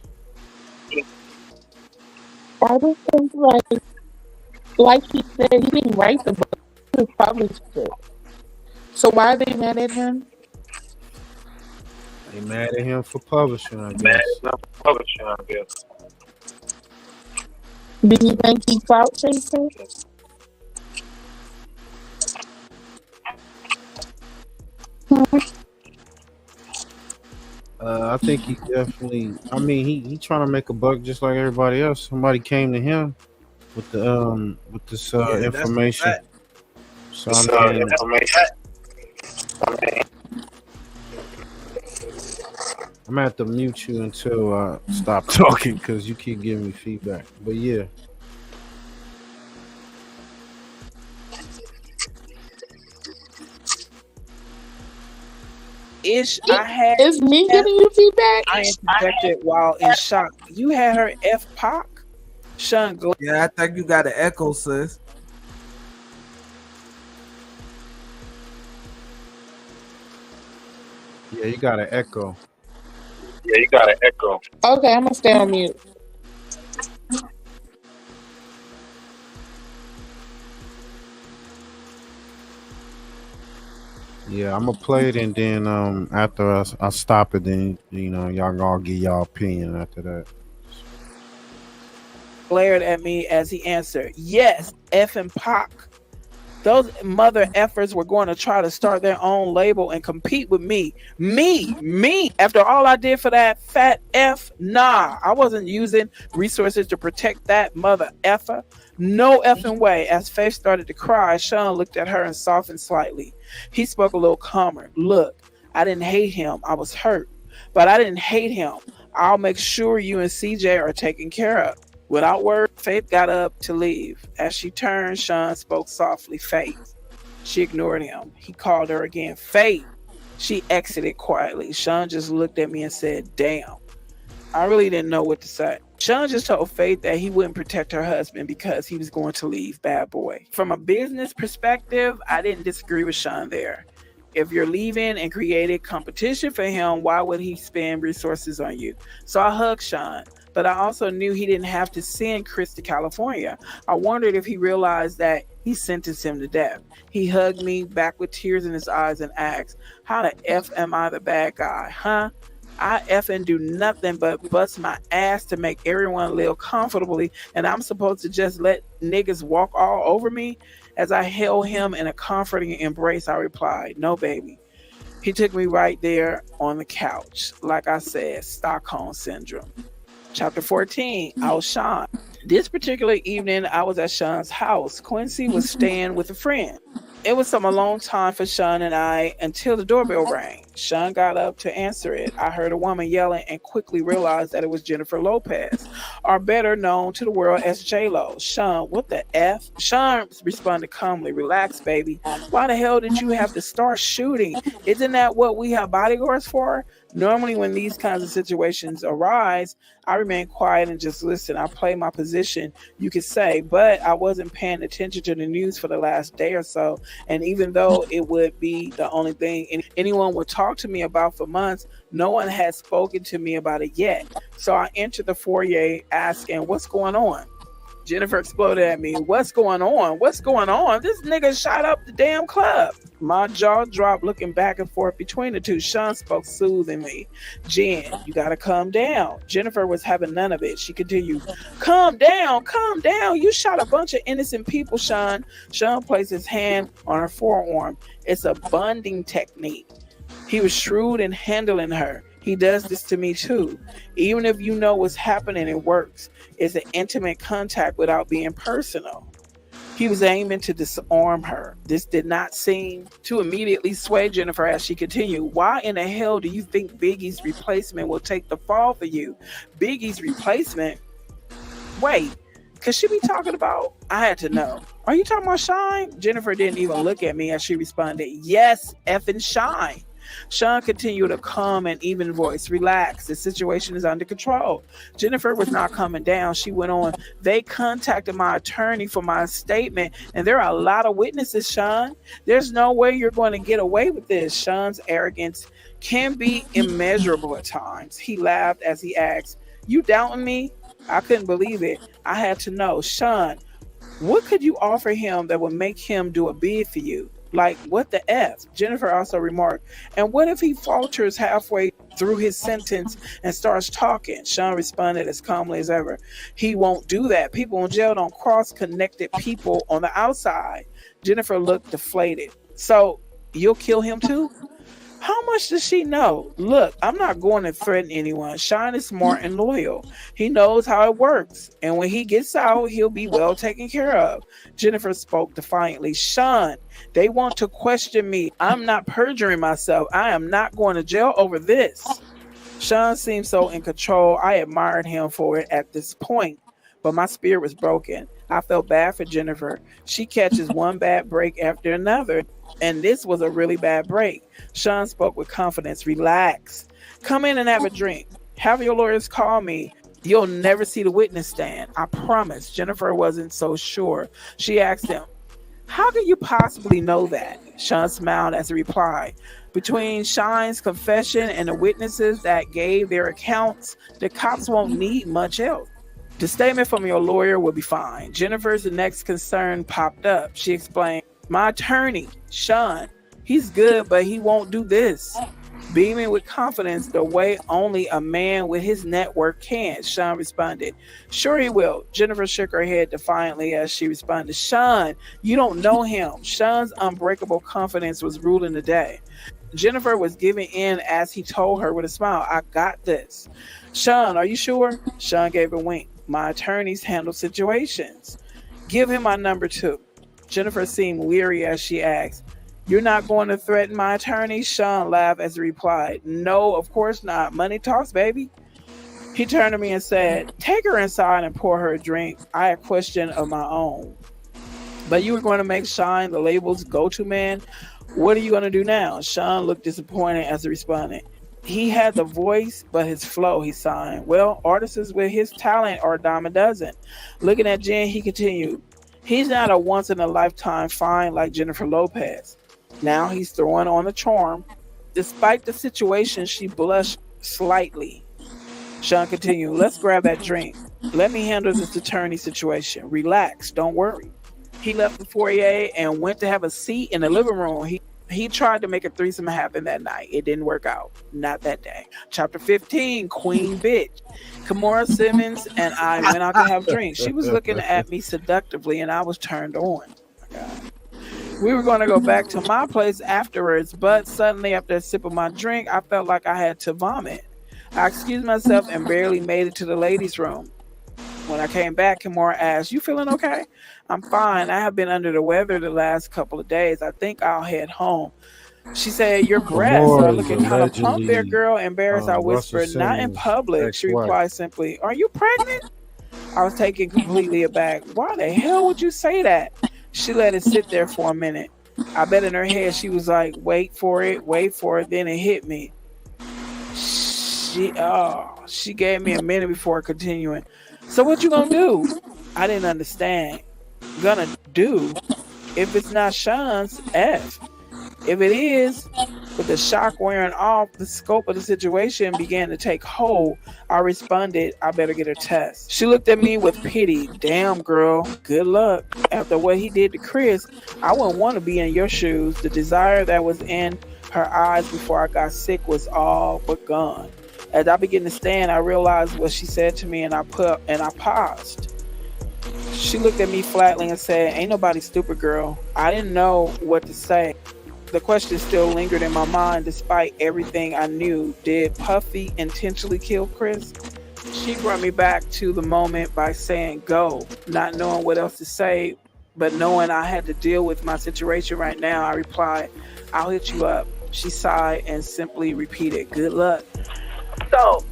I just think like he said, he didn't write the book, he published it. So why are they mad at him? They mad at him for publishing, I guess. Do you think he's clout chasing? I think he definitely. I mean, he trying to make a buck just like everybody else. Somebody came to him with the this information. So I mean, I'm gonna have to mute you until I stop talking because you keep giving me feedback. But yeah. Is me giving you feedback? I interjected while in shock. You had her F-Pac? Sean, go. Yeah, I think you got an echo, sis. Yeah, you got an echo. Okay, I'm gonna stay on mute. Yeah, I'm gonna play it and then after I stop it, then y'all all give y'all opinion after that. Glared at me as he answered, "Yes, F and Pac. Those mother effers were going to try to start their own label and compete with me. Me. After all I did for that fat F, nah, I wasn't using resources to protect that mother effer. No effing way." As Faith started to cry, Sean looked at her and softened slightly. He spoke a little calmer. "Look, I didn't hate him. I was hurt, but I didn't hate him. I'll make sure you and CJ are taken care of." Without word, Faith got up to leave. As she turned, Sean spoke softly. "Faith." She ignored him. He called her again. "Faith." She exited quietly. Sean just looked at me and said, "Damn." I really didn't know what to say. Sean just told Faith that he wouldn't protect her husband because he was going to leave Bad Boy. From a business perspective, I didn't disagree with Sean there. If you're leaving and created competition for him, why would he spend resources on you? So I hugged Sean, but I also knew he didn't have to send Chris to California. I wondered if he realized that he sentenced him to death. He hugged me back with tears in his eyes and asked, "How the F am I the bad guy, huh? I effing do nothing but bust my ass to make everyone live comfortably, and I'm supposed to just let niggas walk all over me?" As I held him in a comforting embrace, I replied, "No, baby. He took me right there on the couch. Like I said, Stockholm Syndrome. Chapter 14, I was Sean. This particular evening, I was at Sean's house. Quincy was staying with a friend. It was some alone time for Sean and I until the doorbell rang. Sean got up to answer it. I heard a woman yelling and quickly realized that it was Jennifer Lopez, or better known to the world as J-Lo. Sean, what the F? Sean responded calmly, relax, baby. Why the hell did you have to start shooting? Isn't that what we have bodyguards for? Normally, when these kinds of situations arise, I remain quiet and just listen. I play my position, you could say, but I wasn't paying attention to the news for the last day or so. And even though it would be the only thing anyone would talk to me about for months, no one had spoken to me about it yet. So I entered the foyer asking, what's going on? Jennifer exploded at me. What's going on? What's going on? This nigga shot up the damn club. My jaw dropped looking back and forth between the two. Sean spoke soothingly. Jen, you gotta calm down. Jennifer was having none of it. She continued, calm down, calm down. You shot a bunch of innocent people, Sean. Sean placed his hand on her forearm. It's a bonding technique. He was shrewd in handling her. He does this to me too. Even if you know what's happening, it works. It's an intimate contact without being personal. He was aiming to disarm her. This did not seem to immediately sway Jennifer as she continued. Why in the hell do you think Biggie's replacement will take the fall for you? Biggie's replacement? Wait, could she be talking about? I had to know. Are you talking about Shine? Jennifer didn't even look at me as she responded, yes, effing Shine. Sean continued a calm and even voice. Relax, the situation is under control. Jennifer was not coming down. She went on, they contacted my attorney for my statement, and there are a lot of witnesses, Sean. There's no way you're going to get away with this. Sean's arrogance can be immeasurable at times. He laughed as he asked, you doubting me? I couldn't believe it. I had to know. Sean, what could you offer him that would make him do a bid for you? Like, what the F? Jennifer also remarked, and what if he falters halfway through his sentence and starts talking? Sean responded as calmly as ever. He won't do that. People in jail don't cross-connected people on the outside. Jennifer looked deflated. So, you'll kill him too? How much does she know? Look, I'm not going to threaten anyone. Sean is smart and loyal. He knows how it works. And when he gets out, he'll be well taken care of. Jennifer spoke defiantly. Sean, they want to question me. I'm not perjuring myself. I am not going to jail over this. Sean seemed so in control. I admired him for it at this point. But my spirit was broken. I felt bad for Jennifer. She catches one bad break after another. And this was a really bad break. Sean spoke with confidence. Relax. Come in and have a drink. Have your lawyers call me. You'll never see the witness stand. I promise. Jennifer wasn't so sure. She asked him, how could you possibly know that? Sean smiled as he replied, between Shine's confession and the witnesses that gave their accounts, the cops won't need much else. The statement from your lawyer will be fine. Jennifer's next concern popped up. She explained, my attorney, Sean, he's good, but he won't do this. Beaming with confidence the way only a man with his network can, Sean responded, sure he will. Jennifer shook her head defiantly as she responded, Sean, you don't know him. Sean's unbreakable confidence was ruling the day. Jennifer was giving in as he told her with a smile, I got this. Sean, are you sure? Sean gave a wink. My attorneys handle situations. Give him my number too. Jennifer seemed weary as she asked, you're not going to threaten my attorney? Sean laughed as he replied, no, of course not. Money talks, baby. He turned to me and said, take her inside and pour her a drink. I had a question of my own. But you were going to make Shine the label's go-to man? What are you going to do now? Sean looked disappointed as he responded. He had the voice, but his flow, he signed. Well, artists with his talent are a dime a dozen. Looking at Jen, he continued, he's not a once-in-a-lifetime find like Jennifer Lopez. Now he's throwing on a charm. Despite the situation, she blushed slightly. Sean continued, let's grab that drink. Let me handle this attorney situation. Relax, don't worry. He left the foyer and went to have a seat in the living room. He tried to make a threesome happen that night. It didn't work out. Not that day. Chapter 15, Queen Bitch. Kimora Simmons and I went out to have drinks. She was looking at me seductively and I was turned on. We were going to go back to my place afterwards, but suddenly after a sip of my drink, I felt like I had to vomit. I excused myself and barely made it to the ladies' room. When I came back, Kimura asked, "You feeling okay?" "I'm fine. I have been under the weather the last couple of days. I think I'll head home." She said, "Your breasts are looking kind of plump there, girl." Embarrassed, I whispered, "Not in public." She replied simply, "Are you pregnant?" I was taken completely aback. "Why the hell would you say that?" She let it sit there for a minute. I bet in her head she was like, wait for it. Then it hit me. She gave me a minute before continuing. "So what you gonna do?" I didn't understand. Gonna do? If it's not Sean's, F. If it is, with the shock wearing off, the scope of the situation began to take hold. I responded, "I better get a test." She looked at me with pity. "Damn, girl, good luck. After what he did to Chris, I wouldn't want to be in your shoes." The desire that was in her eyes before I got sick was all but gone. As I began to stand, I realized what she said to me, and I paused. She looked at me flatly and said, "Ain't nobody stupid, girl." I didn't know what to say. The question still lingered in my mind despite everything I knew. Did Puffy intentionally kill Chris? She brought me back to the moment by saying, "Go." Not knowing what else to say, but knowing I had to deal with my situation right now, I replied, "I'll hit you up." She sighed and simply repeated, "Good luck." So,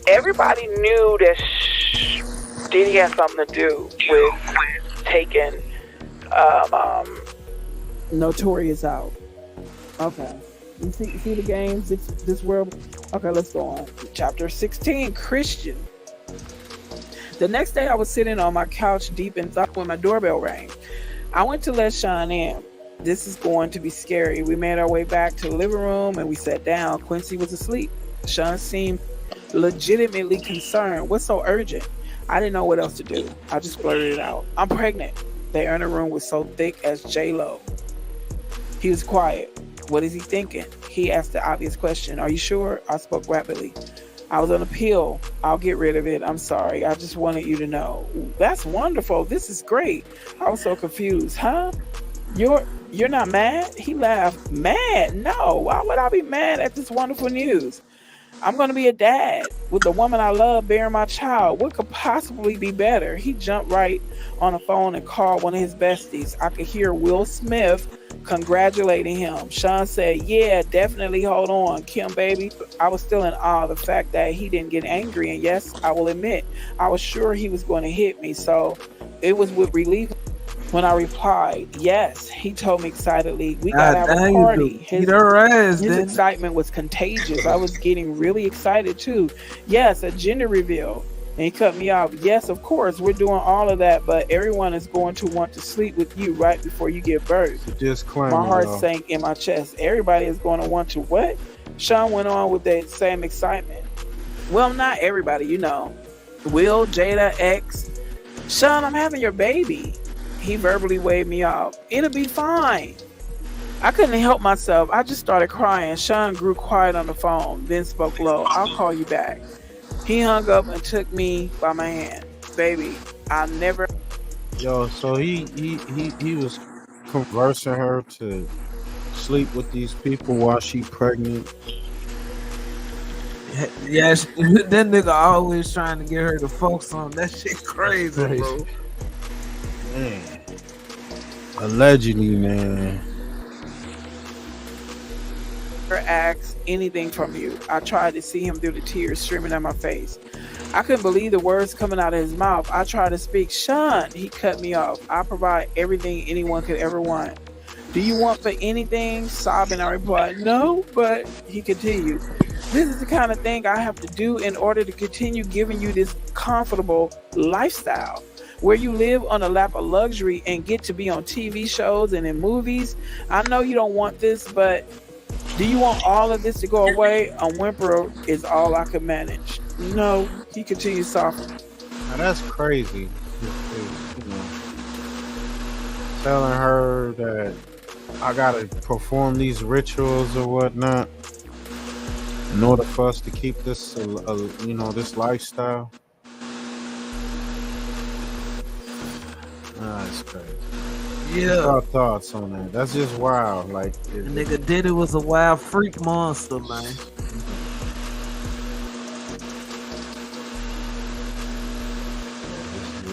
everybody knew that Diddy had something to do with taking Notorious out. Okay. You see the games, this world? Okay, let's go on. Chapter 16, Christian. The next day I was sitting on my couch deep in thought when my doorbell rang. I went to let Sean in. This is going to be scary. We made our way back to the living room and we sat down. Quincy was asleep. Sean seemed legitimately concerned. "What's so urgent?" I didn't know what else to do. I just blurted it out. "I'm pregnant." The inner room was so thick as J-Lo. He was quiet. What is he thinking? He asked the obvious question. "Are you sure?" I spoke rapidly. "I was on a pill. I'll get rid of it. I'm sorry. I just wanted you to know." "That's wonderful. This is great." I was so confused. "Huh? You're not mad?" He laughed. "Mad? No. Why would I be mad at this wonderful news? I'm going to be a dad with the woman I love bearing my child. What could possibly be better?" He jumped right on the phone and called one of his besties. I could hear Will Smith congratulating him. Sean said, "Yeah, definitely, hold on, Kim, baby." I was still in awe of the fact that he didn't get angry, and yes, I will admit, I was sure he was going to hit me, so it was with relief when I replied, "Yes." He told me excitedly, "We gotta have a party." His excitement was contagious. I was getting really excited too. "Yes, a gender reveal." And he cut me off. "Yes, of course, we're doing all of that, but everyone is going to want to sleep with you right before you give birth." My heart sank in my chest. "Everybody is going to want to what?" Sean went on with that same excitement. "Well, not everybody, you know. Will, Jada, X. Sean, I'm having your baby." He verbally waved me off. "It'll be fine." I couldn't help myself. I just started crying. Sean grew quiet on the phone, then spoke low. "I'll call you back." He hung up and took me by my hand. "Baby, I never..." Yo, so he was conversing her to sleep with these people while she pregnant. Yeah, that nigga always trying to get her to focus on that shit. Crazy, bro. Man. Allegedly, man. Asked anything from you. I tried to see him through the tears streaming down my face. I couldn't believe the words coming out of his mouth. I tried to speak. "Sean," he cut me off. "I provide everything anyone could ever want. Do you want for anything?" Sobbing, I replied, "No," but he continued, "This is the kind of thing I have to do in order to continue giving you this comfortable lifestyle where you live on a lap of luxury and get to be on TV shows and in movies. I know you don't want this, but do you want all of this to go away? A whimper is all I can manage." "No," he continued softly. Now that's crazy. You know, telling her that I gotta perform these rituals or whatnot in order for us to keep this, this lifestyle. That's crazy. Yeah. Our thoughts on that. That's just wild. Like, The nigga Diddy was a wild freak monster, man.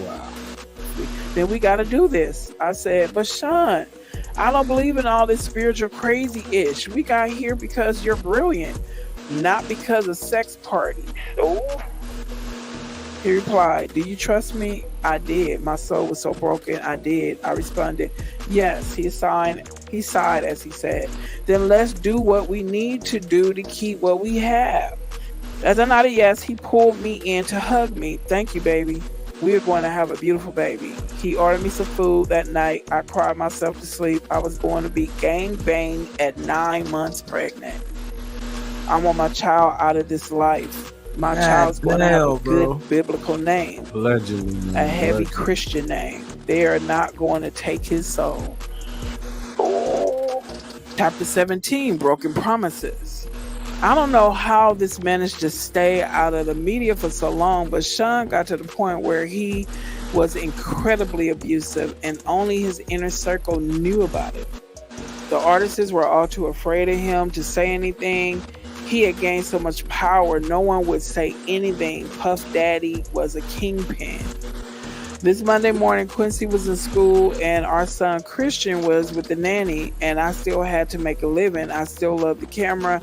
wow. Then we got to do this. I said, but Sean, I don't believe in all this spiritual crazy-ish. We got here because you're brilliant, not because of sex party. Oh. He replied, do you trust me? I did. My soul was so broken. I did. I responded, yes. He sighed as he said, then let's do what we need to do to keep what we have. As I nodded yes, he pulled me in to hug me. Thank you, baby. We are going to have a beautiful baby. He ordered me some food that night. I cried myself to sleep. I was going to be gangbanged at 9 months pregnant. I want my child out of this life. My child's going to have a good biblical name. Allegedly. A heavy Christian name. They are not going to take his soul. Oh. Chapter 17, Broken Promises. I don't know how this managed to stay out of the media for so long, but Sean got to the point where he was incredibly abusive and only his inner circle knew about it. The artists were all too afraid of him to say anything. He had gained so much power, no one would say anything. Puff Daddy was a kingpin. This Monday morning, Quincy was in school and our son Christian was with the nanny, and I still had to make a living. I still loved the camera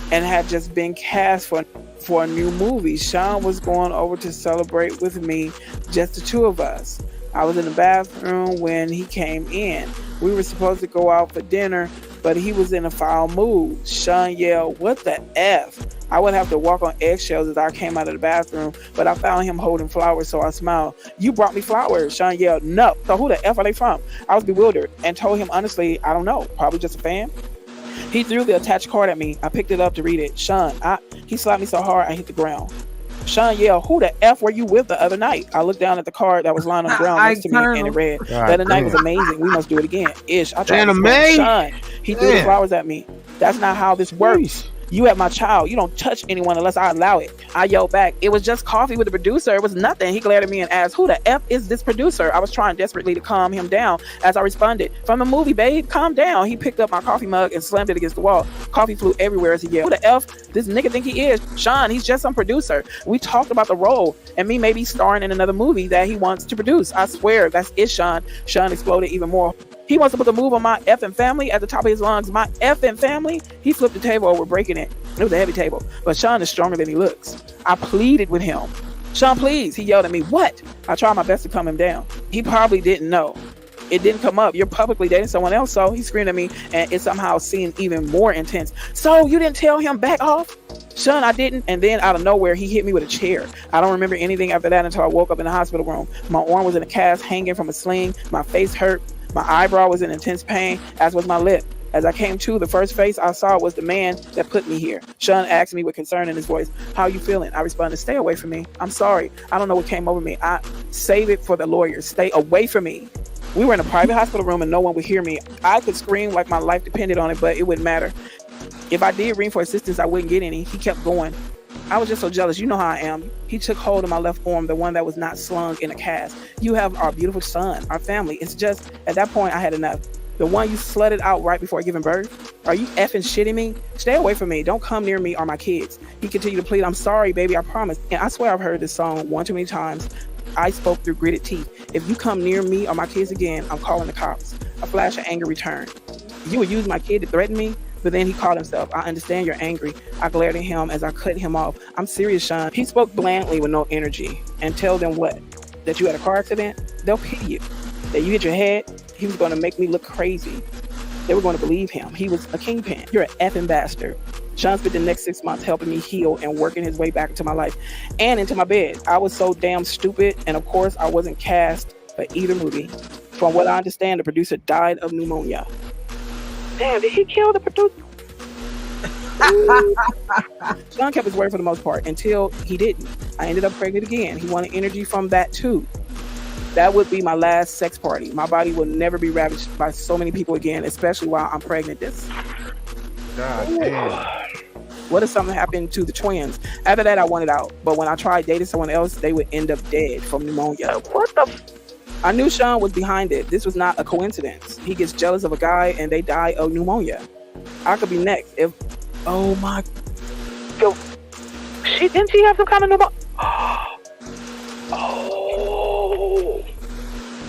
and had just been cast for a new movie. Sean was going over to celebrate with me, just the two of us. I was in the bathroom when he came in. We were supposed to go out for dinner, but he was in a foul mood. Sean yelled, "What the F?" I would have to walk on eggshells as I came out of the bathroom, but I found him holding flowers, so I smiled. "You brought me flowers." Sean yelled, "No." So who the F are they from? I was bewildered and told him honestly, I don't know, probably just a fan. He threw the attached card at me. I picked it up to read it. Sean, he slapped me so hard I hit the ground. Sean yelled, "Who the F were you with the other night?" I looked down at the card that was lying on the ground next to me and it read, "The other night was amazing. We must do it again." Ish. I tried to explain, Sean, he threw the flowers at me. That's not how this works. You have my child. You don't touch anyone unless I allow it. I yelled back, "It was just coffee with the producer. It was nothing." He glared at me and asked, "Who the F is this producer?" I was trying desperately to calm him down as I responded, "From the movie, babe. Calm down." He picked up my coffee mug and slammed it against the wall. Coffee flew everywhere as he yelled, "Who the F this nigga think he is?" "Sean, he's just some producer. We talked about the role and me maybe starring in another movie that he wants to produce. I swear, that's it, Sean." Sean exploded even more. "He wants to put the move on my effing family at the top of his lungs. My effing family?" He flipped the table over, breaking it. It was a heavy table, but Sean is stronger than he looks. I pleaded with him. "Sean, please." He yelled at me. "What?" I tried my best to calm him down. He probably didn't know. It didn't come up. "You're publicly dating someone else." So he screamed at me, and it somehow seemed even more intense. "So you didn't tell him back off?" "Sean, I didn't." And then out of nowhere, he hit me with a chair. I don't remember anything after that until I woke up in the hospital room. My arm was in a cast hanging from a sling. My face hurt. My eyebrow was in intense pain, as was my lip. As I came to, the first face I saw was the man that put me here. Sean asked me with concern in his voice, "How you feeling?" I responded, "Stay away from me. I'm sorry. I don't know what came over me. I save it for the lawyers. Stay away from me." We were in a private hospital room and no one would hear me. I could scream like my life depended on it, but it wouldn't matter. If I did ring for assistance, I wouldn't get any. He kept going. I was just so jealous. You know how I am. He took hold of my left arm, the one that was not slung in a cast. "You have our beautiful son, our family." It's just, at that point, I had enough. The one you slutted out right before giving birth? Are you effing shitting me? Stay away from me. Don't come near me or my kids. He continued to plead, "I'm sorry, baby, I promise." And I swear I've heard this song one too many times. I spoke through gritted teeth. "If you come near me or my kids again, I'm calling the cops." A flash of anger returned. "You would use my kid to threaten me?" But then he caught himself. "I understand you're angry." I glared at him as I cut him off. "I'm serious, Sean." He spoke blandly with no energy. "And tell them what? That you had a car accident? They'll pity you. That you hit your head? He was going to make me look crazy. They were going to believe him. He was a kingpin. You're an effing bastard." Sean spent the next 6 months helping me heal and working his way back into my life and into my bed. I was so damn stupid, and of course I wasn't cast for either movie. From what I understand, the producer died of pneumonia. Damn, did he kill the producer? Sean kept his word for the most part until he didn't. I ended up pregnant again. He wanted energy from that too. That would be my last sex party. My body will never be ravaged by so many people again, especially while I'm pregnant. God damn. What if something happened to the twins? After that, I wanted out. But when I tried dating someone else, they would end up dead from pneumonia. What the? I knew Sean was behind it. This was not a coincidence. He gets jealous of a guy and they die of pneumonia. I could be next if. Oh my. Yo, didn't she have some kind of pneumonia? Oh.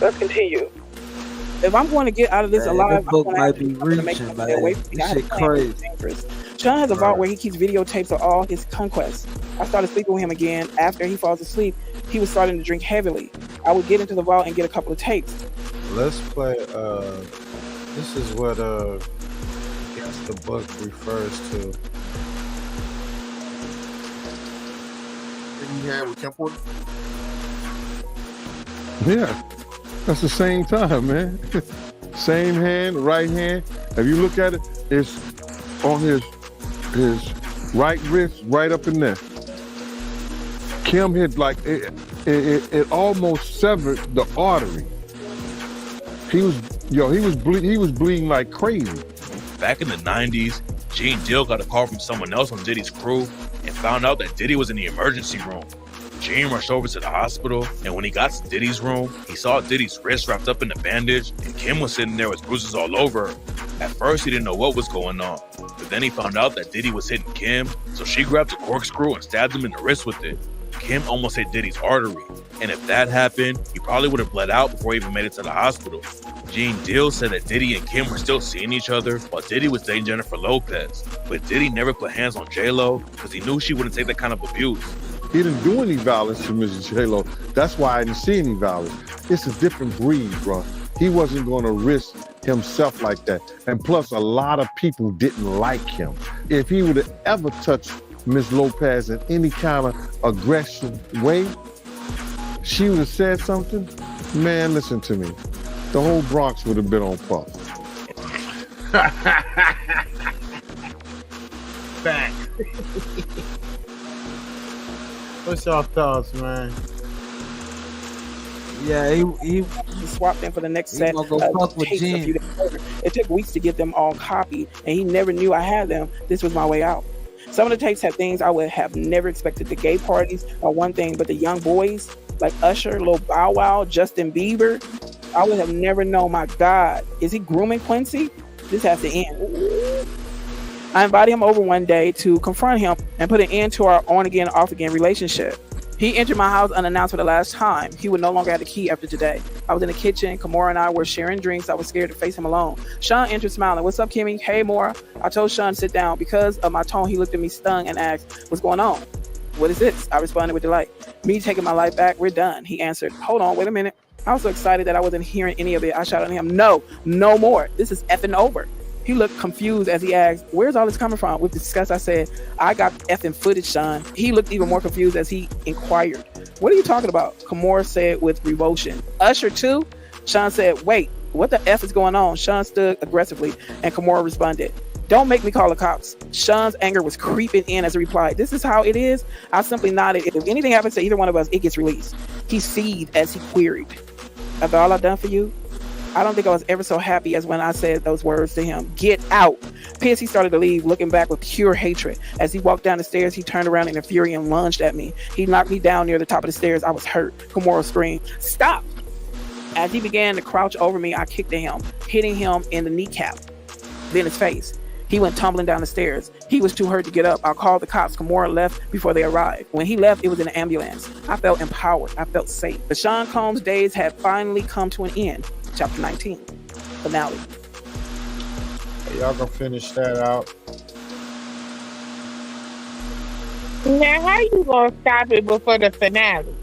Let's continue. If I'm going to get out of this alive, That book I'm might be going to make reaching, my way away man. from This that. shit crazy. Sean has a vault where he keeps videotapes of all his conquests. I started sleeping with him again. After he falls asleep, he was starting to drink heavily. I would get into the vault and get a couple of tapes. Let's play. This is what I guess the book refers to. You had with Kim Porter? Yeah, that's the same time, man. Same hand, right hand. If you look at it, it's on his right wrist, right up in there. Kim hit like it almost severed the artery. He was bleeding like crazy. Back in the 90s, Gene Deal got a call from someone else on Diddy's crew and found out that Diddy was in the emergency room. Gene rushed over to the hospital, and when he got to Diddy's room, he saw Diddy's wrist wrapped up in a bandage, and Kim was sitting there with bruises all over her. At first, he didn't know what was going on, but then he found out that Diddy was hitting Kim, so she grabbed a corkscrew and stabbed him in the wrist with it. Kim almost hit Diddy's artery, and if that happened, he probably would have bled out before he even made it to the hospital. Gene Deal said that Diddy and Kim were still seeing each other while Diddy was dating Jennifer Lopez, but Diddy never put hands on J-Lo because he knew she wouldn't take that kind of abuse. He didn't do any violence to Mrs. J-Lo. That's why I didn't see any violence. It's a different breed, bro. He wasn't going to risk himself like that. And plus, a lot of people didn't like him. If he would have ever touched Miss Lopez in any kind of aggressive way, she would have said something. Man, listen to me. The whole Bronx would have been on Puff. Back. What's your thoughts, man? Yeah, he swapped in for the next set. Gonna go fuck with tapes a Gene. few days later. It took weeks to get them all copied, and he never knew I had them. This was my way out. Some of the tapes had things I would have never expected. The gay parties are one thing, but the young boys like Usher, Lil Bow Wow, Justin Bieber, I would have never known. My God, is he grooming Quincy? This has to end. I invited him over one day to confront him and put an end to our on-again, off-again relationship. He entered my house unannounced for the last time. He would no longer have the key after today. I was in the kitchen. Kimora and I were sharing drinks. I was scared to face him alone. Sean entered smiling. "What's up, Kimmy?" "Hey, Mora." I told Sean to sit down. Because of my tone, he looked at me stung and asked, "What's going on?" "What is this?" I responded with delight. "Me taking my life back. We're done." He answered, "Hold on, wait a minute." I was so excited that I wasn't hearing any of it. I shouted at him, "No, no more. This is effing over." He looked confused as he asked, "Where's all this coming from?" With disgust, I said, "I got effing footage, Sean." He looked even more confused as he inquired, "What are you talking about?" Kimora said with revulsion, "Usher too?" Sean said, "Wait, what the F is going on?" Sean stood aggressively, and Kimora responded, "Don't make me call the cops." Sean's anger was creeping in as he replied, "This is how it is?" I simply nodded. If anything happens to either one of us, it gets released. He seethed as he queried, "After all I've done for you?" I don't think I was ever so happy as when I said those words to him. "Get out." Pissed, he started to leave, looking back with pure hatred. As he walked down the stairs, he turned around in a fury and lunged at me. He knocked me down near the top of the stairs. I was hurt. Kimora screamed, "Stop!" As he began to crouch over me, I kicked at him, hitting him in the kneecap, then his face. He went tumbling down the stairs. He was too hurt to get up. I called the cops. Kimora left before they arrived. When he left, it was in an ambulance. I felt empowered. I felt safe. The Sean Combs days had finally come to an end. Chapter 19, finale. Hey, y'all gonna finish that out. Now, how you gonna stop it before the finale?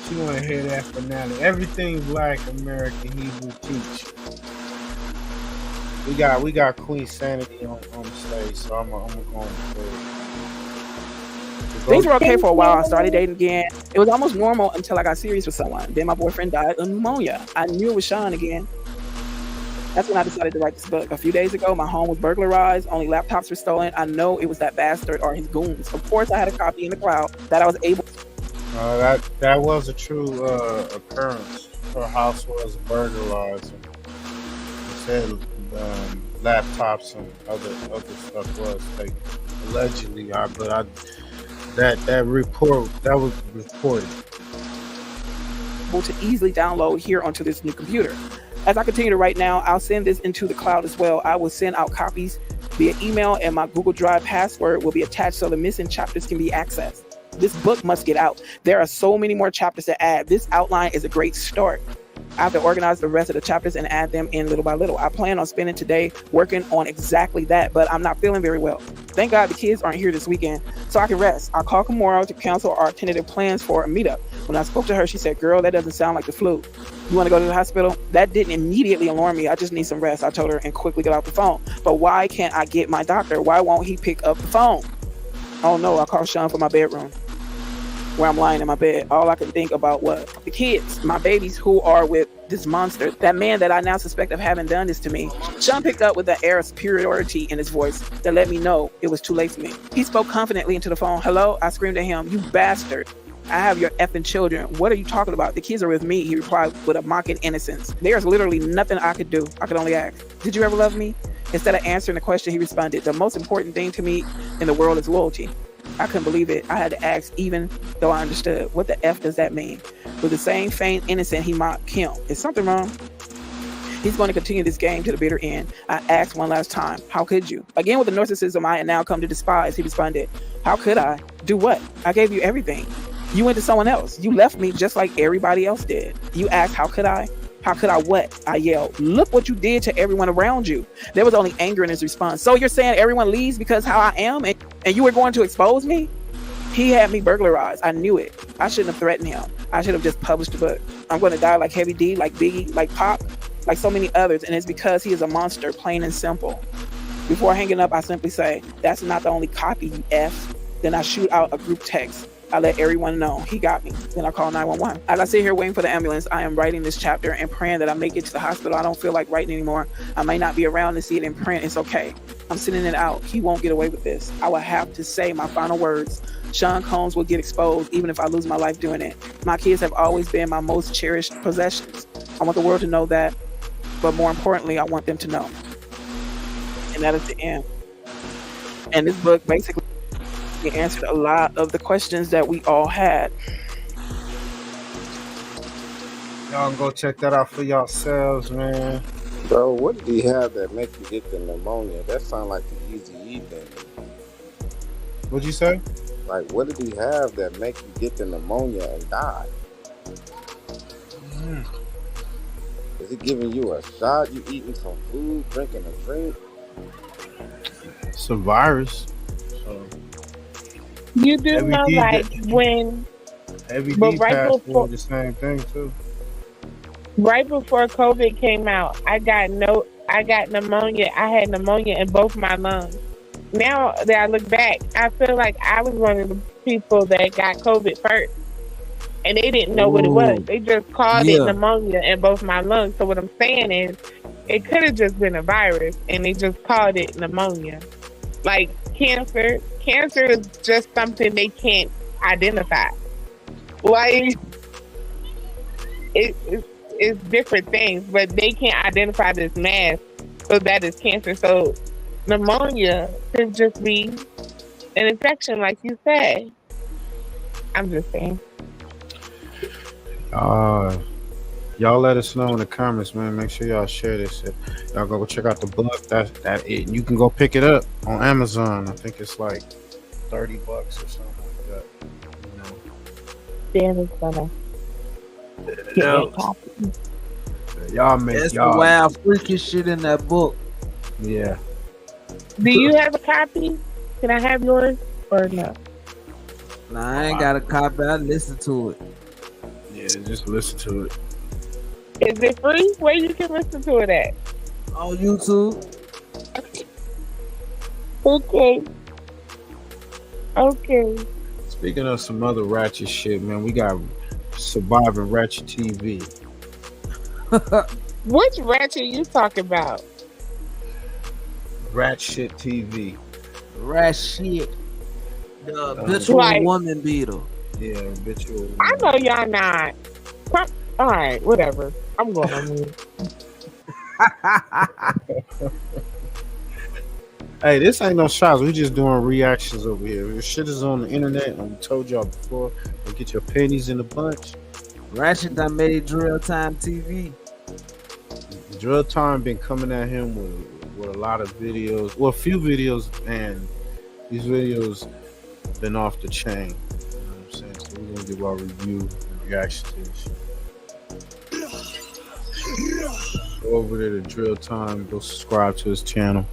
She wanna hear that finale. Everything Black American Hebrew teach. We got Queen Sanity on the stage, so I'm going to. Things were okay for a while. I started dating again. It was almost normal until I got serious with someone. Then my boyfriend died of pneumonia. I knew it was Sean again. That's when I decided to write this book. A few days ago, my home was burglarized. Only laptops were stolen. I know it was that bastard or his goons. Of course, I had a copy in the cloud that I was able to. That was a true occurrence. Her house was burglarized. It said laptops and other stuff was taken. Allegedly, That report that was reported. To easily download here onto this new computer. As I continue to write now, I'll send this into the cloud as well. I will send out copies via email, and my Google Drive password will be attached so the missing chapters can be accessed. This book must get out. There are so many more chapters to add. This outline is a great start. I have to organize the rest of the chapters and add them in little by little. I plan on spending today working on exactly that, but I'm not feeling very well. Thank God the kids aren't here this weekend, so I can rest. I'll call tomorrow to cancel our tentative plans for a meetup. When I spoke to her, she said, "Girl, that doesn't sound like the flu. You want to go to the hospital?" That didn't immediately alarm me. I just need some rest, I told her, and quickly got off the phone. But why can't I get my doctor? Why won't he pick up the phone? Oh no, I called Sean from my bedroom, where I'm lying in my bed. All I could think about was the kids, my babies, who are with this monster, that man that I now suspect of having done this to me. Sean picked up with an air of superiority in his voice that let me know it was too late for me. He spoke confidently into the phone. "Hello?" I screamed at him. "You bastard. I have your effing children. What are you talking about? The kids are with me," he replied with a mocking innocence. "There's literally nothing I could do. I could only ask, did you ever love me?" Instead of answering the question, he responded, "The most important thing to me in the world is loyalty." I couldn't believe it. I had to ask, even though I understood. What the F does that mean? With the same faint innocent, he mocked him. Is something wrong? He's going to continue this game to the bitter end. I asked one last time, "How could you?" Again, with the narcissism I had now come to despise, he responded, "How could I? Do what? I gave you everything. You went to someone else. You left me just like everybody else did. You asked, how could I? How could I what?" I yelled. "Look what you did to everyone around you." There was only anger in his response. "So you're saying everyone leaves because how I am and you were going to expose me?" He had me burglarized. I knew it. I shouldn't have threatened him. I should have just published the book. I'm going to die like Heavy D, like Biggie, like Pop, like so many others, and it's because he is a monster, plain and simple. Before hanging up, I simply say, "That's not the only copy, you F." Then I shoot out a group text. I let everyone know he got me. Then I call 911. As I sit here waiting for the ambulance, I am writing this chapter and praying that I make it to the hospital. I don't feel like writing anymore. I may not be around to see it in print. It's okay. I'm sending it out. He won't get away with this. I will have to say my final words. Sean Combs will get exposed even if I lose my life doing it. My kids have always been my most cherished possessions. I want the world to know that, but more importantly, I want them to know. And that is the end. And this book basically answered a lot of the questions that we all had. Y'all can go check that out for yourselves, man. Bro, what did he have that make you get the pneumonia? That sounds like the Easy-E thing. What'd you say? Like, what did he have that make you get the pneumonia and die? Is he giving you a shot? You eating some food, drinking a drink? It's a virus. So. You do know, like, when... Every but D right before the same thing, too. Right before COVID came out, I got pneumonia. I had pneumonia in both my lungs. Now that I look back, I feel like I was one of the people that got COVID first. And they didn't know what it was. They just called it pneumonia in both my lungs. So what I'm saying is, it could have just been a virus, and they just called it pneumonia. Like cancer. Cancer is just something they can't identify. Like, it's different things, but they can't identify this mass, so that is cancer. So pneumonia could just be an infection, like you said. I'm just saying. Y'all let us know in the comments, man. Make sure y'all share this shit. Y'all go check out the book. That it. You can go pick it up on Amazon. I think it's like $30 or something like that. You know. Dan is gonna y'all make That's y'all the wild freaky shit in that book. Yeah. Do you have a copy? Can I have yours or no? Nah, I ain't got a copy. I listen to it. Yeah, just listen to it. Is it free? Where you can listen to it at? On YouTube. Okay. Speaking of some other ratchet shit, man, we got Surviving Ratchet TV. Which ratchet you talking about? Ratchet TV. Rat shit. The habitual woman beater. Yeah, habitual. I know y'all not. All right, whatever. I'm going on mute. Hey, this ain't no shots. We just doing reactions over here. This shit is on the internet. And we told y'all before. Get your pennies in a bunch. Ratchet done made Drill Time TV. Drill Time been coming at him with a lot of videos. Well, a few videos, and these videos been off the chain. You know what I'm saying? So we're gonna give our review and reaction to this shit. Go over there to Drill Time. Go subscribe to his channel.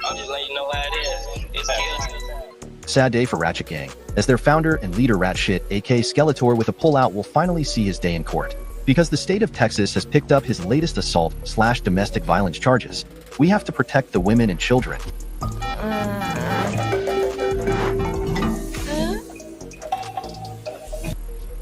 I'll just let you know how it is. It's kills. Sad day for Ratchet Gang, as their founder and leader Ratshit, aka Skeletor with a pullout, will finally see his day in court. Because the state of Texas has picked up his latest assault/domestic violence charges. We have to protect the women and children.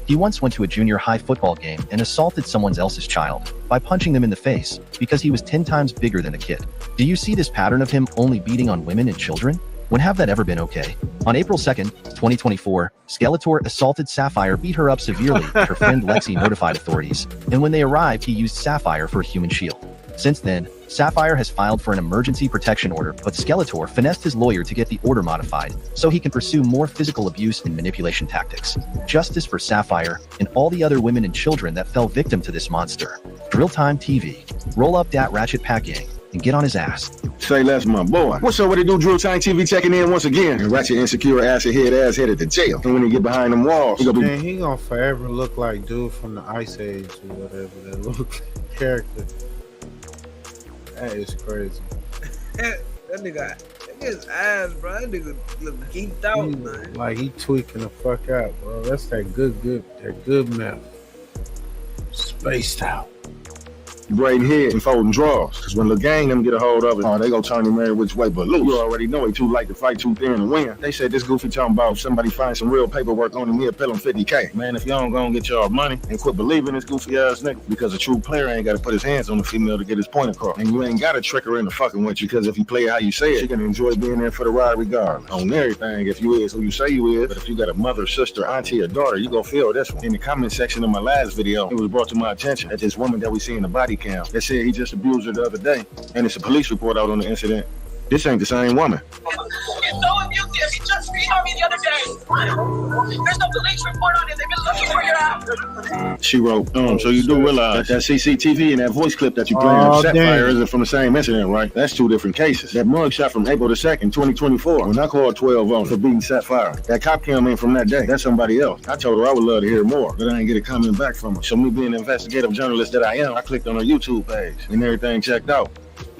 He once went to a junior high football game and assaulted someone else's child by punching them in the face because he was 10 times bigger than the kid. Do you see this pattern of him only beating on women and children? When have that ever been okay? On April 2nd, 2024, Skeletor assaulted Sapphire, beat her up severely. Her friend Lexi notified authorities, and when they arrived, he used Sapphire for a human shield. Since then, Sapphire has filed for an emergency protection order, but Skeletor finessed his lawyer to get the order modified so he can pursue more physical abuse and manipulation tactics. Justice for Sapphire and all the other women and children that fell victim to this monster. Drill Time TV. Roll up that Ratchet Pack Gang and get on his ass. Say less, my boy. What's up? What they do? Drill Time TV checking in once again. And Ratchet insecure ass headed to jail. And when he get behind them walls, Man, he gonna forever look like dude from the Ice Age or whatever. That look character. That is crazy. That nigga's eyes, bro. That nigga look geeked out, man. Like he tweaking the fuck out, bro. That's that good meth. Spaced out. braiding head and folding drawers. Because when the gang them get a hold of it, oh, they gonna turn him every which way but loose. You already know he too light to fight too thin to win. They said this goofy talking about somebody find some real paperwork on him, he'll pay him $50K. Man, if y'all don't go and get y'all money and quit believing this goofy ass nigga, because a true player ain't gotta put his hands on the female to get his point across. And you ain't gotta trick her into fucking with you, because if you play it how you say it, she gonna enjoy being there for the ride regardless. On everything, if you is who you say you is, but if you got a mother, sister, auntie, or daughter, you gonna feel this one. In the comment section of my last video, it was brought to my attention that this woman that we see in the body cam, that said he just abused her the other day, and it's a police report out on the incident. This ain't the same woman. It's so abusive. He just emailed me the other day. There's no police report on it. They've been looking for your house. She wrote, so you do realize that CCTV and that voice clip that you playing of Sapphire isn't from the same incident, right? That's two different cases. That mug shot from April the 2nd, 2024, when I called 12 on for beating Sapphire. That cop came in from that day. That's somebody else. I told her I would love to hear more, but I didn't get a comment back from her. So me being the investigative journalist that I am, I clicked on her YouTube page and everything checked out.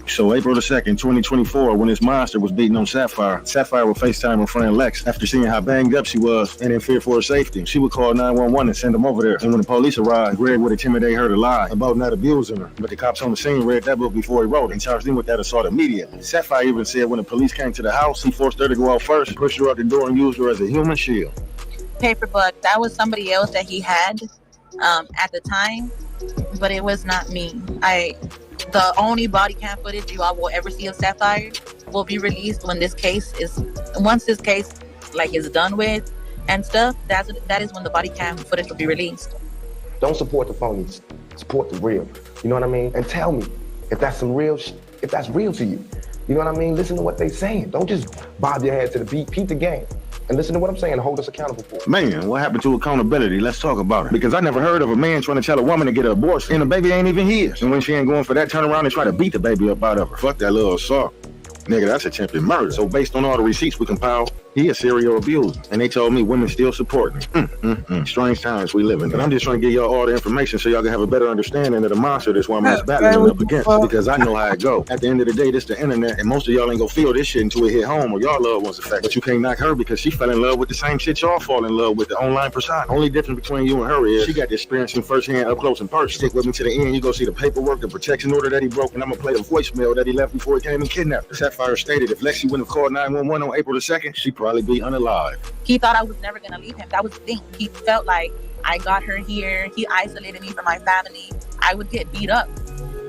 So April the 2nd, 2024, when this monster was beating on Sapphire, Sapphire would FaceTime her friend Lex after seeing how banged up she was and in fear for her safety. She would call 911 and send them over there. And when the police arrived, Greg would intimidate her to lie about not abusing her. But the cops on the scene read that book before he wrote it and charged him with that assault immediately. Sapphire even said when the police came to the house, he forced her to go out first, pushed her out the door, and used her as a human shield. Paperbook, that was somebody else that he had at the time, but it was not me. The only body cam footage you all will ever see of Sapphire will be released when once this case is done with and stuff. That is when the body cam footage will be released. Don't support the phonies, support the real. You know what I mean? And tell me if that's some real if that's real to you. You know what I mean? Listen to what they saying. Don't just bob your head to the beat. Peep the game. And listen to what I'm saying and hold us accountable for it. Man, what happened to accountability? Let's talk about it. Because I never heard of a man trying to tell a woman to get an abortion and the baby ain't even his. And when she ain't going for that, turn around and try to beat the baby up out of her. Fuck that little assault. Nigga, that's attempted murder. So based on all the receipts we compiled, he a serial abuser. And they told me women still support me. Strange times we live in. And I'm just trying to give y'all all the information so y'all can have a better understanding of the monster this woman is battling up against. Because I know how it go. At the end of the day, this the internet, and most of y'all ain't gonna feel this shit until it hit home or y'all loved ones affected. But you can't knock her because she fell in love with the same shit y'all fall in love with, the online persona. Only difference between you and her is she got the experience in firsthand, up close and personal. Stick with me to the end, you go see the paperwork, the protection order that he broke, and I'm gonna play the voicemail that he left before he came and kidnapped her. Sapphire stated if Lexi wouldn't have called 911 on April the 2nd, she'd probably be unalive. He thought I was never going to leave him. That was the thing. He felt like I got her here. He isolated me from my family. I would get beat up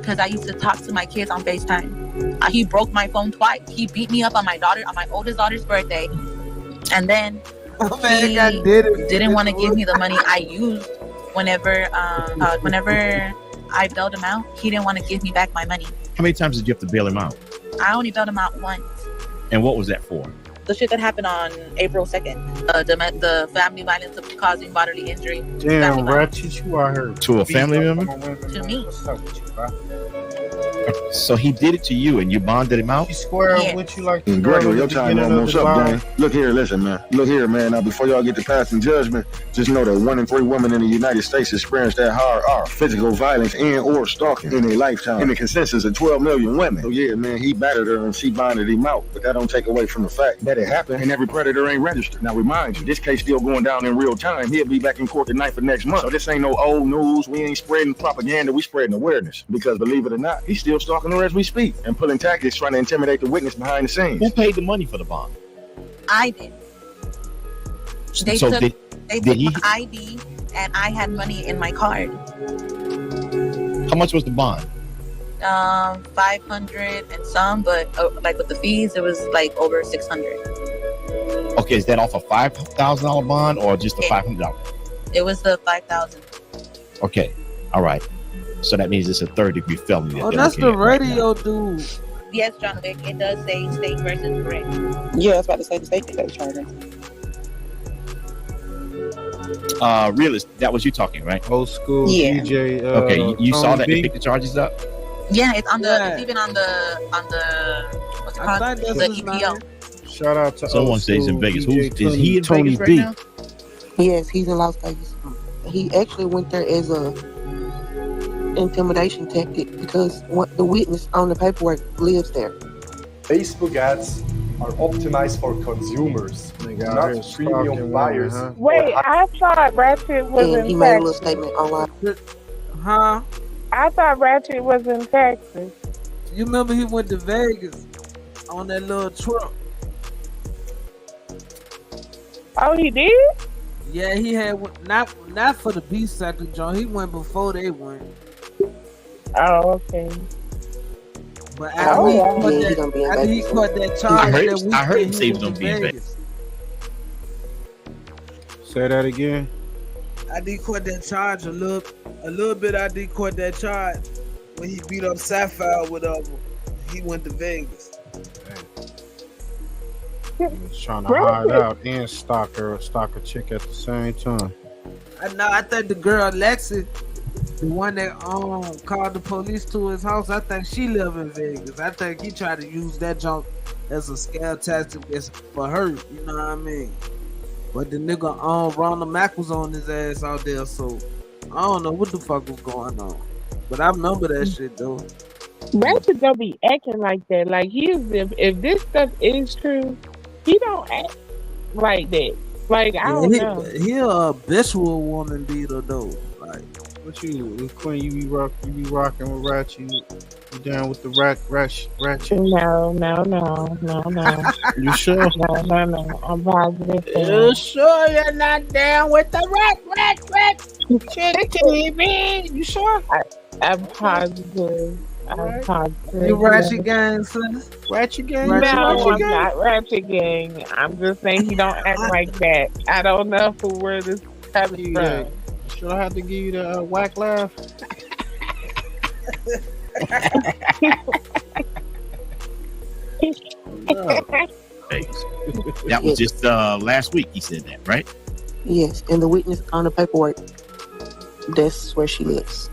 because I used to talk to my kids on FaceTime. He broke my phone twice. He beat me up on my oldest daughter's birthday. And then he didn't want to give me the money I used whenever I bailed him out. He didn't want to give me back my money. How many times did you have to bail him out? I only bailed him out once. And what was that for? The shit that happened on April 2nd. The family violence of causing bodily injury. Damn, Ratchet, you out here. To a family member? To me. What's up with you, bro? So he did it to you, and you bonded him out. She square up with you like And Gregory, your time almost up, gang. Look here, listen, man. Look here, man. Now, before y'all get to passing judgment, just know that 1 in 3 women in the United States experience that hard R, physical violence and or stalking in their lifetime. And the consensus of 12 million women. So yeah, man, he battered her and she bonded him out. But that don't take away from the fact that it happened and every predator ain't registered. Now, remind you, this case still going down in real time. He'll be back in court the 9th of next month. So this ain't no old news. We ain't spreading propaganda. We spreading awareness. Because believe it or not, he's still stalking her as we speak and pulling tactics trying to intimidate the witness behind the scenes. Who paid the money for the bond? I did. They So took, did he? my ID, and I had money in my card. How much was the bond? 500 and some, but like with the fees, it was like over 600. Okay, is that off a $5,000 bond or just the $500? It was the 5,000. Okay, all right. So that means it's a 3rd-degree felony. that Oh, they're that's looking the at right radio dude. Yes, John Wick. It does say state versus correct. Yeah, I was about to say the state case charges. now. Realist, that was you talking, right? Old school Yeah. DJ. Okay, you saw Tony that B. they picked the charges up? Yeah, it's on the. Yeah. It's even on the what's it I called? thought that's The his EPO. Shout out to Someone old says he's in school Vegas. DJ Is he in Tony Vegas right B. now? Yes, he's in Las Vegas. He actually went there as a intimidation tactic because the witness on the paperwork lives there. Facebook ads are optimized for consumers, not premium buyers. Wait, I thought Ratchet was And in he made a little Texas. statement online. Huh? I thought Ratchet was in Texas. You remember he went to Vegas on that little truck? Oh, he did? Yeah, he had not for the beef sector, John. He went before they went. Oh, okay. But Oh, after he caught that charge, I heard him say he was going to be in Vegas. Say that again. I did caught that charge a little bit. I did caught that charge when he beat up Sapphire with he went to Vegas. He's trying to hide out and stalk a chick at the same time. I think the girl Lexi, the one that called the police to his house, I think she live in Vegas. I think he tried to use that junk as a scare tactic for her. You know what I mean? But the nigga Ronald Mack was on his ass out there, so I don't know what the fuck was going on. But I remember that shit though. Ratchet don't be acting like that. Like if this stuff is true, he don't act like that. Like I don't know. He a habitual woman beater though. Like what you, Quinn? You be rocking with Ratchet. You down with the Ratchet? No. You sure? No. I'm positive. You sure you're not down with the rat TV? You sure? I'm positive. I'm positive. You Ratchet gang, sis? Ratchet gang? No, I'm not Ratchet gang. I'm just saying he don't act like that. I don't know where this is coming from. Should I have to give you the whack laugh? Vegas. That was just last week he said that, right? Yes, and the witness on the paperwork, that's where she lives.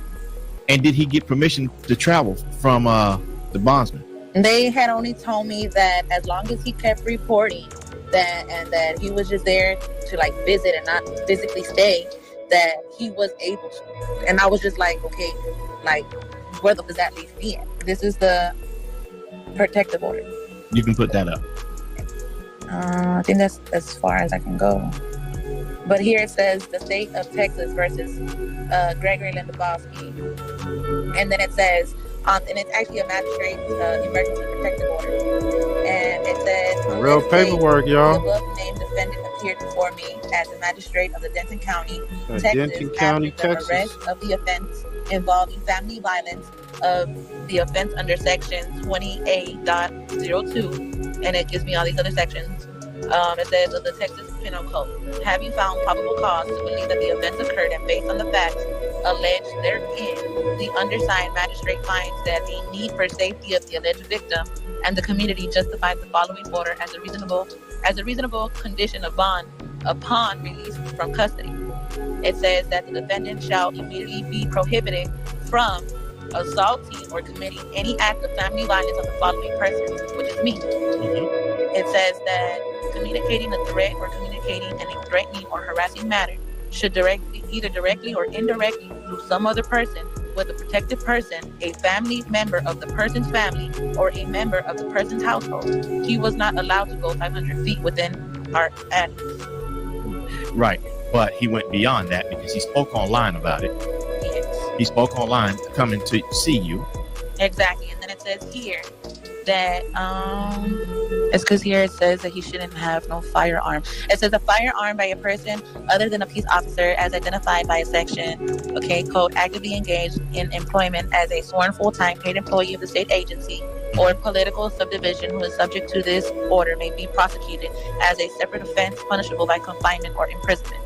And did he get permission to travel from the bondsman? They had only told me that as long as he kept reporting that he was just there to like visit and not physically stay, that he was able to. And I was just like, okay, like where does that leave me at? This is the protective order. You can put that up. I think that's as far as I can go. But here it says the state of Texas versus Gregory Lindabowski. And then it says, and it's actually a magistrate emergency protective order. And it says, Real paperwork, y'all. The above named defendant appeared before me as a magistrate of the Denton County, Denton County, after the arrest of the offense involving family violence of the offense under section 20A.02, and it gives me all these other sections. It says of the Texas Penal Code. Have you found probable cause to believe that the offense occurred, and based on the facts alleged therein, the undersigned magistrate finds that the need for safety of the alleged victim and the community justifies the following order as a reasonable condition of bond upon release from custody. It says that the defendant shall immediately be prohibited from assaulting or committing any act of family violence on the following person, which is me. It says that communicating a threat or communicating in a threatening or harassing manner should either directly or indirectly through some other person, whether protected person, a family member of the person's family, or a member of the person's household. He was not allowed to go 500 feet within our address. Right. But he went beyond that because he spoke online about it. Yes. He spoke online coming to see you. Exactly. And then it says here that it's because here it says that he shouldn't have no firearm. It says a firearm by a person other than a peace officer as identified by a section, code, actively engaged in employment as a sworn full-time paid employee of the state agency or political subdivision who is subject to this order may be prosecuted as a separate offense punishable by confinement or imprisonment.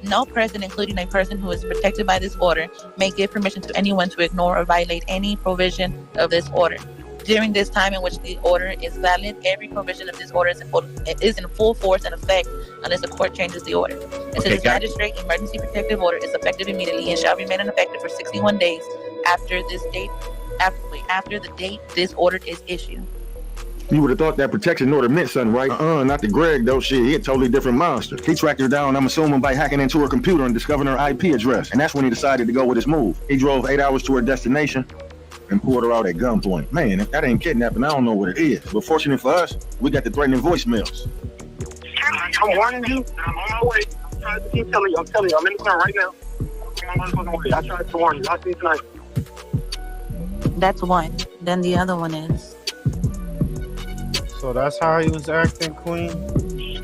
No person, including a person who is protected by this order, may give permission to anyone to ignore or violate any provision of this order. During this time in which the order is valid, every provision of this order is in full force and effect unless the court changes the order. It says magistrate emergency protective order is effective immediately and shall remain ineffective for 61 days after this date. After the date this order is issued. You would have thought that protection order meant something, right? Not the Greg, though. Shit, he a totally different monster. He tracked her down, I'm assuming, by hacking into her computer and discovering her IP address. And that's when he decided to go with his move. He drove 8 hours to her destination and pulled her out at gunpoint. Man, if that ain't kidnapping, I don't know what it is. But fortunate for us, we got the threatening voicemails. I'm warning you. I'm on my way. I'm trying to keep telling you. I'm telling you. I'm in the car right now. I'm on my way. I tried to warn you. I'll see you tonight. That's one. Then the other one is. So that's how he was acting, Queen?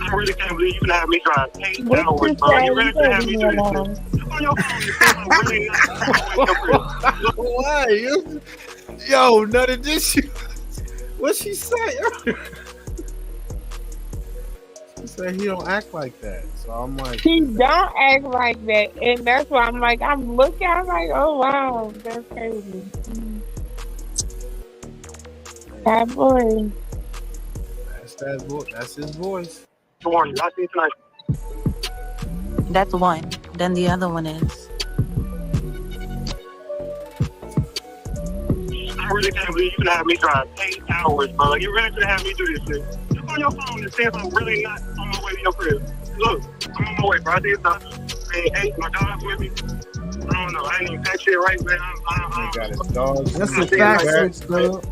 I really can't believe you can have me drive 8 hours, bro. You really can have me do this. On your phone, you're really not. Why? Yo, none of this shit. What she say? She said he don't act like that. So I'm like, he don't act like that, and that's why I'm like, I'm like, oh wow, that's crazy. That boy. That's his voice. To warn you, I'll see you tonight. That's one. Then the other one is. I really can't believe you can have me drive 8 hours, bro. You really could have me do this shit. Just on your phone and see if I'm really not on my way to your crib. Look, I'm on my way, bro. I see it's not. Hey, my dog's with me. I don't know. I ain't even that shit right, man. I got his dog. That's a fact, though.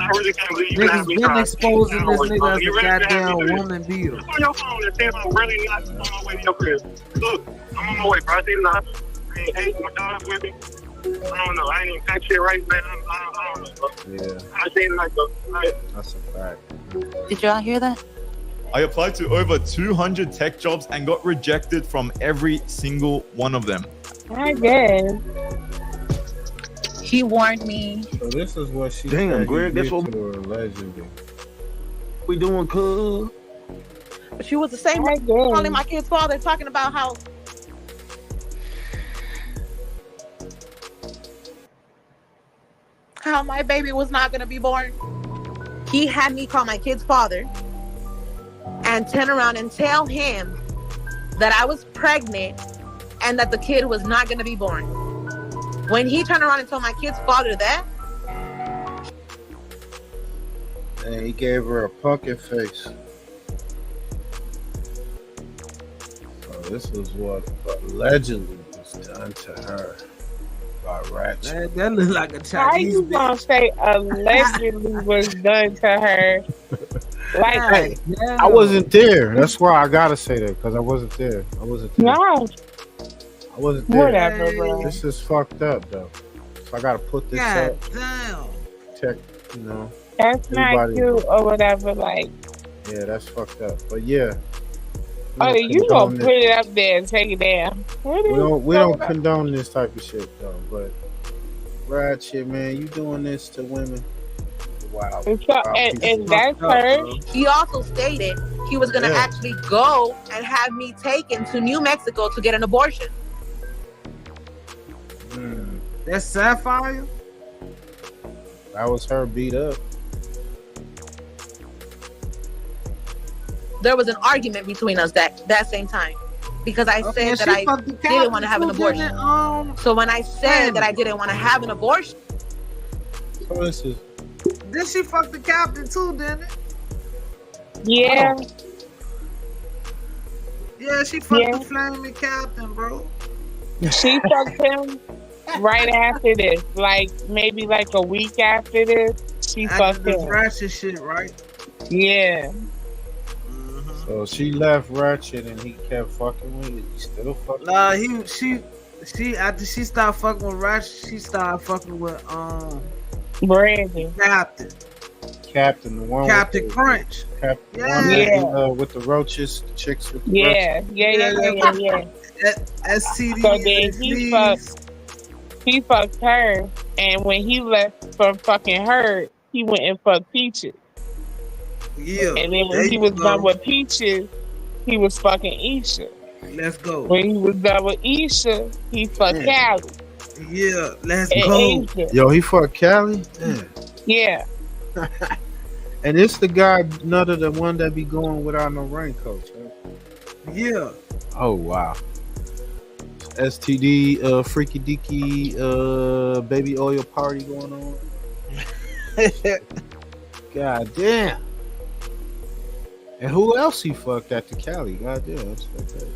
I really can't believe you can have me drive exposing this nigga as a really goddamn woman beater. Just on your phone and see if I'm really not on my way to your crib. Look, I'm on my way, bro. I see it's not. Hey, my dog's with me. I don't know. I ain't even that shit right, man. I don't know, bro. Yeah. I seen it like though. That's a fact. Did y'all hear that? I applied to over 200 tech jobs and got rejected from every single one of them. I guess. He warned me. So this is what she Damn, said Greg, that's what allegedly. we doing, cuz. But she was the same one calling my kid's father, talking about how my baby was not going to be born. He had me call my kid's father and turn around and tell him that I was pregnant and that the kid was not going to be born. When he turned around and told my kid's father that, and he gave her a pumpkin face. So this was what allegedly was done to her by Ratchet. That looks like a Chinese. How you gonna say allegedly was done to her? Like, I wasn't there. That's why I gotta say that, because I wasn't there. I wasn't there. No. I wasn't there. Whatever, bro. This is fucked up, though. So I gotta put this God up. damn. Check, you know. That's not everybody- cute or whatever. Like, Yeah, that's fucked up. But yeah. oh, you gonna put it up there and take it down? We don't condone this type of shit, though. But Ratchet, man, you doing this to women? Wow. And that's her. he also stated he was gonna Yeah. actually go and have me taken to New Mexico to get an abortion. That's Sapphire? That was her beat up. There was an argument between us that same time because I Okay, said that she I fucked the didn't want to have an captain too, abortion. didn't it? So when I said that I didn't want to have an abortion, So this is Did she fuck the captain too, didn't it? Yeah. Yeah, she fucked Yeah. the flaming captain, bro. She fucked him right after this. Like maybe like a week after this, she After fucked this him. ratchet shit, right? Yeah. so she left Ratchet and he kept fucking with it. He still fucking. Nah, with it. she after she started fucking with Ratchet, she started fucking with Brandon. Captain, the one Captain with the, Crunch. Captain, Yeah. one that, Yeah. with the roaches, the chicks with the Yeah. roaches. Yeah. STD. So then he fucked her, and when he left from fucking her, he went and fucked Peaches. Yeah. And then there when he you was go. done with Peaches, he was fucking Isha. Let's go. When he was done with Isha, he fucked Yeah. Callie. Yeah, let's And go. Asia. Yo, he fucked Callie. Yeah. And it's the guy, none of the one that be going without no raincoats. Right? Yeah. Oh wow. STD, freaky deaky, baby oil party going on. God damn. And who else he fucked at the Cali? God damn, that's okay.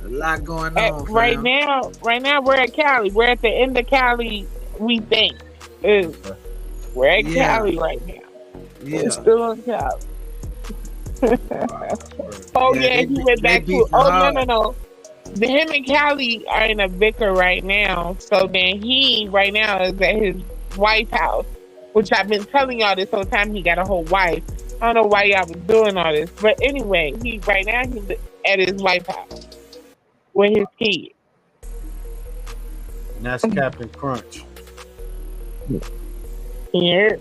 A lot going on. Right fam. now we're at Cali. We're at the end of Cali, we think. We're at Yeah. Cali right now. Yeah. We're still in Cali. Oh yeah, he went back to. Oh no. Him and Callie are in a bicker right now. So then he right now is at his wife's house, which I've been telling y'all this whole time. He got a whole wife. I don't know why y'all was doing all this, but anyway, he's at his wife's house with his kid. And that's Captain Crunch. Yeah.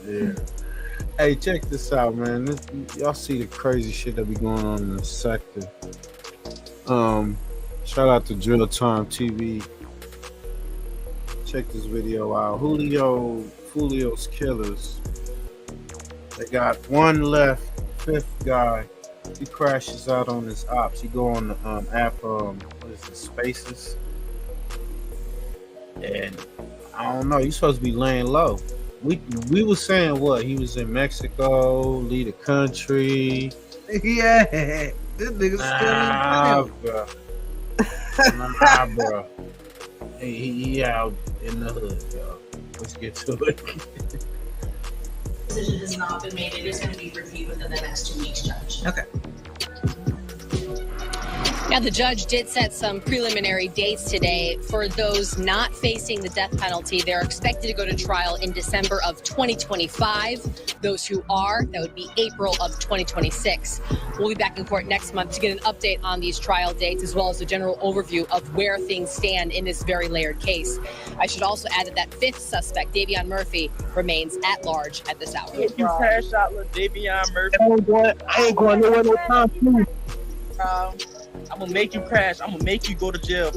Yeah. Hey, check this out, man. Y'all see the crazy shit that be going on in the sector. Shout out to Drill Time TV. Check this video out. Julio's killers. They got one left, fifth guy. He crashes out on his ops. He go on the app, what is it, Spaces? And I don't know, you supposed to be laying low. We was saying what? He was in Mexico, leave the country. Yeah. This nigga's still bro. Nah, bro. He out in the hood, yo. Let's get to it. Decision has not been made. It is going to be reviewed within the next 2 weeks, Judge. Okay. Now, the judge did set some preliminary dates today for those not facing the death penalty. They're expected to go to trial in December of 2025. Those who are, that would be April of 2026. We'll be back in court next month to get an update on these trial dates, as well as a general overview of where things stand in this very layered case. I should also add that fifth suspect, Davion Murphy, remains at large at this hour. You crash out with Davion Murphy. I ain't going nowhere no time soon. I'm gonna make you crash. I'm gonna make you go to jail.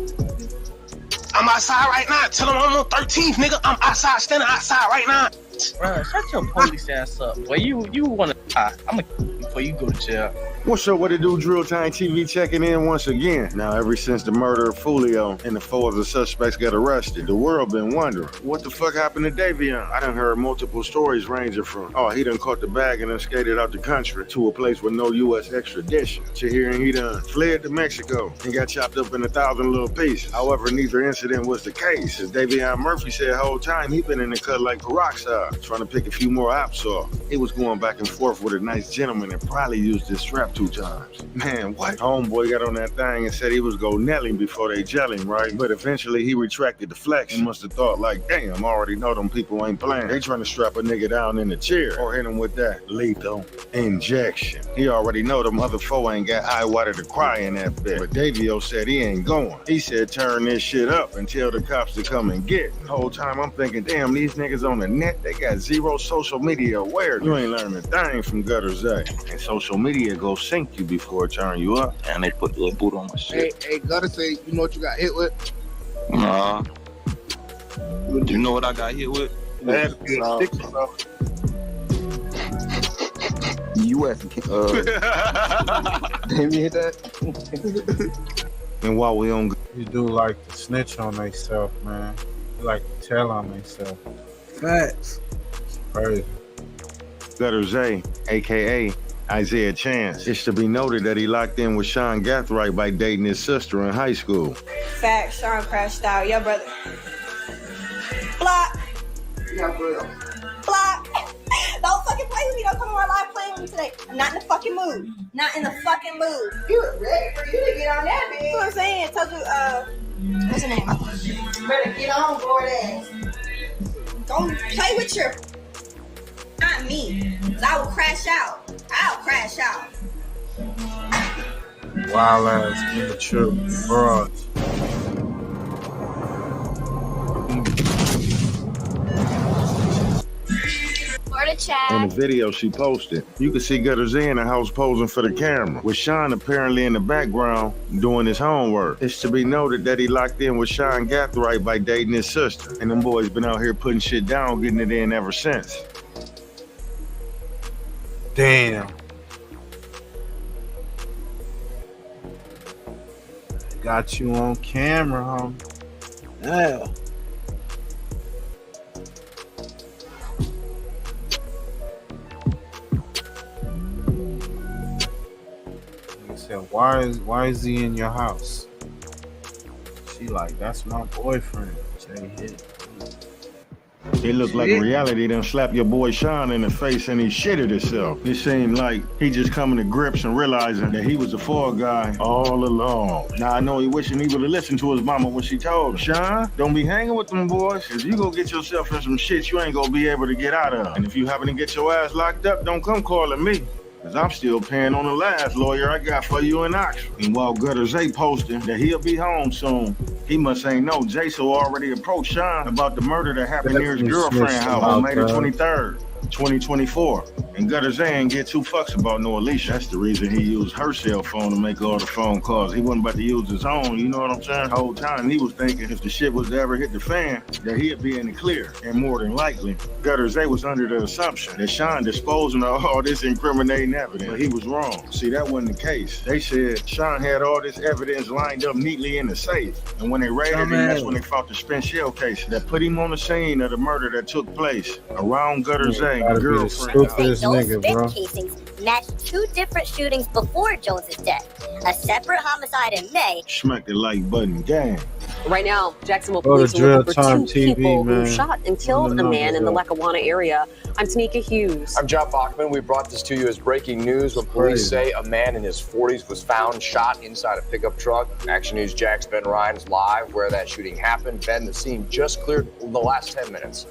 I'm outside right now. Tell them I'm on 13th, nigga. I'm outside, standing outside right now. Bro, shut your police ass up. Boy, you wanna die. I'm gonna before you go to jail. What's up, what it do? Drill Time TV checking in once again. Now, ever since the murder of Julio and the 4 of the suspects got arrested, the world been wondering, what the fuck happened to Davion? I done heard multiple stories ranging from, oh, he done caught the bag and then skated out the country to a place with no U.S. extradition, to hearing he done fled to Mexico and got chopped up in 1,000 little pieces. However, neither incident was the case, as Davion Murphy said the whole time he been in the cut like peroxide, trying to pick a few more ops off. He was going back and forth with a nice gentleman and probably used this strap 2 times. Man, what? Homeboy got on that thing and said he was gonna nail him before they gel him, right? But eventually he retracted the flex. He must have thought like, damn, I already know them people ain't playing. They trying to strap a nigga down in the chair or hit him with that lethal injection. He already know the other foe ain't got eye water to cry in that bit. But Davio said he ain't going. He said turn this shit up and tell the cops to come and get. The whole time I'm thinking, damn, these niggas on the net, they got zero social media awareness. You ain't learning a thing from Gutter Zay. And social media go sink you before it turn you up. And they put the little boot on my shit. Hey, Gutter say, you know what you got hit with? Nah. You know what I got hit with? U.S. Damn, you hit that? And while we on, you do like to snitch on themselves, man. You like to tell on themselves. Facts. It's crazy. Gutter Zay, aka Isaiah Chance. It's to be noted that he locked in with Sean Gathright by dating his sister in high school. Facts, Sean crashed out. Yo, brother. Block. Yeah, bro. Block. Don't fucking play with me. Don't come on my live playing with me today. I'm not in the fucking mood. Not in the fucking mood. You were ready for you to get on that, bitch. You know what I'm saying? I told you, what's her name? Better get on board ass. Don't play with your... Not me. Cause I will crash out. I'll crash out. Wild ass, immature frauds. On the video she posted, you can see Gutter Zay in the house posing for the camera, with Sean apparently in the background doing his homework. It's to be noted that he locked in with Sean Gathright by dating his sister, and them boys been out here putting shit down, getting it in ever since. Damn. Got you on camera, homie. Yeah. Why is he in your house? She like, that's my boyfriend. Say hit. It looked like reality done slapped your boy Sean in the face and he shitted himself. It seemed like he just coming to grips and realizing that he was the fall guy all along. Now I know he wishing he would have listened to his mama when she told him, Sean, don't be hanging with them boys, cause you gonna get yourself in some shit you ain't gonna be able to get out of. And if you happen to get your ass locked up, don't come calling me. Cause I'm still paying on the last lawyer I got for you in Oxford. And while Gutter Zay posting that he'll be home soon, he must ain't know Jayz already approached Sean about the murder that happened near his girlfriend's house on May the 23rd, 2024. And Gutter Zay ain't get 2 fucks about no Alicia. That's the reason he used her cell phone to make all the phone calls. He wasn't about to use his own, you know what I'm saying? The whole time he was thinking if the shit was to ever hit the fan, that he'd be in the clear. And more than likely, Gutter Zay was under the assumption that Sean disposing of all this incriminating evidence. But he was wrong. See, that wasn't the case. They said Sean had all this evidence lined up neatly in the safe. And when they raided him, that's when they found the spent shell case that put him on the scene of the murder that took place around Gutter Zay's girlfriend. Those spent casings matched 2 different shootings before Jones's death. A separate homicide in May. Smack the like button, gang. Right now, Jacksonville police are looking for 2 people who shot and killed a man in the Lackawanna area. I'm Tanika Hughes. I'm John Bachman. We brought this to you as breaking news when police say a man in his 40s was found shot inside a pickup truck. Action News Jack's Ben Ryan is live where that shooting happened. Ben, the scene just cleared the last 10 minutes.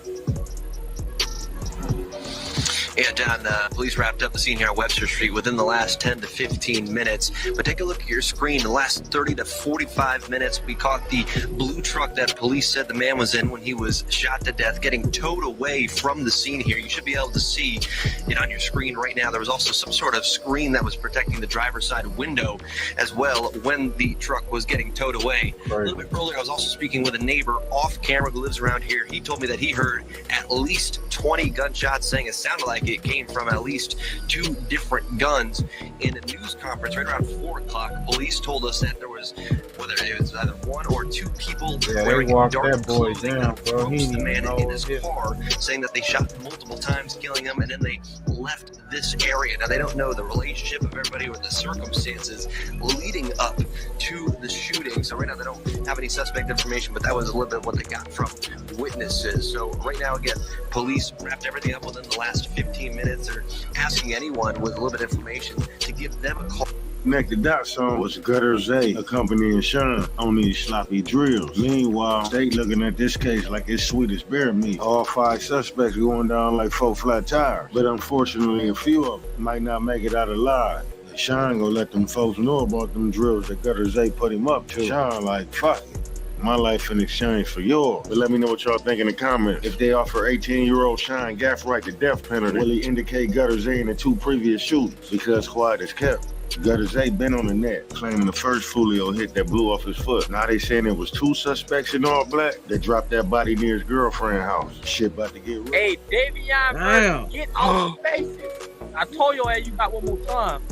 Yeah, Don, police wrapped up the scene here on Webster Street within the last 10 to 15 minutes. But take a look at your screen. The last 30 to 45 minutes, we caught the blue truck that police said the man was in when he was shot to death, getting towed away from the scene here. You should be able to see it on your screen right now. There was also some sort of screen that was protecting the driver's side window as well when the truck was getting towed away. A little bit earlier, I was also speaking with a neighbor off camera who lives around here. He told me that he heard at least 20 gunshots, saying it sounded like it came from at least 2 different guns. In a news conference right around 4 o'clock, police told us that there was, whether it was either 1 or 2 people wearing dark clothing that approached the man in his car, saying that they shot him multiple times, killing him, and then they left this area. Now, they don't know the relationship of everybody or the circumstances leading up to the shooting. So right now, they don't have any suspect information, but that was a little bit what they got from witnesses. So right now, again, police wrapped everything up within the last 15 15 minutes, or asking anyone with a little bit of information to give them a call. Connect the dots on was Gutter Zay accompanying Sean on these sloppy drills. Meanwhile, they looking at this case like it's sweet as bear meat. All 5 suspects going down like 4 flat tires. But unfortunately, a few of them might not make it out alive. Sean gonna let them folks know about them drills that Gutter Zay put him up to. Sean like, fuck it. My life in exchange for yours. But let me know what y'all think in the comments. If they offer 18-year-old Sean Gaffright the death penalty, will he indicate Gutter Zay in the 2 previous shootings? Because quiet is kept. Gutter Zay been on the net, claiming the first Fulio hit that blew off his foot. Now they saying it was 2 suspects in all black that dropped that body near his girlfriend's house. Shit about to get real. Hey, Davion, get off the faces. I told your ass you got one more time.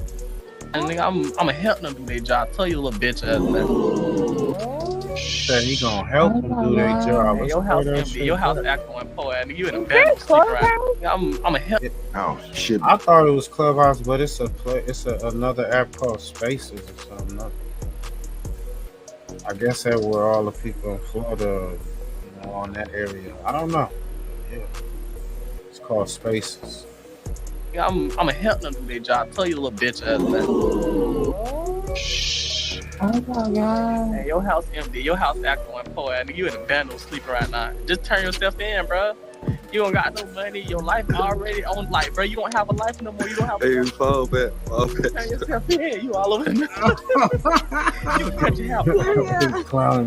And nigga, I'ma help them do their job. Tell you little bitch ass man. Said he gonna help them do their job. Hey, your house empty. Your house acting like poor ass. You in a bed right? I'ma help. Oh shit! I thought it was Clubhouse, but it's another app called Spaces or something. I guess that's where all the people in Florida, on that area. I don't know. Yeah, it's called Spaces. I'ma help them do their job. Tell you little bitch ass man. Oh my god. Hey, your house empty. Your house acting like poor ass. You in a bed no sleeping right now. Just turn yourself in, bro. You don't got no money. Your life already on life, bro. You don't have a life no more. You don't have a life. Fall back. Turn yourself in. You all over the You cut your house.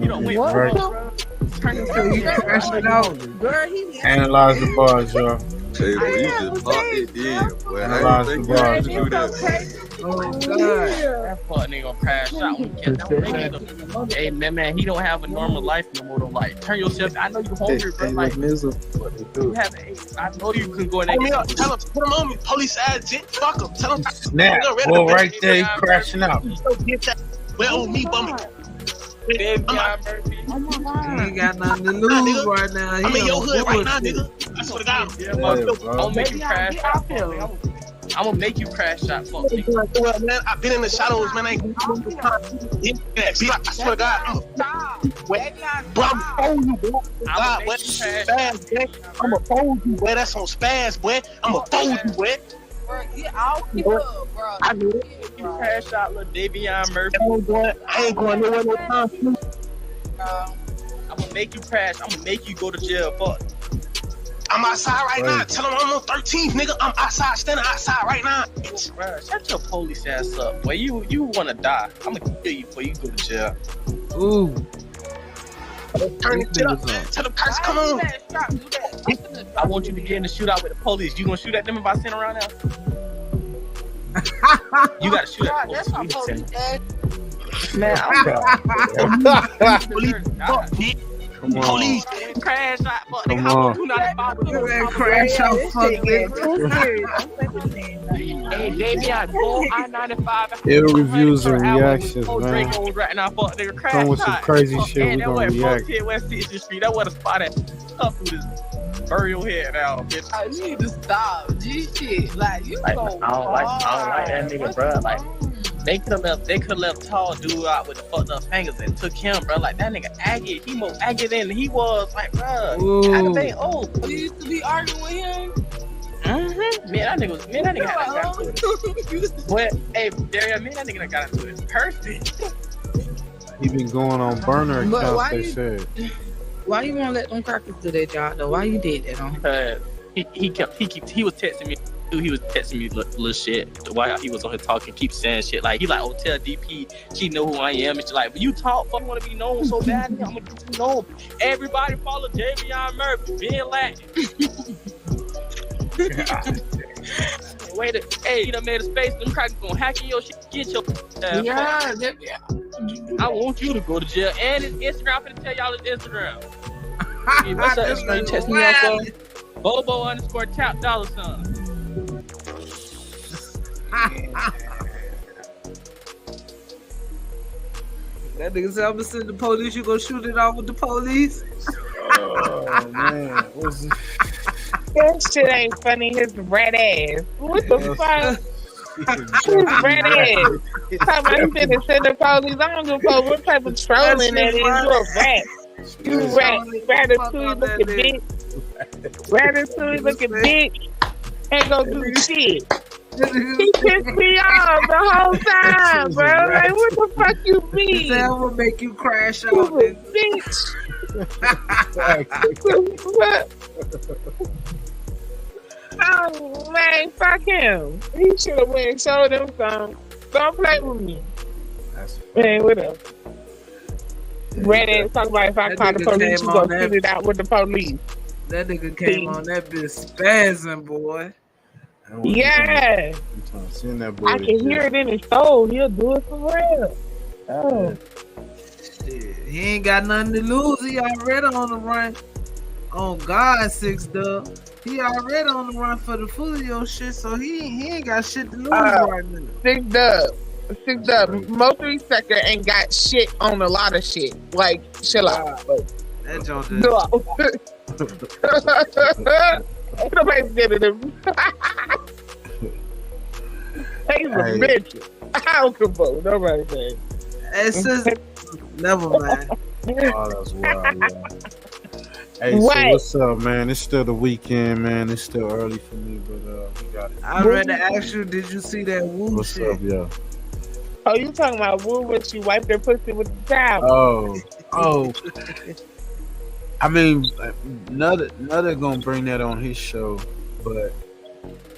You don't wait for Right. bro. Turn yourself in. Crash it out. Girl, he Analyze the bars, y'all. Hey, boy, you just popped it in. Boy, Analyze the bars. do that. Oh, God. That fuck nigga gonna crash out when you get that. Hey, man, he don't have a normal life no more. Don't like. Turn yourself. I know you hungry, bro. Like, you haven't ate. I know you can go in there. Tell him, put him on me. Police ass jet. Fuck him. Tell him. Snap. Well, right there, he crashing out. Well, on me, bummy. Big John Murphy. He ain't got nothing to lose right now. I'm in your hood right now, nigga. I swear to God. Yeah, I'm gonna make you crash out. I'm gonna make you crash out. Fuck me. Man, I've been in the shadows, man. I ain't I swear to God. Bro, I'm gonna fold you, boy. God, boy. Spaz, boy. I'm gonna fold you, boy. That's on spaz, boy. I'm gonna fold you, boy. Get off the bro. I knew it. You crash out, little Davion Murphy. I ain't going nowhere no time. I'm gonna make you crash. I'm gonna make you go to jail. Fuck. I'm outside right now. Tell them I'm on 13th, nigga. I'm outside, standing outside right now. Bro, shut your police ass up. Boy, you wanna die. I'm gonna kill you before you go to jail. Ooh. Turn it up, man. Tell them cops, come on. I want you to get in the shootout with the police. You gonna shoot at them if I send around now? You gotta shoot at the That's my police. police. Man, Police. Crash out, fuck Come nigga. on. Do not follow Man, crash out, fuck nigga. Hey, Davion, go I-95. Ill reviews and reactions, man. Right now, fuck nigga. Crash Come with some out. crazy shit, we that gonna wasn't react. 14 West 60th Street. That was a spot at tough through this burial head now, bitch. You need to stop. G shit. Like, you Like, go I don't like that nigga, bro. Like, they could have left tall dude out with the fucked up fingers and took him, bro. Like, that nigga aggy. He more aggy than he was. Like, bro, Aggravating old. You used to be arguing with him? Mm-hmm. Man, that nigga had got into it. But, hey, Daria, that nigga done got into it. Perfect. He been going on burner But accounts, why they you- said. Why you won't let them crackers do their job though? Why you did that on? He was texting me. He was texting me little shit while he was on here talking, keep saying shit like he like, oh, tell DP she know who I am, and she like, but you talk, fuck, want to be known so bad, I'm gonna get you known. Everybody follow Davion Murphy, being Latin. Hey, you done made a space. Them crackers gonna hack in your shit, get your. Yeah. I want you to go to jail, and his Instagram. I'm finna tell y'all his Instagram. Hey, what's up, Instagram? Text me out, Bobo_tap $. That nigga said, I'm gonna send the police. You gonna shoot it off with the police? Oh, man. What's this? That shit ain't funny. His red ass. What the fuck? His red ass. Talking about he finna send the police. I don't give a fuck what type of trolling that is. You a rat. You rat. Ratatouille looking bitch. Ratatouille looking bitch. Ain't gonna do shit. He pissed me off the whole time, bro. Like, what the fuck you mean? That will make you crash out, bitch. What? Oh, man, fuck him. He should have went and showed them some. Don't play with me. Man, whatever. Red ass talk about if I call the police, you gonna sit it out with the police. That nigga came on that bitch spazzing, boy. Yeah. Send that boy I can hear it in his soul. He'll do it for real. Oh. Shit. He ain't got nothing to lose. He already on the run. On God, 6 Dub. He already on the run for the Fulio shit, so he ain't got shit to lose right now. 6 Dub. Most respecter ain't got shit on a lot of shit. Like, chill out. That joint is... Nobody did it. He's a bitch. I don't give a nobody said. It's just... Never mind. Oh, that's wild, yeah. Hey, so what's up, man? It's still the weekend, man. It's still early for me, but we got it. I read to ask you, did you see that woo What's shit? up, yeah? Oh, you talking about woo when she wiped her pussy with the towel? Oh. I mean, Nutter gonna bring that on his show, but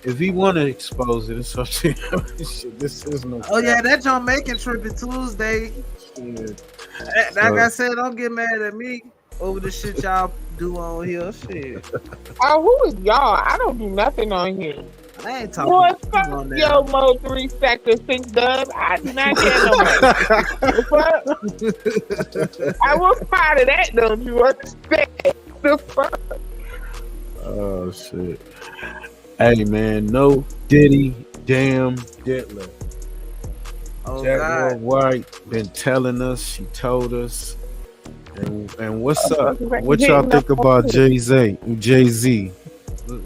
if he want to expose it, it's up to him. This is no. Oh yeah, that John Making Trippy Tuesday. Yeah. Like I said, don't get mad at me over the shit y'all do on here. Shit. Oh, who is y'all? I don't do nothing on here. I ain't talking. Boy, fuck yo, Mo 3 Sector 6 Dub. I do not care no more. I was part of that, don't you understand? The fuck? Oh shit. Hey man, no Diddy, damn Diddler. Oh Jaguar God. Wright been telling us, she told us. And what's up? What y'all think about Jayz?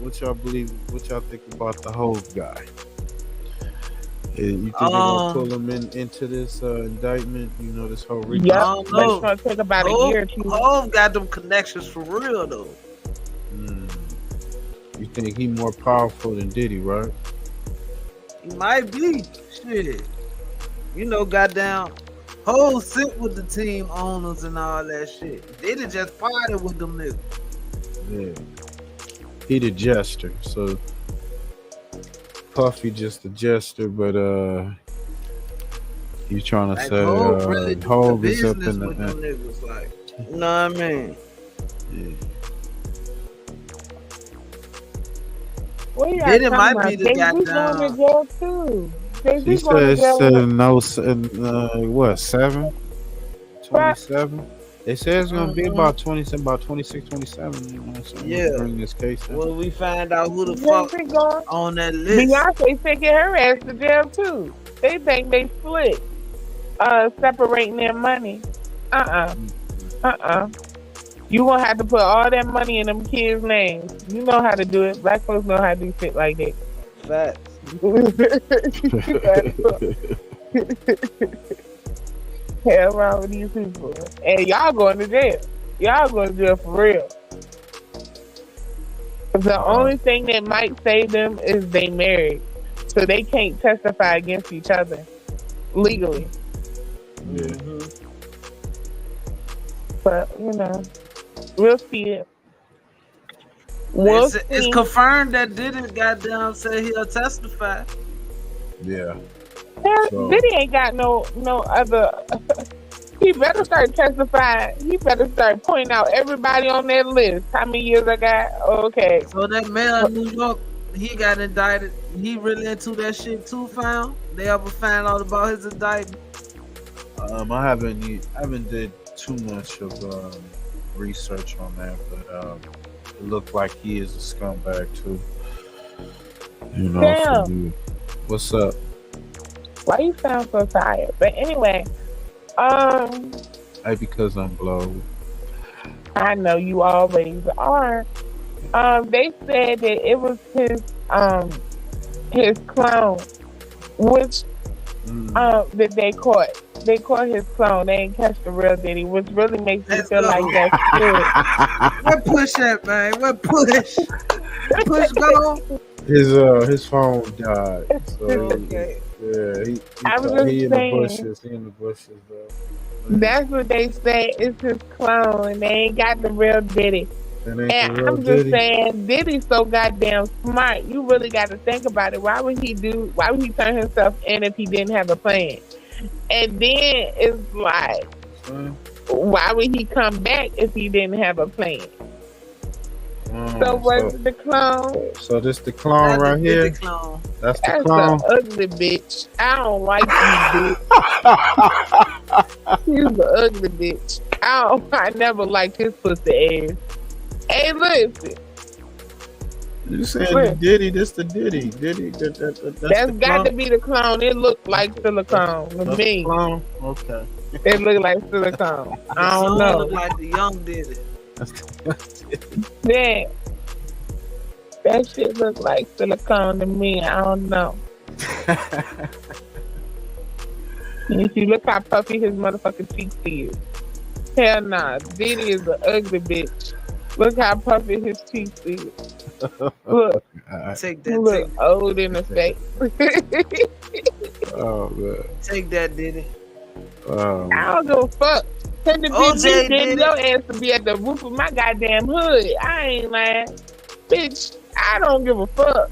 What y'all believe? What y'all think about the whole guy? You think they're gonna pull him into this indictment? You know, this whole I don't know. It's gonna take about a year or two. Hov got them connections for real though. You think he more powerful than Diddy, right? He might be. Shit. You know, goddamn, Hov sit with the team owners and all that shit. Diddy just partied with them niggas. Yeah. He the jester, so Puffy just a jester, but he's trying to say Hov is up in the niggas, like, you know what I mean? Yeah. Diddy might be the goddamn. He said no, 7? 27? They say it's gonna be about 26, 27. You know, so yeah. Bring this case in. Well, we find out who the fuck on that list. Beyonce taking her ass to jail too. They think they split, separating their money. You gonna have to put all that money in them kids' names. You know how to do it. Black folks know how to do shit like that. Facts. Hell wrong with these people. And y'all going to jail. Y'all going to jail for real. The only thing that might save them is they married. So they can't testify against each other legally. Yeah. But, you know, we'll see it. It's confirmed that Diddy goddamn said he'll testify. Yeah. So. Diddy ain't got no other. He better start testifying. He better start pointing out everybody on that list. How many years I got? Okay. So that man in New York, he got indicted. He really into that shit too, found? They ever find out about his indictment? I haven't did too much of research on that, but it looked like he is a scumbag too. You know. Damn. What's up? Why you sound so tired? But anyway, Hey, because I'm blowed. I know you always are. They said that it was his clone, which that they caught. They caught his clone. They ain't catch the real Diddy, which really makes me feel like that's good. What push that, man? What push? Push go? His phone died. So Okay. I was just he in the saying. bushes. He in the bushes, though. That's what they say. It's his clone, and they ain't got the real Diddy. That ain't And the real I'm just Diddy. saying, Diddy's so goddamn smart. You really got to think about it. Why would he turn himself in if he didn't have a plan? And then it's like, why would he come back if he didn't have a plan? So was it the clone? So this the clone right here. Clone. That's the That's clone. an ugly bitch. I don't like you, bitch. He's an ugly bitch. I never liked his pussy ass. Hey, listen. You saying the Diddy? This the Diddy. That's got to be the clone. It looked like silicone to That's me. the clone? Okay. It looked like silicone. I don't know. Look like the young Diddy. Yeah. That shit look like silicone to me. I don't know. If you look how puffy his motherfucking cheeks is. Hell nah. Diddy is an ugly bitch. Look how puffy his cheeks is. Look. Take He look old in the face. Oh man. Take that, Diddy. Oh. I don't give a fuck. Send the OJ bitch did your ass to be at the roof of my goddamn hood. I ain't lying. Bitch, I don't give a fuck.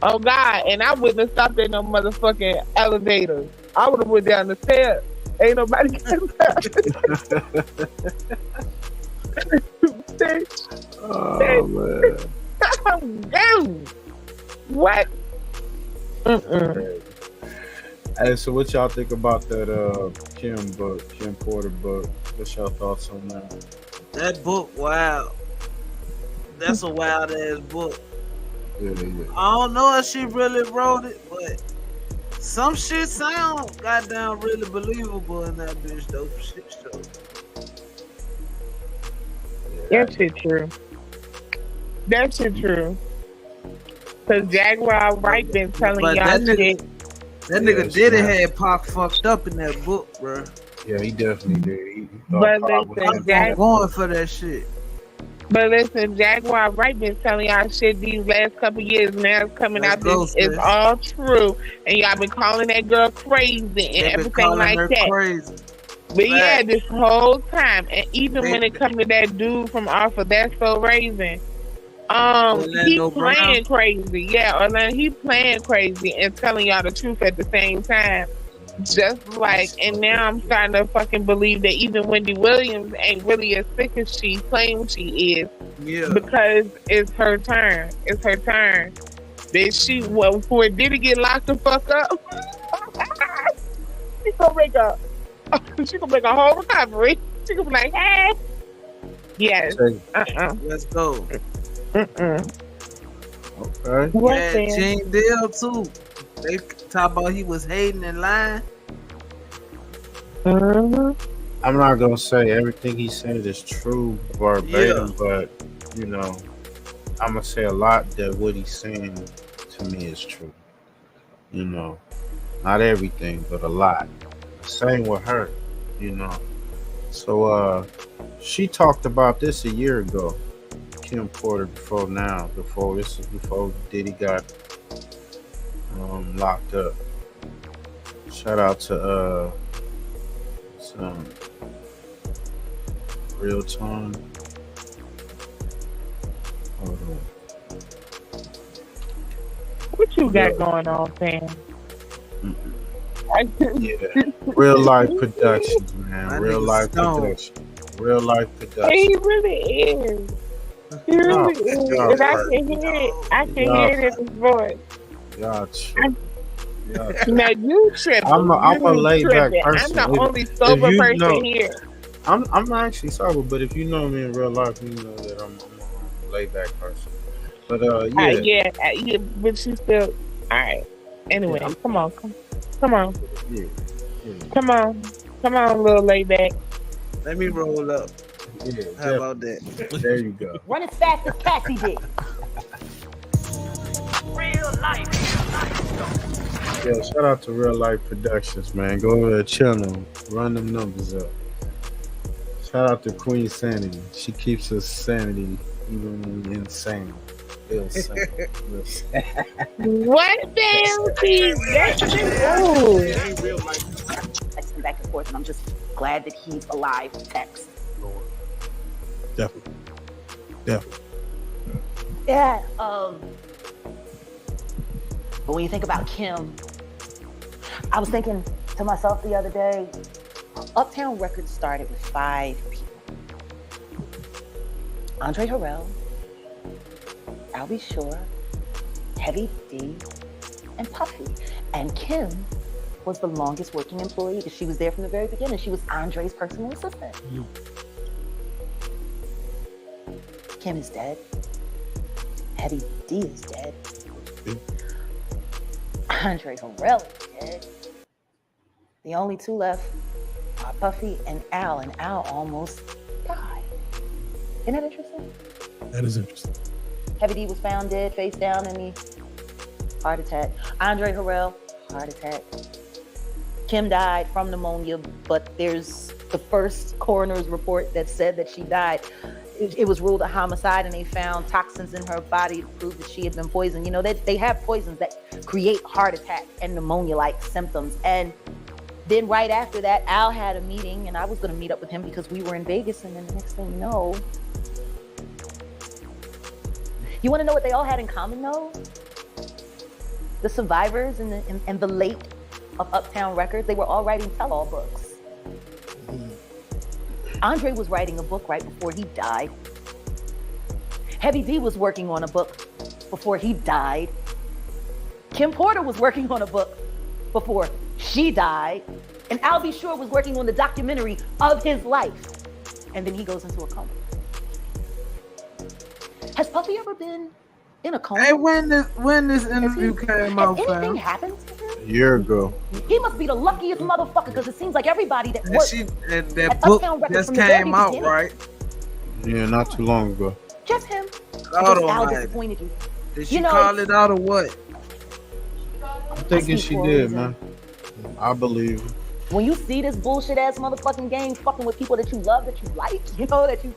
Oh God, and I wouldn't have stopped at no motherfucking elevators. I would have went down the stairs. Ain't nobody getting Bitch. Oh man. Damn. What? Hey, so what y'all think about that Kim Porter book? What's your thoughts on that? That book, wow. That's a wild ass book. Yeah. I don't know if she really wrote it, but some shit sound goddamn really believable in that bitch though. Shit show. That shit true. That shit true. Cause Jaguar Wright been telling But y'all shit. That nigga Diddy had Pac fucked up in that book, bro. Yeah, he definitely did. He But thought listen, going for that shit. But listen, Jaguar Wright been telling y'all shit these last couple years. Now it's coming out. This is all true, and y'all been calling that girl crazy and everything like that. Crazy. But yeah, this whole time, and even when it comes to that dude from off of That's So Raven, he playing crazy. Yeah, Orlando, he playing crazy and telling y'all the truth at the same time. Just like, and now I'm starting to fucking believe that even Wendy Williams ain't really as sick as she claims she is. Yeah. Because it's her turn. It's her turn. That she, well, before Diddy get locked the fuck up, she gonna make a whole recovery. She gonna be like, hey. Yes. Let's go. Okay. Yeah, Gene Deal too. They talk about he was hating and lying. I'm not gonna say everything he said is true verbatim, but you know, I'm gonna say a lot that what he's saying to me is true. You know, not everything, but a lot. Same with her, you know. So she talked about this a year ago. Kim Porter before Diddy got locked up. Shout out to some Real Time. Hold on. What you got going on, fam? Yeah. Real Life Productions, man. Real Life Productions. Real Life Productions. He really is. He really is. And I can hear it. I can hear it in his voice. Y'all tripping. Now you tripping. I'm a laid back person. I'm the only sober person here. I'm not actually sober, but if you know me in real life, you know that I'm a laid back person. But yeah, but you still all right. Anyway, come on. Yeah. Come on, little laid back. Let me roll up. Yeah, how about that? There you go. Run as fast as Cassie did. Real life. Yeah, shout out to Real Life Productions, man. Go over to the channel, run them numbers up. Shout out to Queen Sanity. She keeps us sanity even when we're insane. What damn team? That's ooh. Texting back and forth, and I'm just glad that he's alive to text. Definitely. Definitely. Yeah. But when you think about Kim, I was thinking to myself the other day, Uptown Records started with 5 people. Andre Harrell, I'll Be Sure, Heavy D, and Puffy. And Kim was the longest working employee because she was there from the very beginning. She was Andre's personal assistant. Kim is dead. Heavy D is dead. Andre Harrell is dead. The only 2 left are Puffy and Al almost died. Isn't that interesting? That is interesting. Heavy D was found dead, face down in the heart attack. Andre Harrell, heart attack. Kim died from pneumonia, but there's the first coroner's report that said that she died. It was ruled a homicide, and they found toxins in her body to prove that she had been poisoned. You know, they have poisons that create heart attack and pneumonia-like symptoms. And then right after that, Al had a meeting, and I was going to meet up with him because we were in Vegas, and then the next thing you know, you want to know what they all had in common, though? The survivors and the late of Uptown Records, they were all writing tell-all books. Andre was writing a book right before he died. Heavy D was working on a book before he died. Kim Porter was working on a book before she died. And I'll Be Sure was working on the documentary of his life. And then he goes into a coma. Has Puffy ever been in a coma? Hey, when this interview came out, has anything fam? happened to him? A year ago. He must be the luckiest motherfucker because it seems like everybody that works That at book Uptown Records just from the very came out, beginning. right? Yeah, not too long ago. Just him. Hold Al on, man. disappointed you. Did she You know, call it out or what? I'm thinking she did, man. I believe. When you see this bullshit ass motherfucking game fucking with people that you love, that you like, you know, that you...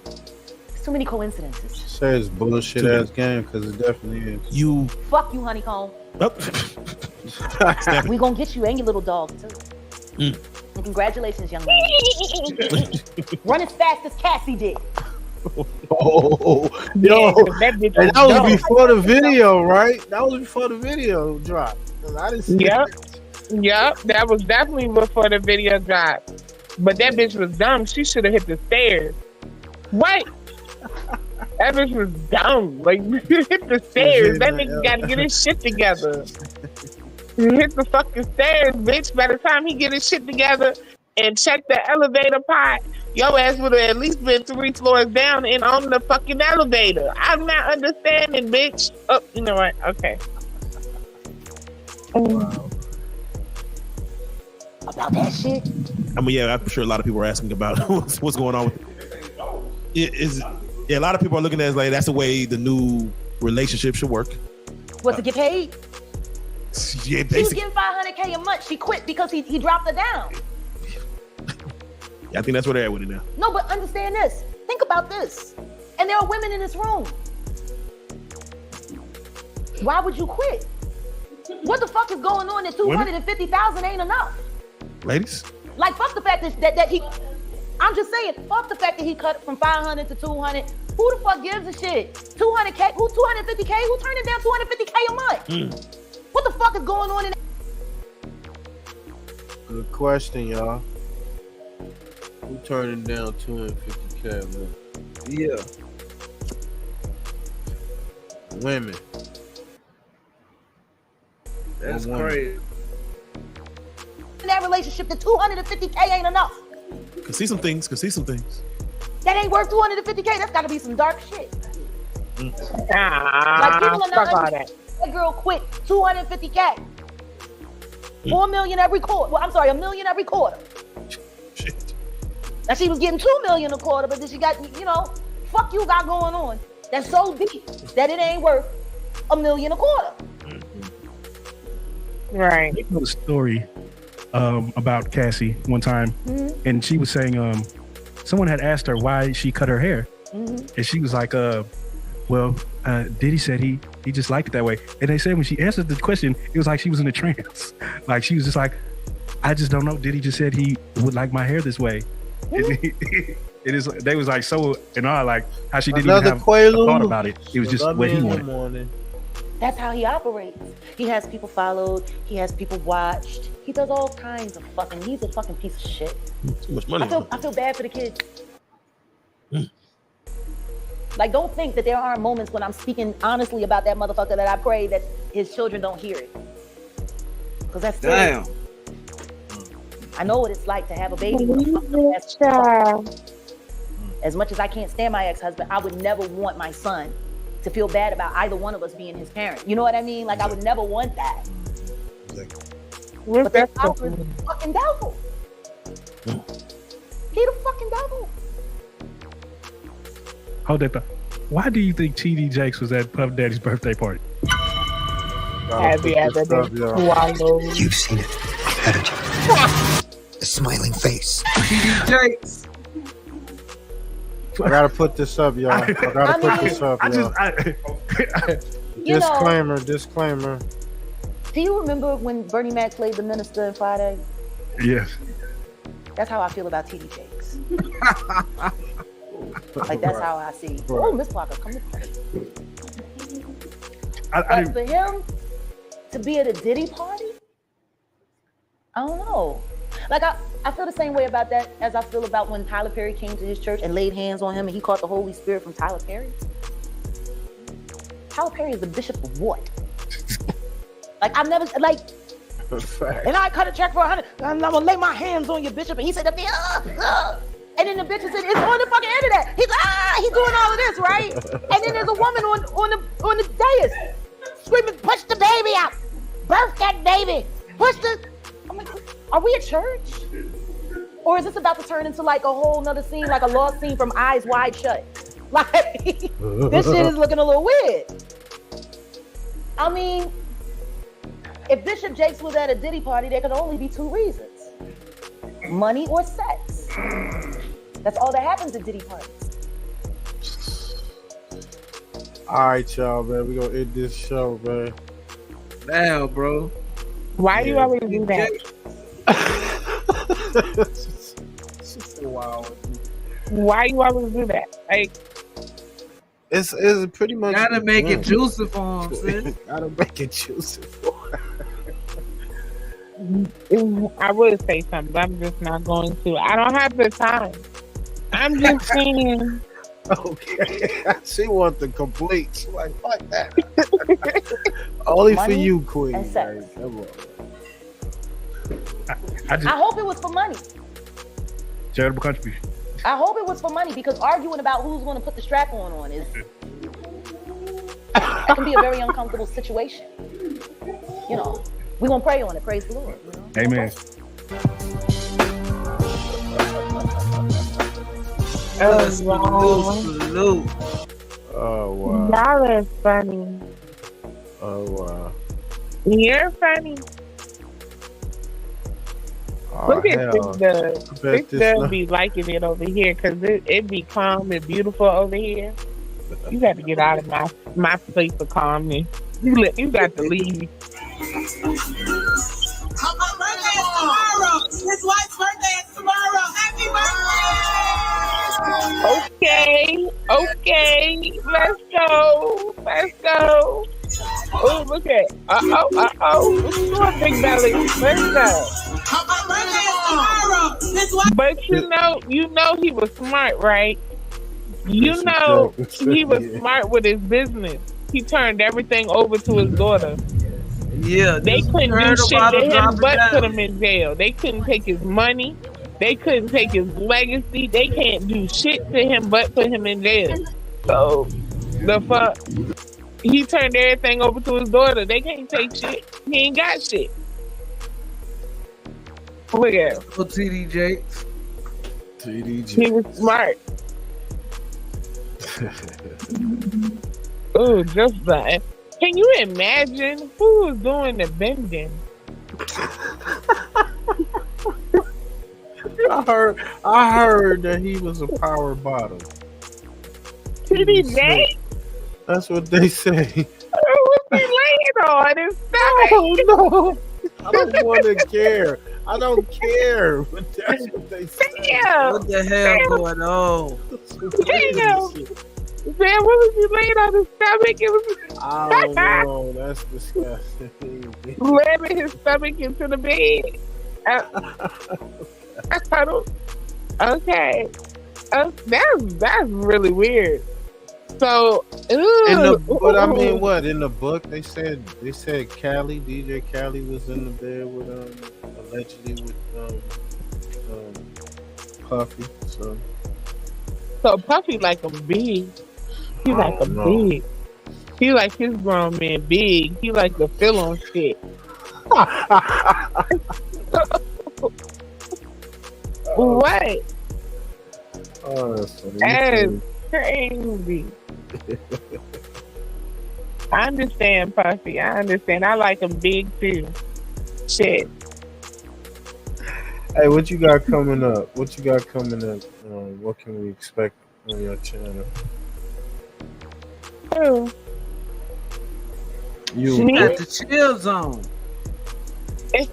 There's too many coincidences. She says bullshit ass game because it definitely is. You. Fuck you, honeycomb. We gonna get you and your little dog, too. And congratulations, young man. Run as fast as Cassie did. Oh, yo, and that was before the video, right? That was before the video dropped. I didn't see Yep, that was definitely before the video dropped. But that bitch was dumb. She should have hit the stairs. What? That bitch was dumb. Like, hit the stairs. That nigga gotta get his shit together. Hit the fucking stairs, bitch. By the time he get his shit together and check the elevator pot, your ass would have at least been 3 floors down and on the fucking elevator. I'm not understanding, bitch. Oh, you know what? Okay. Wow. About that shit? I mean, yeah, I'm sure a lot of people are asking about what's going on with it. Yeah, a lot of people are looking at it like that's the way the new relationship should work. Was to get paid? Yeah, She was basically. getting $500K a month. She quit because he dropped her down. Yeah, I think that's where they're at with it now. No, but understand this. Think about this. And there are women in this room. Why would you quit? What the fuck is going on that 250,000 ain't enough? Ladies? Like, fuck the fact that he... I'm just saying, fuck the fact that he cut from 500 to 200. Who the fuck gives a shit? 200K? Who 250K? Who turned it down 250K a month? What the fuck is going on in Good question, y'all. Who turning down 250K, man? Yeah. Women. That's Women. crazy. in that relationship that 250K ain't enough? Can see some things. That ain't worth 250K. That's gotta be some dark shit. Like people are not fuck all understanding. That girl quit 250K. 4 million every quarter. Well, I'm sorry, $1 million every quarter. Shit. Now she was getting 2 million a quarter, but then she got, fuck you got going on. That's so deep that it ain't worth $1 million a quarter. Right. They told a story about Cassie one time, and she was saying someone had asked her why she cut her hair, and she was like, well, Diddy said he just liked it that way. And they said when she answered the question, it was like she was in a trance. Like she was just like, I just don't know. Diddy just said he would like my hair this way. It is. They was like so in awe, like how she didn't even have a thought about it. It was just what he wanted. That's how he operates. He has people followed. He has people watched. He does all kinds of fucking. He's a fucking piece of shit. Too much money. I feel bad for the kids. Like, don't think that there aren't moments when I'm speaking honestly about that motherfucker that I pray that his children don't hear it. Because that's damn. Scary. I know what it's like to have a baby. As much as I can't stand my ex-husband, I would never want my son to feel bad about either one of us being his parent. You know what I mean? Like, I would never want that. But the power is fucking devil. He the fucking devil. Hold that thought. Why do you think TD Jakes was at Puff Daddy's birthday party? Happy birthday. You've seen it. I've had it. The smiling face. TD Jakes. I gotta put this up, y'all. I gotta put this up, y'all. Disclaimer. Do you remember when Bernie Mac played the minister in Friday? Yes. That's how I feel about TD Jakes. Like, that's how I see. Oh, Miss Walker, come to play. But for him to be at a Diddy party, I don't know. Like, I feel the same way about that as I feel about when Tyler Perry came to his church and laid hands on him and he caught the Holy Spirit from Tyler Perry. Tyler Perry is the bishop of what? Like, I've never, like, and I cut a check for 100, and I'm gonna lay my hands on your bishop, and he said, and then the bitch said, it's on the fucking internet. He's he's doing all of this, right? And then there's a woman on the dais screaming, push the baby out, birth that baby, push the. I'm like, are we at church? Or is this about to turn into like a whole nother scene, like a lost scene from Eyes Wide Shut? Like, this shit is looking a little weird. I mean, if Bishop Jakes was at a Diddy party, there could only be two reasons: money or sex. That's all that happens at Diddy parties. All right, y'all, man. We gonna end this show, man. Now, bro. Why do you always do that? It's so wild. Why you always do that? Like, it's pretty much. Gotta make it juicy for him, sis. Gotta make it juicy for him. I would say something, but I'm just not going to. I don't have the time. I'm just saying. Okay. She wants the complete. She's like, fuck that. Only money for you, Queen. And sex. Right, come on. I hope it was for money. Charitable contribution. I hope it was for money, because arguing about who's going to put the strap on is that can be a very uncomfortable situation. You know, we're going to pray on it. Praise the Lord. You know? Amen. Oh, wow. Y'all are funny. Oh, wow. You're funny. Oh, look at this dub. This dub be liking it over here because it be calm and beautiful over here. You got to get out of my place of calmness. You got to leave. My birthday is tomorrow. His wife's birthday is tomorrow. Happy birthday! Okay. Let's go. Oh, look at What you doing, Big Belly? Let's go. My birthday is tomorrow. But you know he was smart, right? You know he was smart with his business. He turned everything over to his daughter. Yeah, they couldn't do shit to him but put him in jail. They couldn't take his money. They couldn't take his legacy. They can't do shit to him but put him in jail. So, the fuck? He turned everything over to his daughter. They can't take shit. He ain't got shit. Look at him. TD Jakes. He was smart. Oh, just that. Can you imagine who was doing the bending? I heard that he was a power bottom. TD Jakes? That's what they say. What's he laying on his stomach? Oh no! I don't want to care. I don't care. But that's what they say. Damn. What the hell going on? Damn. Man, what was he laying on his stomach? It was. I don't know. That's disgusting. Slamming his stomach into the bed. I don't. Okay. That's really weird. So, but I mean, what in the book they said Cali, DJ Cali was in the bed with allegedly with Puffy. So Puffy like a big. He like a big. He like his grown man big. He like the fill on shit. What? Oh, that's funny. That's crazy. I understand, Puffy. I understand. I like him big too. Shit. Hey, what you got coming up? What can we expect on your channel? Oh. She got the chill zone. The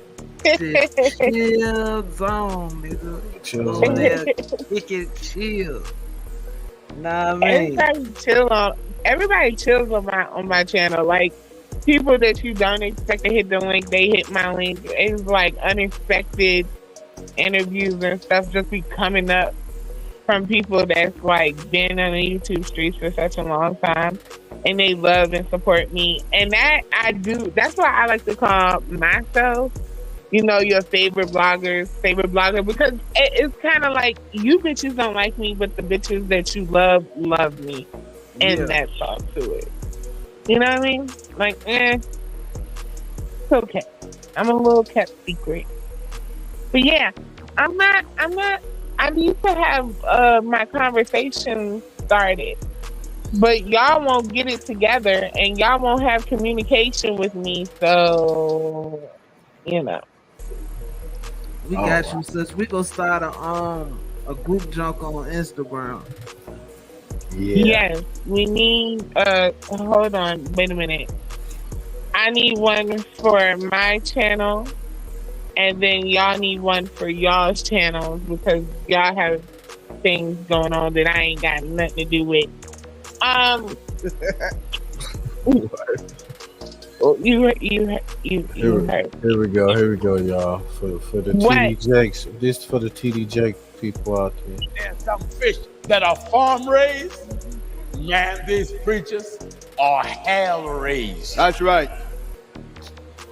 chill zone, nigga. Chill zone. Wicked chill. Nah, man. Everybody chills on my channel. Like people that you don't expect to hit the link, they hit my link. It's like unexpected interviews and stuff just be coming up from people that's like been on the YouTube streets for such a long time, and they love and support me. And that I do. That's why I like to call myself, your favorite blogger, because it's kind of like you bitches don't like me, but the bitches that you love me, and that's all to it. You know what I mean? Like, it's okay. I'm a little kept secret, but yeah, I'm not. I need to have my conversation started, but y'all won't get it together, and y'all won't have communication with me. So, we got you, sis. We gonna start a group junk on Instagram. Yeah. Yes, we need. Hold on, wait a minute. I need one for my channel. And then y'all need one for y'all's channels because y'all have things going on that I ain't got nothing to do with. You heard. Here we go, y'all. For the TDJs. This for the TDJ people out there. And some fish that are farm raised. Man, these preachers are hell raised. That's right.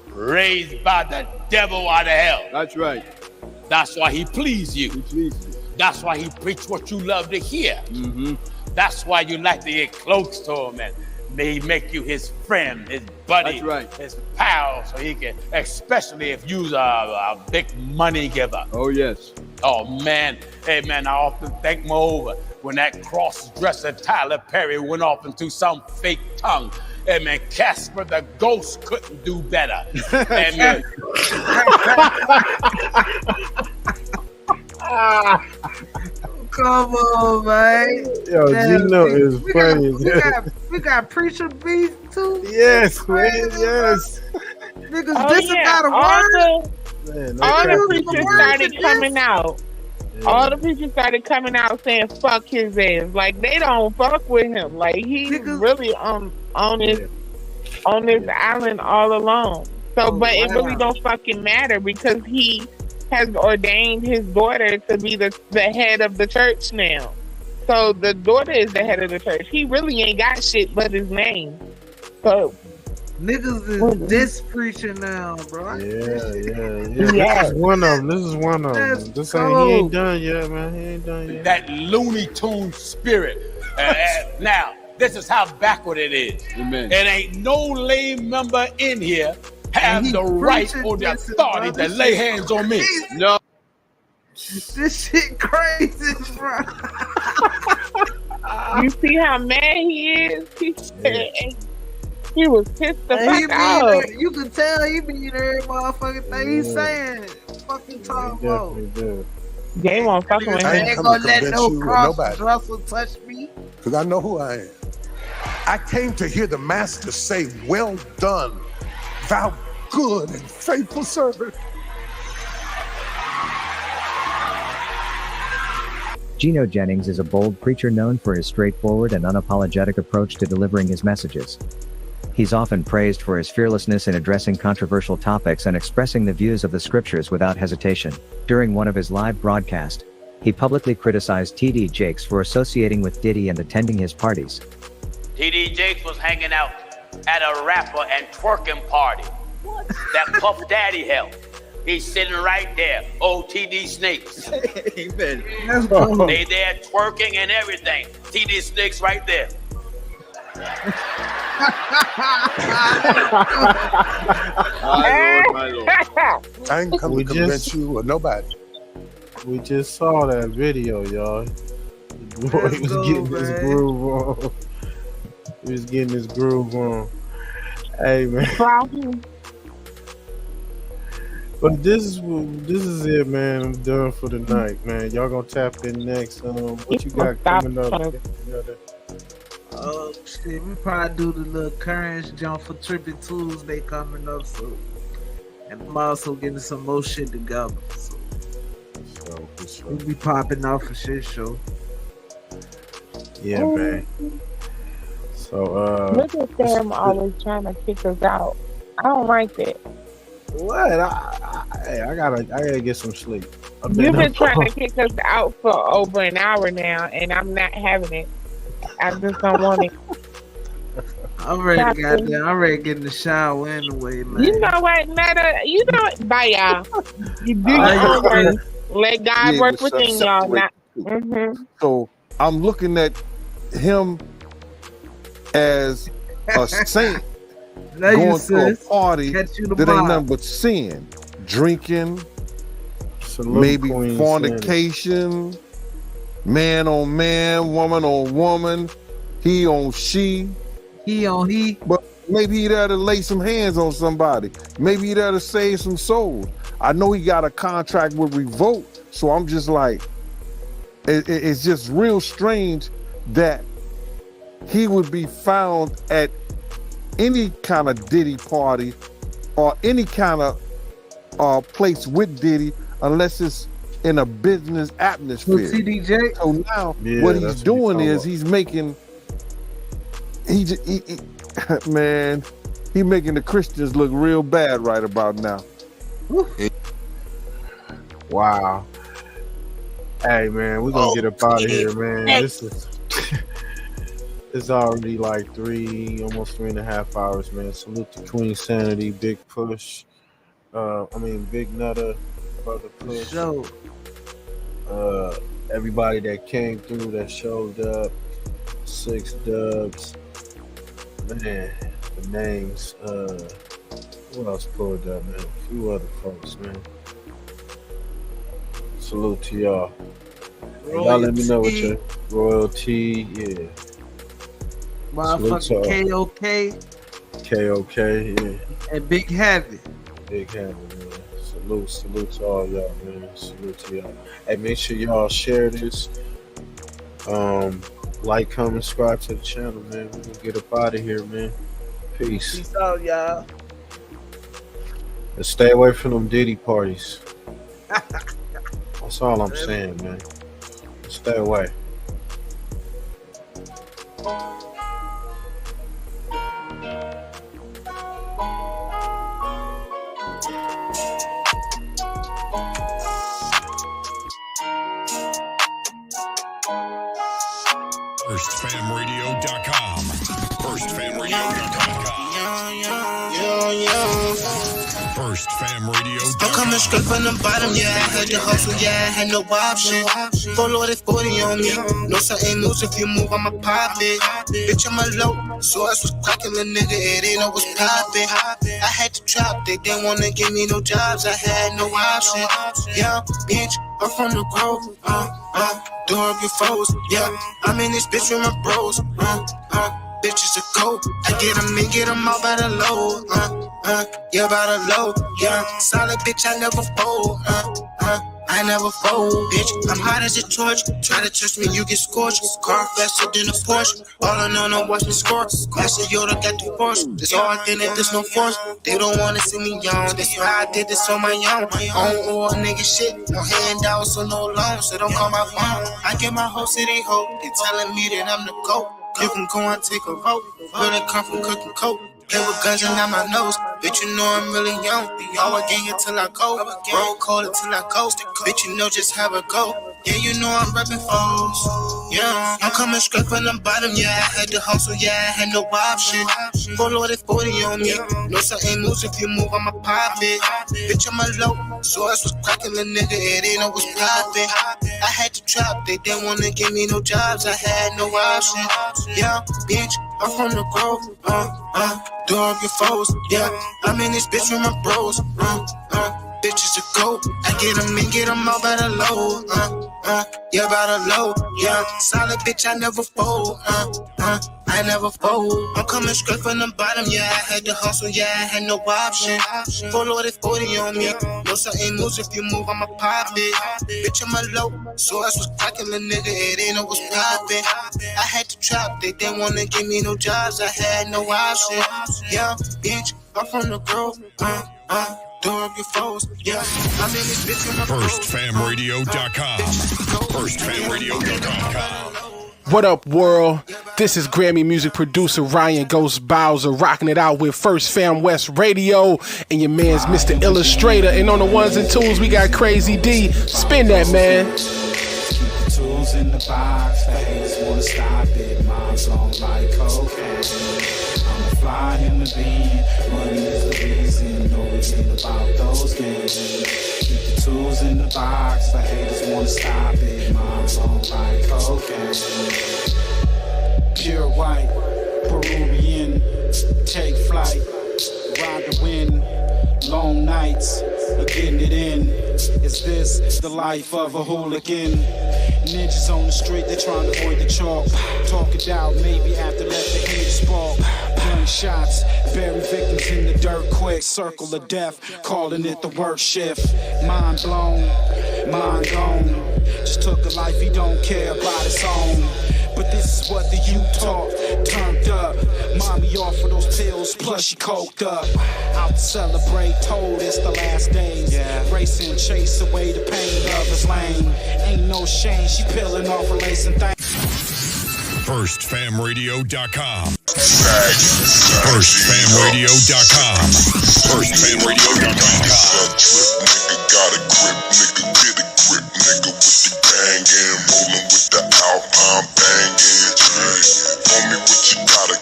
Raised by the devil out of hell. That's right. That's why he pleased you. He pleased you. That's why he preached what you love to hear. Mm-hmm. That's why you like to get close to him and they make you his friend, his buddy, That's right. his pal, so he can, especially if you's a big money giver. Oh, yes. Oh, man. Hey, man, I often think moreover when that cross-dresser Tyler Perry went off into some fake tongue. Hey, man, Casper the Ghost couldn't do better. Hey, man. Come on, man. Yo, Gino is funny. We got preacher beef, too. Yes, man, yes. Niggas, this is not a word. All the preachers started coming out. All the preachers started coming out saying fuck his ass. Like they don't fuck with him. Like he's really on this island all alone. So but it really don't fucking matter because he has ordained his daughter to be the head of the church now. So the daughter is the head of the church. He really ain't got shit but his name. So niggas is this preaching now, bro. Yeah. This is one of them. This ain't, he ain't done yet, man. He ain't done yet. That Looney Tune spirit. Now, this is how backward it is. Amen. It ain't no lay member in here have the right or the authority to lay hands on me. No. This shit crazy, bro. You see how mad he is? He was pissed the fuck out. You can tell he mean every motherfucking thing he's saying. Fucking talk about. They won't fucking with him. I ain't gonna let no cross-dresser touch me. Because I know who I am. I came to hear the master say, well done, thou good and faithful servant. Geno Jennings is a bold preacher known for his straightforward and unapologetic approach to delivering his messages. He's often praised for his fearlessness in addressing controversial topics and expressing the views of the scriptures without hesitation. During one of his live broadcasts, he publicly criticized TD Jakes for associating with Diddy and attending his parties. TD Jakes was hanging out at a rapper and twerking party that Puff Daddy held. He's sitting right there, old TD Snakes. Amen. They there twerking and everything. TD Snakes right there. My Lord. I ain't come to convince you or nobody. We just saw that video, y'all. Boy, he was getting his groove on. He was getting his groove on. Hey, man. But this is it, man. I'm done for the night, man. Y'all gonna tap in next. What you got coming up? Shit, we probably do the little current jump for Trippy Tuesday coming up, so. And I'm also getting some more shit together. So we'll be popping off a shit show. Yeah, man. So look at them always trying to kick us out. I don't like that. What? I gotta get some sleep. You've been trying to kick us out for over an hour now, and I'm not having it. I just don't want it. I'm ready to get in the shower anyway, man. You know what, Netta? You know, bye, y'all. You do your work. Let God work within y'all. Not, So I'm looking at him as a saint going to a party that ain't nothing but sin, drinking, maybe fornication, man on man, woman on woman, he on she, he on he. But maybe he there to lay some hands on somebody. Maybe he there to save some souls. I know he got a contract with Revolt, so I'm just like, it's just real strange that he would be found at any kind of Diddy party or any kind of place with Diddy unless it's in a business atmosphere. With TDJ? So now what he's doing is he's making he making the Christians look real bad right about now. Wow. Hey, man, we're gonna get up out of here, man. This is it's already like almost 3.5 hours, man. Salute to Queen Sanity, Big Push. Big Nutter, Brother Push. Everybody that came through, that showed up. 6 Dubs. Man, the names. Who else pulled up, man? A few other folks, man. Salute to y'all. Y'all let me know what your royalty, yeah. Motherfucking KOK, yeah. And Big Heavy. Big Heavy, man. Salute to all y'all, man. Salute to y'all. Hey, make sure y'all share this. Like, comment, subscribe to the channel, man. We're gonna get up out of here, man. Peace. Peace out, y'all. And stay away from them Diddy parties. That's all I'm saying, man. Stay away. FirstFamRadio.com. FirstFamRadio.com. FirstFamRadio.com. I'm coming straight from the bottom, yeah. I had to hustle, yeah. I had no option. Full of this 40 on me. No something loose if you move, I'ma pop it. Bitch, I'm a low. So I was cracking the nigga, it ain't know what's poppin'. I had to drop, they didn't wanna give me no jobs. I had no option. Yeah, bitch, I'm from the grove. Door up your foes, yeah. I'm in this bitch with my bros. Bitches a go. I get them all by the low. Yeah, by the low. Yeah, solid bitch, I never fold. I never fold, bitch. I'm hot as a torch. Try to touch me, you get scorched. Car faster than a Porsche. All I know, no watch me score. Master Yoda got the force. It's all I think that there's no force. They don't wanna see me young. That's why I did this on my own. Own or nigga shit. No handouts or no loans. So don't call my phone. I get my whole city hope. They telling me that I'm the GOAT. You can go and take a vote. Where they come from cooking coke. Play with guns and on my nose. Bitch, you know I'm really young. Always gang it till I go. Roll cold until I go. Bitch, you know just how it go. Yeah, you know I'm reppin' foes. Yeah, I'm coming straight from the bottom. Yeah, I had to hustle. Yeah, I had no option. Full loaded 40 on me. No certain moves if you move, I'ma pop it. Bitch, I'm a low. So I was cracking the nigga. It ain't always poppin'. I had to trap. They didn't wanna give me no jobs. I had no option. Yeah, bitch, I'm from the grove. Door up your foes. Yeah, I'm in this bitch with my bros. Bitches a go. I get them and get them all by the low. Yeah, by the low. Yeah, solid bitch, I never fold. I never fold. I'm coming straight from the bottom. Yeah, I had to hustle. Yeah, I had no option. Full loaded 40 on me. No certain moves if you move, I'ma pop it. Bitch, I'm a low. So I was cracking the nigga. It ain't always poppin'. I had to trap. They didn't wanna give me no jobs. I had no option. Yeah, bitch, I'm from the grove. Door up your foes, yeah. I'm in this bitch with my FirstFamRadio.com. FirstFamRadio.com. What up, world? This is Grammy music producer Ryan Ghost Bowser rocking it out with First Fam West Radio and your man's Mr. Illustrator. And on the ones and twos, we got Crazy D. Spin that, man. Tools in the box, the haters wanna stop it. Mom's long like cocaine. I'm a fly in the bean, money is the reason. No reason about those games. Keep the tools in the box, the haters wanna stop it. Mom's long like cocaine. Pure white, Peruvian, take flight, ride the wind. Long nights, getting it in. Is this the life of a hooligan? Ninjas on the street, they're trying to avoid the chalk. Talk it out, maybe after let the haters spark. Gunshots, bury victims in the dirt quick. Circle of death, calling it the worst shift. Mind blown, mind gone. Just took a life he don't care about his own. But this is what the youth talk, turned up. Mommy offered those pills, plus she coked up. Out to celebrate, told it's the last days. Racing, chase away the pain of his lane. Ain't no shame, she peeling off her lace and things. FirstFamRadio.com. FirstFamRadio.com. FirstFamRadio.com. Got a grip, nigga, get a grip, nigga, with the gang and rolling with the Alpine banging. Homie, what you got a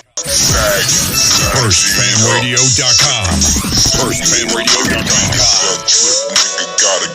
bag? FirstFamRadio.com. FirstFamRadio.com. Nigga, got a